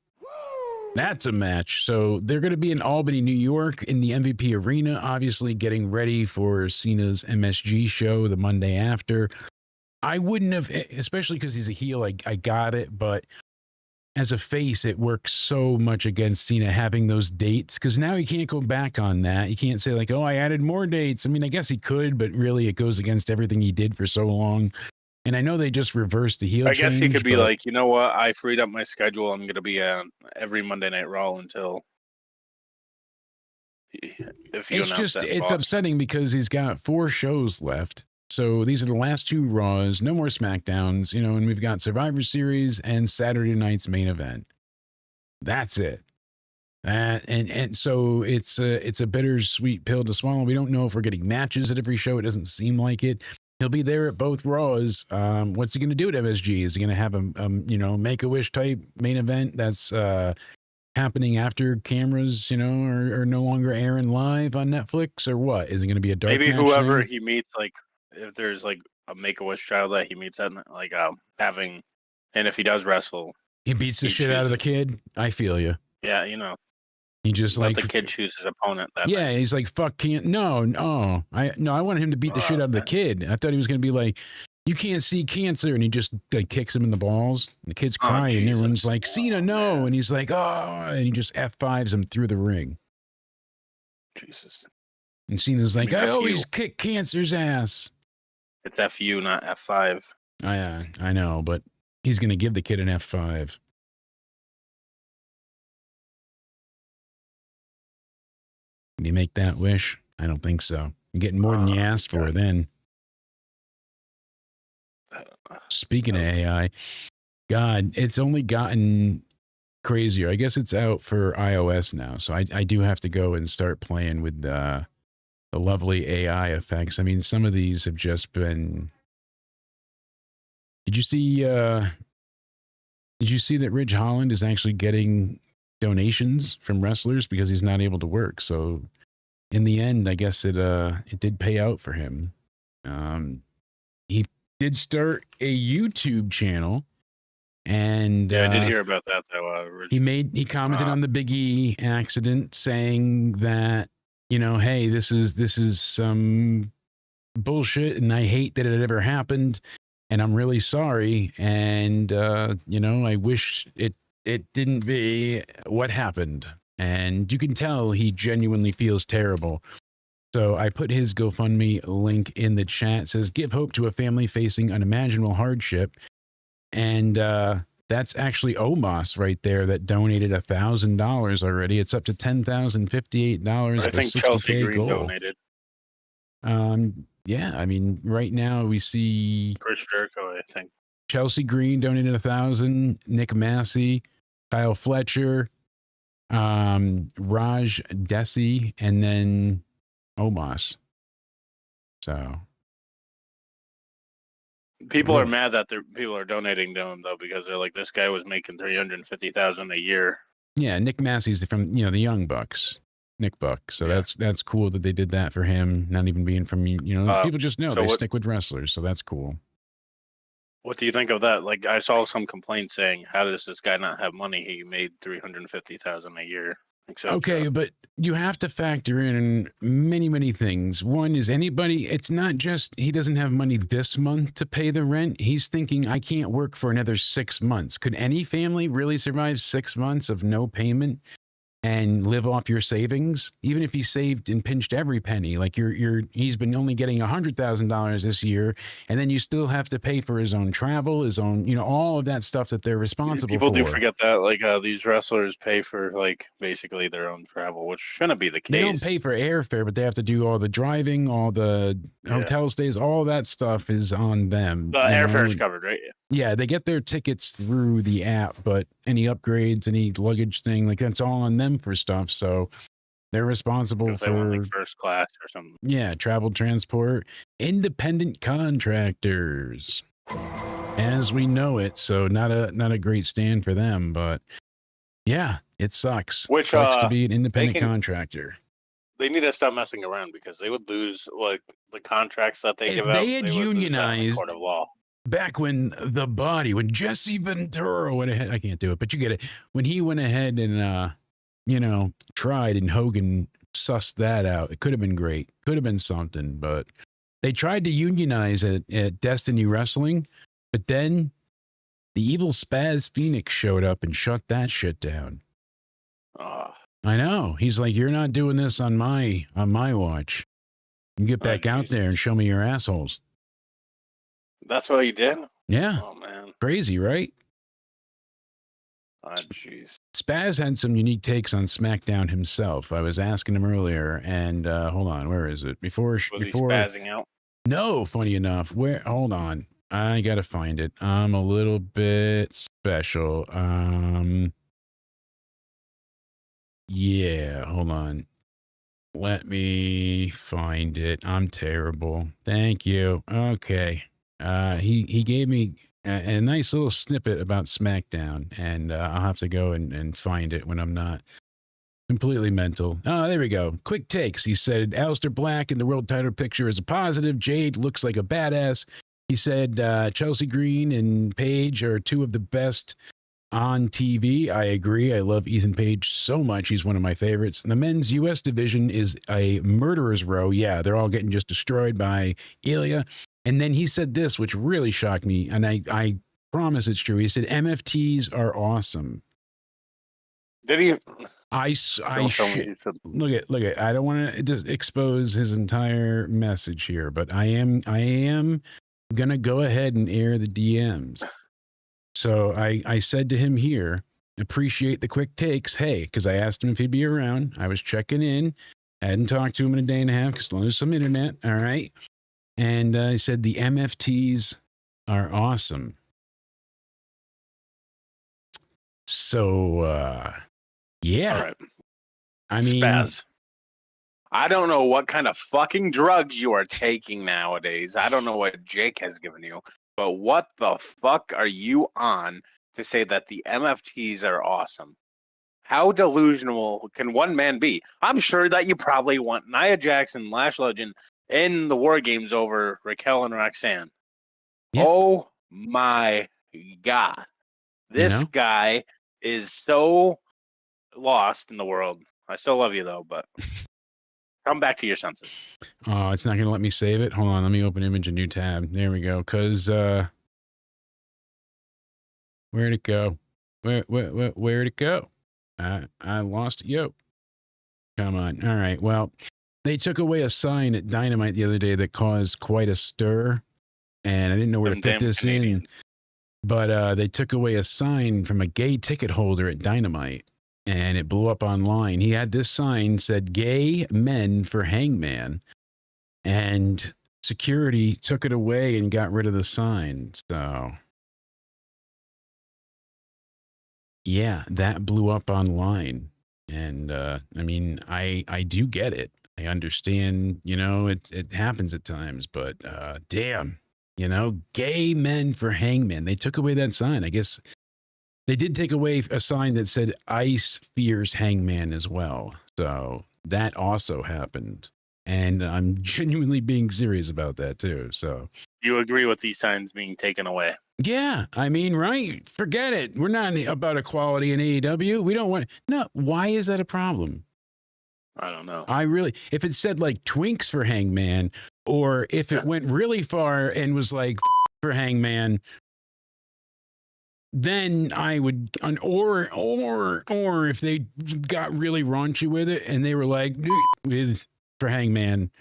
That's a match. So they're going to be in Albany, New York in the MVP Arena, obviously getting ready for Cena's MSG show the Monday after. I wouldn't have, especially because he's a heel, I got it, but as a face, it works so much against Cena having those dates because now he can't go back on that. He can't say like, oh, I added more dates. I mean, I guess he could, but really it goes against everything he did for so long. And I know they just reversed the heel I guess change, he could be like, you know what? I freed up my schedule. I'm going to be on every Monday Night Raw until. If you it's upsetting because he's got 4 shows left. So these are the last 2 Raws, no more SmackDowns, you know, and we've got Survivor Series and Saturday night's main event. That's it. And so it's a bittersweet pill to swallow. We don't know if we're getting matches at every show. It doesn't seem like it. He'll be there at both Raws. What's he going to do at MSG? Is he going to have a Make-A-Wish type main event that's happening after cameras, are no longer airing live on Netflix, or what? Is it going to be a dark Maybe match whoever thing? he meets, like if there's like a Make-A-Wish child that he meets, at like having, and if he does wrestle, He beats the he shit out of the chooses- kid. I feel you. Yeah, He just let like the kid choose his opponent. That yeah, night. he's like, fuck, can't, no. I wanted him to beat the shit out of the kid. I thought he was going to be like, you can't see cancer. And he just like kicks him in the balls. And the kid's Oh, crying. And everyone's Jesus. like, Cena, no. man. And he's like, oh, and he just F5s him through the ring. Jesus, And Cena's like, mean I FU. always kick cancer's ass. it's FU, not F5. I know, but he's going to give the kid an F5. Can you make that wish? I don't think so. You're getting more than you asked for God. then. Speaking of AI, God, it's only gotten crazier. I guess it's out for iOS now. So I do have to go and start playing with the lovely AI effects. I mean, some of these have just been. Did you see that Ridge Holland is actually getting donations from wrestlers because he's not able to work? So in the end, I guess it did pay out for him. He did start a YouTube channel, and Yeah, I did hear about that though. he commented on the Big E accident, saying that, hey, this is some bullshit, and I hate that it ever happened, and I'm really sorry, and I wish it didn't be what happened. And you can tell he genuinely feels terrible. So I put his GoFundMe link in the chat. It says, give hope to a family facing unimaginable hardship. And that's actually Omos right there that donated $1,000 already. It's up to $10,058. I think Chelsea Green goal. donated. Yeah, I mean, right now we see Chris Jericho, I think. Chelsea Green donated 1,000, Nick Massey, Kyle Fletcher, Raj Desi, and then Omos. So People are mad that people are donating to him though, because they're like, this guy was making $350,000 a year. yeah, Nick Massey's from the Young Bucks, Nick Buck. So that's cool that they did that for him. Not even being from people just know they stick with wrestlers, so that's cool. What do you think of that? Like, I saw some complaints saying, how does this guy not have money? He made $350,000 a year. Okay, but you have to factor in many, many things. One is it's not just he doesn't have money this month to pay the rent. He's thinking, I can't work for another 6 months. Could any family really survive 6 months of no payment and live off your savings? Even if he saved and pinched every penny, like he's been only getting $100,000 this year, and then you still have to pay for his own travel, his own, all of that stuff that they're responsible People for. do forget that, like, these wrestlers pay for, like, basically their own travel, which shouldn't be the case. They don't pay for airfare, but they have to do all the driving, all the hotel stays, all that stuff is on them. Airfare is covered, right? Yeah, they get their tickets through the app, but any upgrades, any luggage thing, like that's all on them for stuff. So they're responsible They want, for like, first class or something. Yeah, travel, transport, independent contractors, as we know it. So not a great stand for them, but yeah, it sucks. Which sucks to be an independent contractor. They need to stop messing around because they would lose, like, the contracts that they give out. If they had would lose that in the unionized court of law. back when Jesse Ventura went ahead, I can't do it, but you get it. When he went ahead and, tried, and Hogan sussed that out, it could have been great. Could have been something, but they tried to unionize at Destiny Wrestling, but then the evil Spaz Phoenix showed up and shut that shit down. I know. He's like, you're not doing this on my watch. You get back out there and show me your assholes. That's what he did? Yeah. Oh, man. Crazy, right? Oh, jeez. Spaz had some unique takes on SmackDown himself. I was asking him earlier, and hold on, where is it? Before he spazzing out? No, funny enough. Hold on. I gotta find it. I'm a little bit special. Yeah, hold on. Let me find it. I'm terrible. Thank you. Okay. He gave me a nice little snippet about SmackDown, and I'll have to go and find it when I'm not completely mental. Oh, there we go. Quick takes. He said, Aleister Black in the world title picture is a positive. Jade looks like a badass. He said, Chelsea Green and Paige are two of the best on TV. I agree. I love Ethan Page so much. He's one of my favorites. The men's U.S. division is a murderer's row. Yeah, they're all getting just destroyed by Ilya. And then he said this, which really shocked me, and I promise it's true. He said, MFTs are awesome. Did he? Look at. I don't want to just expose his entire message here, but I am gonna go ahead and air the DMs. So I said to him here, appreciate the quick takes. Hey, because I asked him if he'd be around. I was checking in. I hadn't talked to him in a day and a half because I lose some internet. All right. And I said the MFTs are awesome. So, yeah. All right. I mean, Spaz. I don't know what kind of fucking drugs you are taking nowadays. I don't know what Jake has given you, but what the fuck are you on to say that the MFTs are awesome? How delusional can one man be? I'm sure that you probably want Nia Jackson, Lash Legend, in the War Games over Raquel and Roxanne. Yeah. Oh my God. This guy is so lost in the world. I still love you though, but come back to your senses. Oh, it's not going to let me save it. Hold on. Let me open image, a new tab. There we go. Because, where'd it go? Where'd it go? I lost it. Yo. Come on. All right. Well, they took away a sign at Dynamite the other day that caused quite a stir. And I didn't know where to fit this in. But they took away a sign from a gay ticket holder at Dynamite. And it blew up online. He had this sign said gay men for Hangman, and security took it away and got rid of the sign. So yeah, that blew up online. And I mean, I do get it. I understand, it happens at times, but damn, gay men for Hangman. They took away that sign. I guess they did take away a sign that said Ice fears Hangman as well. So that also happened. And I'm genuinely being serious about that too. So you agree with these signs being taken away? Yeah. I mean, right. Forget it. We're not about equality in AEW. We don't want. No. Why is that a problem? I don't know. If it said like Twinks for Hangman, or if it went really far and was like for Hangman, then I would, or if they got really raunchy with it and they were like, with for Hangman,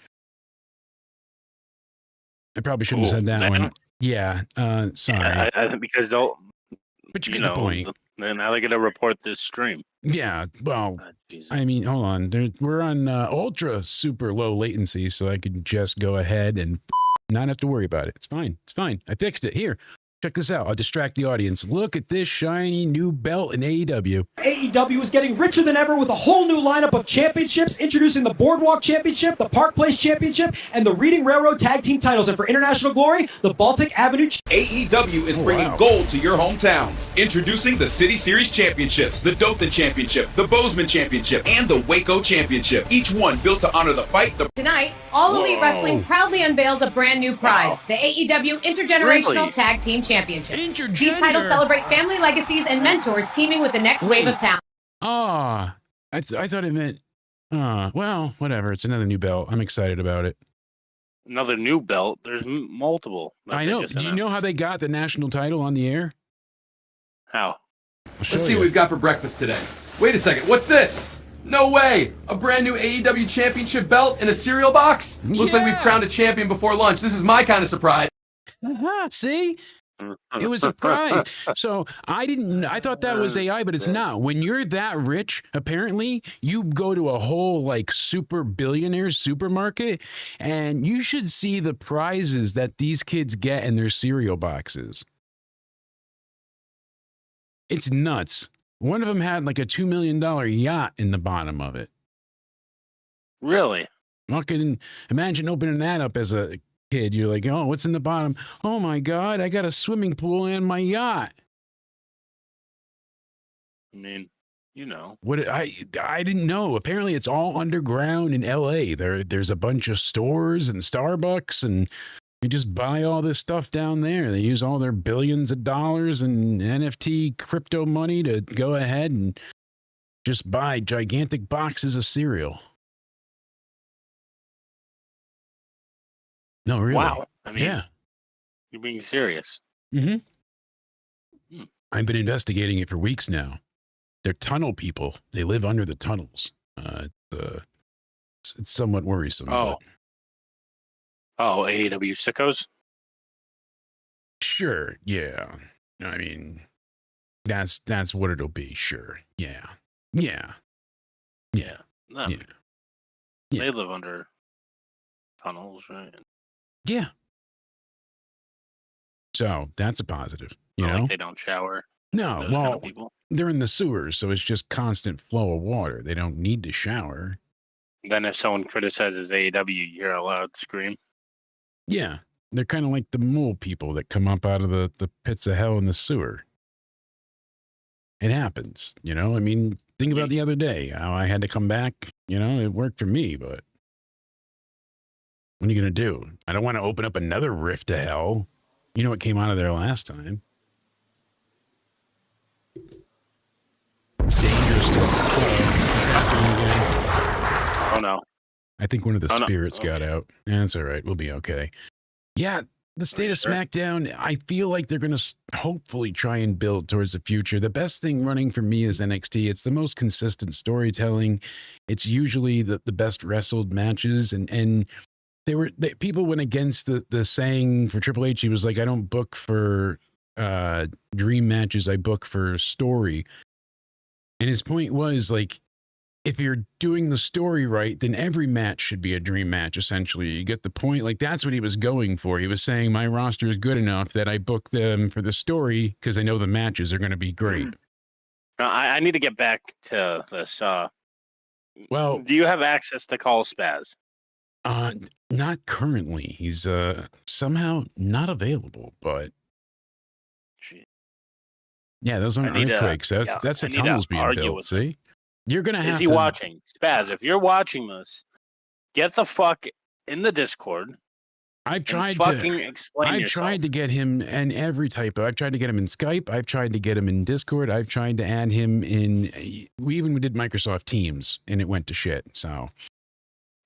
I probably shouldn't have said that one. Yeah, sorry. Yeah, I think because they'll, but you get the point. Then how are they going to report this stream? Yeah, well, I mean, hold on. We're on ultra super low latency, so I could just go ahead and not have to worry about it. It's fine. It's fine. I fixed it. Here. Check this out. I'll distract the audience. Look at this shiny new belt in AEW. AEW is getting richer than ever with a whole new lineup of championships, introducing the Boardwalk Championship, the Park Place Championship, and the Reading Railroad Tag Team titles. And for international glory, the Baltic Avenue. AEW is bringing gold to your hometowns. Introducing the City Series Championships, the Dothan Championship, the Bozeman Championship, and the Waco Championship. Each one built to honor the fight. Tonight, All Elite Wrestling proudly unveils a brand new prize, the AEW Intergenerational Tag Team Championship. These titles celebrate family legacies and mentors teaming with the next wave of talent. I thought it meant, well, whatever. It's another new belt. I'm excited about it. Another new belt? There's multiple. I know. Do you know how they got the national title on the air? How? Let's see what we've got for breakfast today. Wait a second. What's this? No way! A brand new AEW Championship belt in a cereal box? Looks like we've crowned a champion before lunch. This is my kind of surprise. See? It was a prize. So I thought that was AI, but it's not. When you're that rich, apparently, you go to a whole like super billionaire supermarket and you should see the prizes that these kids get in their cereal boxes. It's nuts. One of them had like a $2 million yacht in the bottom of it. Really? Fucking imagine opening that up as a kid. You're like, oh, what's in the bottom? Oh my God, I got a swimming pool and my yacht. I mean, you know. What I didn't know. Apparently it's all underground in LA. There's a bunch of stores and Starbucks, and you just buy all this stuff down there. They use all their billions of dollars in NFT crypto money to go ahead and just buy gigantic boxes of cereal. No, really. Wow. I mean, Yeah. you're being serious. Mm-hmm. I've been investigating it for weeks now. They're tunnel people. They live under the tunnels. It's somewhat worrisome. Oh. But Oh, AEW sickos? sure. Yeah. I mean, that's what it'll be. Sure. Yeah. Yeah. Yeah. No, Yeah. They live under tunnels, right? Yeah. So that's a positive. You Not know? like they don't shower. No. Those Well, kind of people. they're in the sewers, so it's just constant flow of water. They don't need to shower. Then if someone criticizes AEW, you're allowed to scream. Yeah. They're kind of like the mole people that come up out of the pits of hell in the sewer. It happens, you know? I mean, think about the other day, how I had to come back. You know, it worked for me, but what are you going to do? I don't want to open up another rift to hell. You know what came out of there last time? It's dangerous to... What's happening again? Oh, no. I think one of the Oh, no. spirits got out. That's all right. We'll be okay. Yeah, the state of Sure. SmackDown, I feel like they're going to hopefully try and build towards the future. The best thing running for me is NXT. It's the most consistent storytelling. It's usually the best wrestled matches. And people went against the saying for Triple H. He was like, I don't book for dream matches. I book for story. And his point was like, if you're doing the story right, then every match should be a dream match, essentially. You get the point? Like, that's what he was going for. He was saying, my roster is good enough that I book them for the story because I know the matches are going to be great. I need to get back to this. Well, do you have access to call Spaz? Not currently. He's somehow not available, but Gee. yeah, those aren't earthquakes. That's the I need to tunnels being argue built, with see? You're going to have Is he to... watching? Spaz, if you're watching this, get the fuck in the Discord. I've tried fucking explain I've yourself. tried to get him in every type of... I've tried to get him in Skype. I've tried to get him in Discord. I've tried to add him in... We did Microsoft Teams, and it went to shit, so...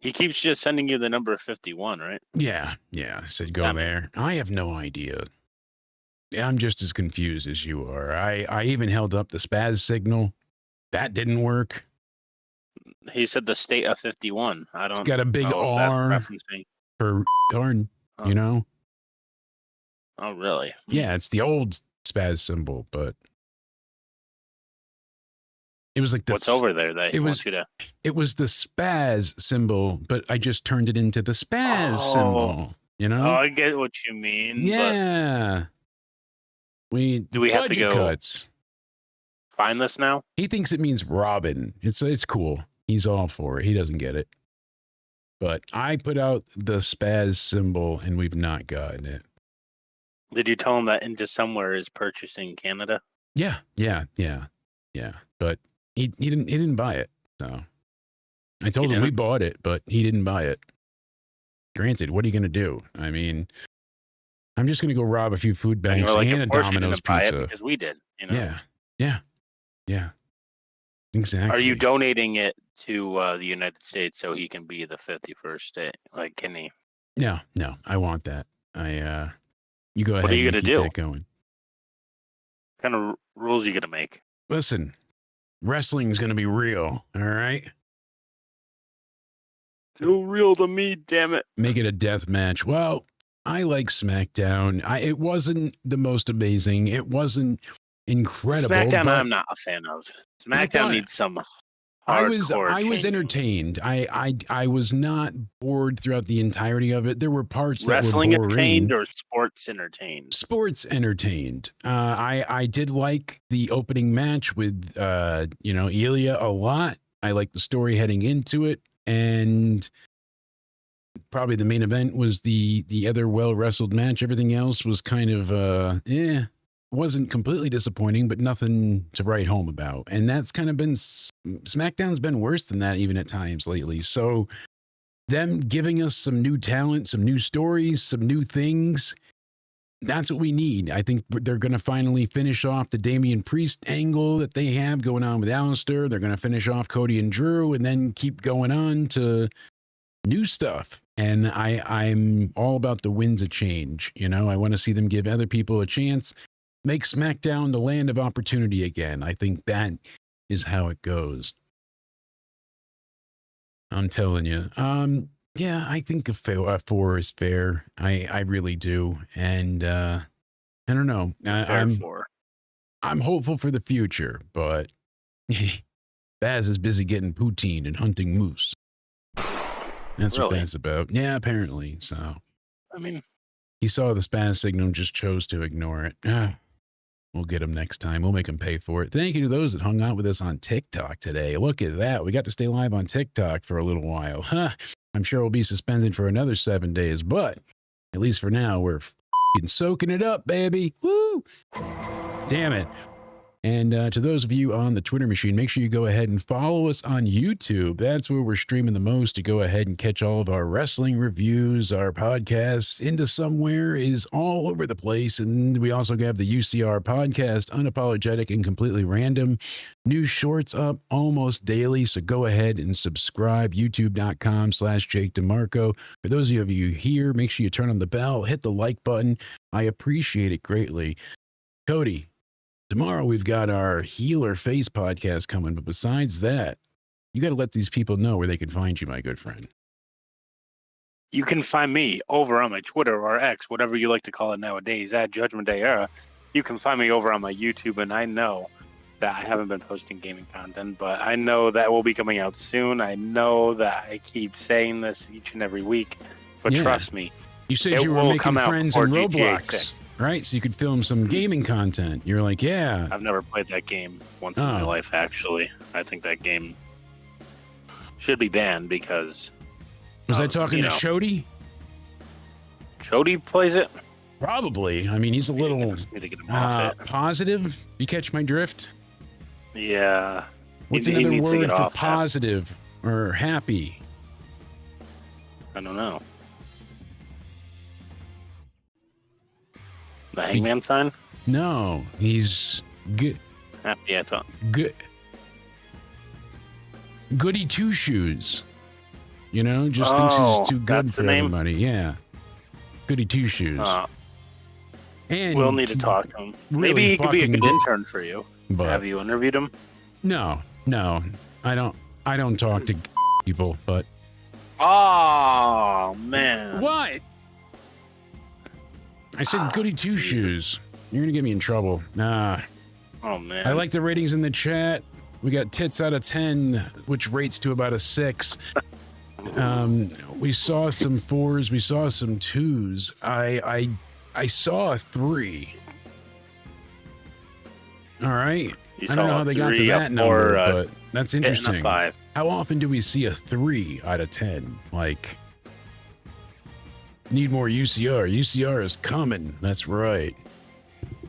He keeps just sending you the number 51, right? Yeah. I said go there. I have no idea. I'm just as confused as you are. I even held up the Spaz signal. That didn't work. He said the state of 51. I don't. It's got a big know if that's R referencing. for darn, Oh. you know? Oh, really? Yeah, it's the old Spaz symbol, but it was like the... What's over there that he wants you to... It was the Spaz symbol, but I just turned it into the Spaz symbol, you know? Oh, I get what you mean. Yeah. Do we have to budget go- cuts. Find this now? He thinks it means Robin. It's cool. He's all for it. He doesn't get it. But I put out the Spaz symbol, and we've not gotten it. Did you tell him that Into Somewhere is purchasing Canada? Yeah. But he didn't buy it. So I told him we bought it, but he didn't buy it. Granted, what are you going to do? I mean, I'm just going to go rob a few food And banks you're like, and a of course you Domino's didn't buy pizza. it because we did. You know? Yeah. Exactly. Are you donating it to the United States so he can be the 51st state? Like, can he? No, I want that. You go ahead. What are you and gonna keep do? that going. What kind of rules are you gonna make? Listen, wrestling's going to be real. All right. Too real to me, damn it. Make it a death match. Well, I like SmackDown. It wasn't the most amazing. It wasn't incredible. SmackDown, but I'm not a fan of. SmackDown needs some I was changing. entertained. I was not bored throughout the entirety of it. There were parts Wrestling that were boring. entertained or sports entertained? Sports entertained. I did like the opening match with Ilya a lot. I liked the story heading into it, and probably the main event was the other well wrestled match. Everything else was kind of wasn't completely disappointing, but nothing to write home about. And that's kind of been SmackDown's been worse than that even at times lately. So them giving us some new talent, some new stories, some new things, that's what we need. I think they're going to finally finish off the Damian Priest angle that they have going on with Alistair. They're going to finish off Cody and Drew and then keep going on to new stuff. And I'm all about the winds of change. I want to see them give other people a chance. Make SmackDown the land of opportunity again. I think that is how it goes. I'm telling you. Yeah, I think a 4 is fair. I really do. And I don't know. I'm hopeful for the future, but Baz is busy getting poutine and hunting moose. That's what that's about. Yeah, apparently. So, I mean, he saw the spaz signal and just chose to ignore it. We'll get him next time. We'll make him pay for it. Thank you to those that hung out with us on TikTok today. Look at that. We got to stay live on TikTok for a little while. I'm sure we'll be suspended for another 7 days, but at least for now, we're soaking it up, baby. Woo! Damn it. And to those of you on the Twitter machine, make sure you go ahead and follow us on YouTube. That's where we're streaming the most. To go ahead and catch all of our wrestling reviews, our podcasts. Into Somewhere is all over the place. And we also have the UCR podcast, Unapologetic and Completely Random. New shorts up almost daily. So go ahead and subscribe. YouTube.com/Jake DeMarco. For those of you here, make sure you turn on the bell, hit the like button. I appreciate it greatly. Cody, tomorrow we've got our Heel or Face podcast coming, but besides that, you got to let these people know where they can find you, my good friend. You can find me over on my Twitter or X, whatever you like to call it nowadays, at Judgment Day Era. You can find me over on my YouTube, and I know that I haven't been posting gaming content, but I know that will be coming out soon. I know that I keep saying this each and every week, but trust me. You said you were making friends in Roblox, right? So you could film some gaming content. You're like, yeah. I've never played that game once in my life, actually. I think that game should be banned because... Was I talking to Chody? Chody plays it? Probably. I mean, he's a little positive. You catch my drift? Yeah. What's another word for positive or happy? I don't know. The hangman sign? No, he's good. Happy, I thought. Good. Goody two shoes. Just thinks he's too good for everybody. Yeah. Goody two shoes. And we'll need to talk to him. Really Maybe he could be a good intern for you. But have you interviewed him? No. I don't talk to people, but. Oh man. What? I said goody two shoes. You're gonna get me in trouble. Nah. Oh man. I like the ratings in the chat. We got tits out of 10, which rates to about a 6. We saw some 4s. We saw some 2s. I saw a 3. All right. I don't know how they got to that number, but that's interesting. How often do we see a 3 out of 10? Like, need more UCR. UCR is coming. That's right.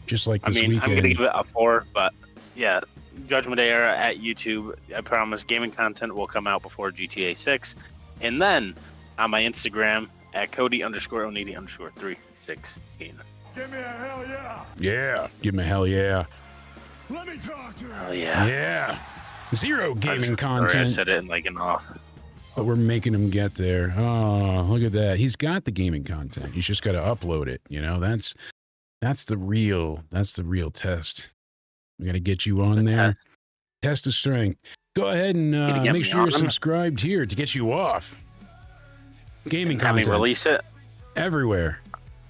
Just like this weekend. I'm going to give it a 4, but yeah, Judgment Day Era at YouTube. I promise gaming content will come out before GTA 6. And then on my Instagram at Cody_080_316. Give me a hell yeah. Yeah. Give me a hell yeah. Let me talk to her. Oh yeah. Yeah. Zero gaming content. I said it in like an off. But we're making him get there. Oh, look at that. He's got the gaming content. He's just got to upload it. That's the real test. We got to get you on there. Test of strength. Go ahead and make sure you're subscribed here to get you off. Gaming content. Have me release it? Everywhere.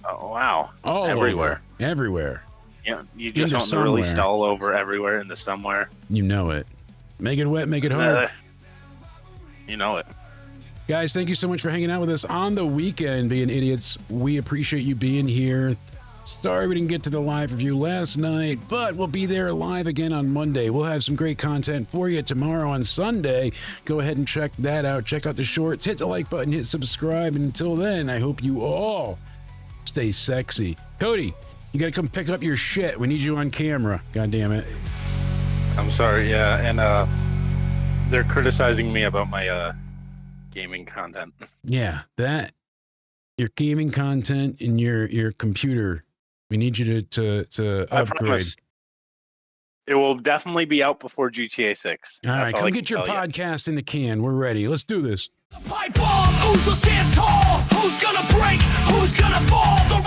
Oh, wow. All everywhere. Everywhere. Yeah, you just want to release it all over everywhere into somewhere. You know it. Make it wet, make it hard. You know it. Guys, thank you so much for hanging out with us on the weekend, being idiots. We appreciate you being here. Sorry we didn't get to the live review last night, but we'll be there live again on Monday. We'll have some great content for you tomorrow on Sunday. Go ahead and check that out. Check out the shorts. Hit the like button. Hit subscribe. And until then, I hope you all stay sexy. Cody, you got to come pick up your shit. We need you on camera. God damn it. I'm sorry, yeah, and they're criticizing me about my gaming content. Yeah, that your gaming content and your computer. We need you to I upgrade. promise. It will definitely be out before GTA 6. All right, I come can get your tell ya. podcast in the can. We're ready. Let's do this. Pipe bomb, who's will stand tall? Who's gonna break? Who's gonna fall? The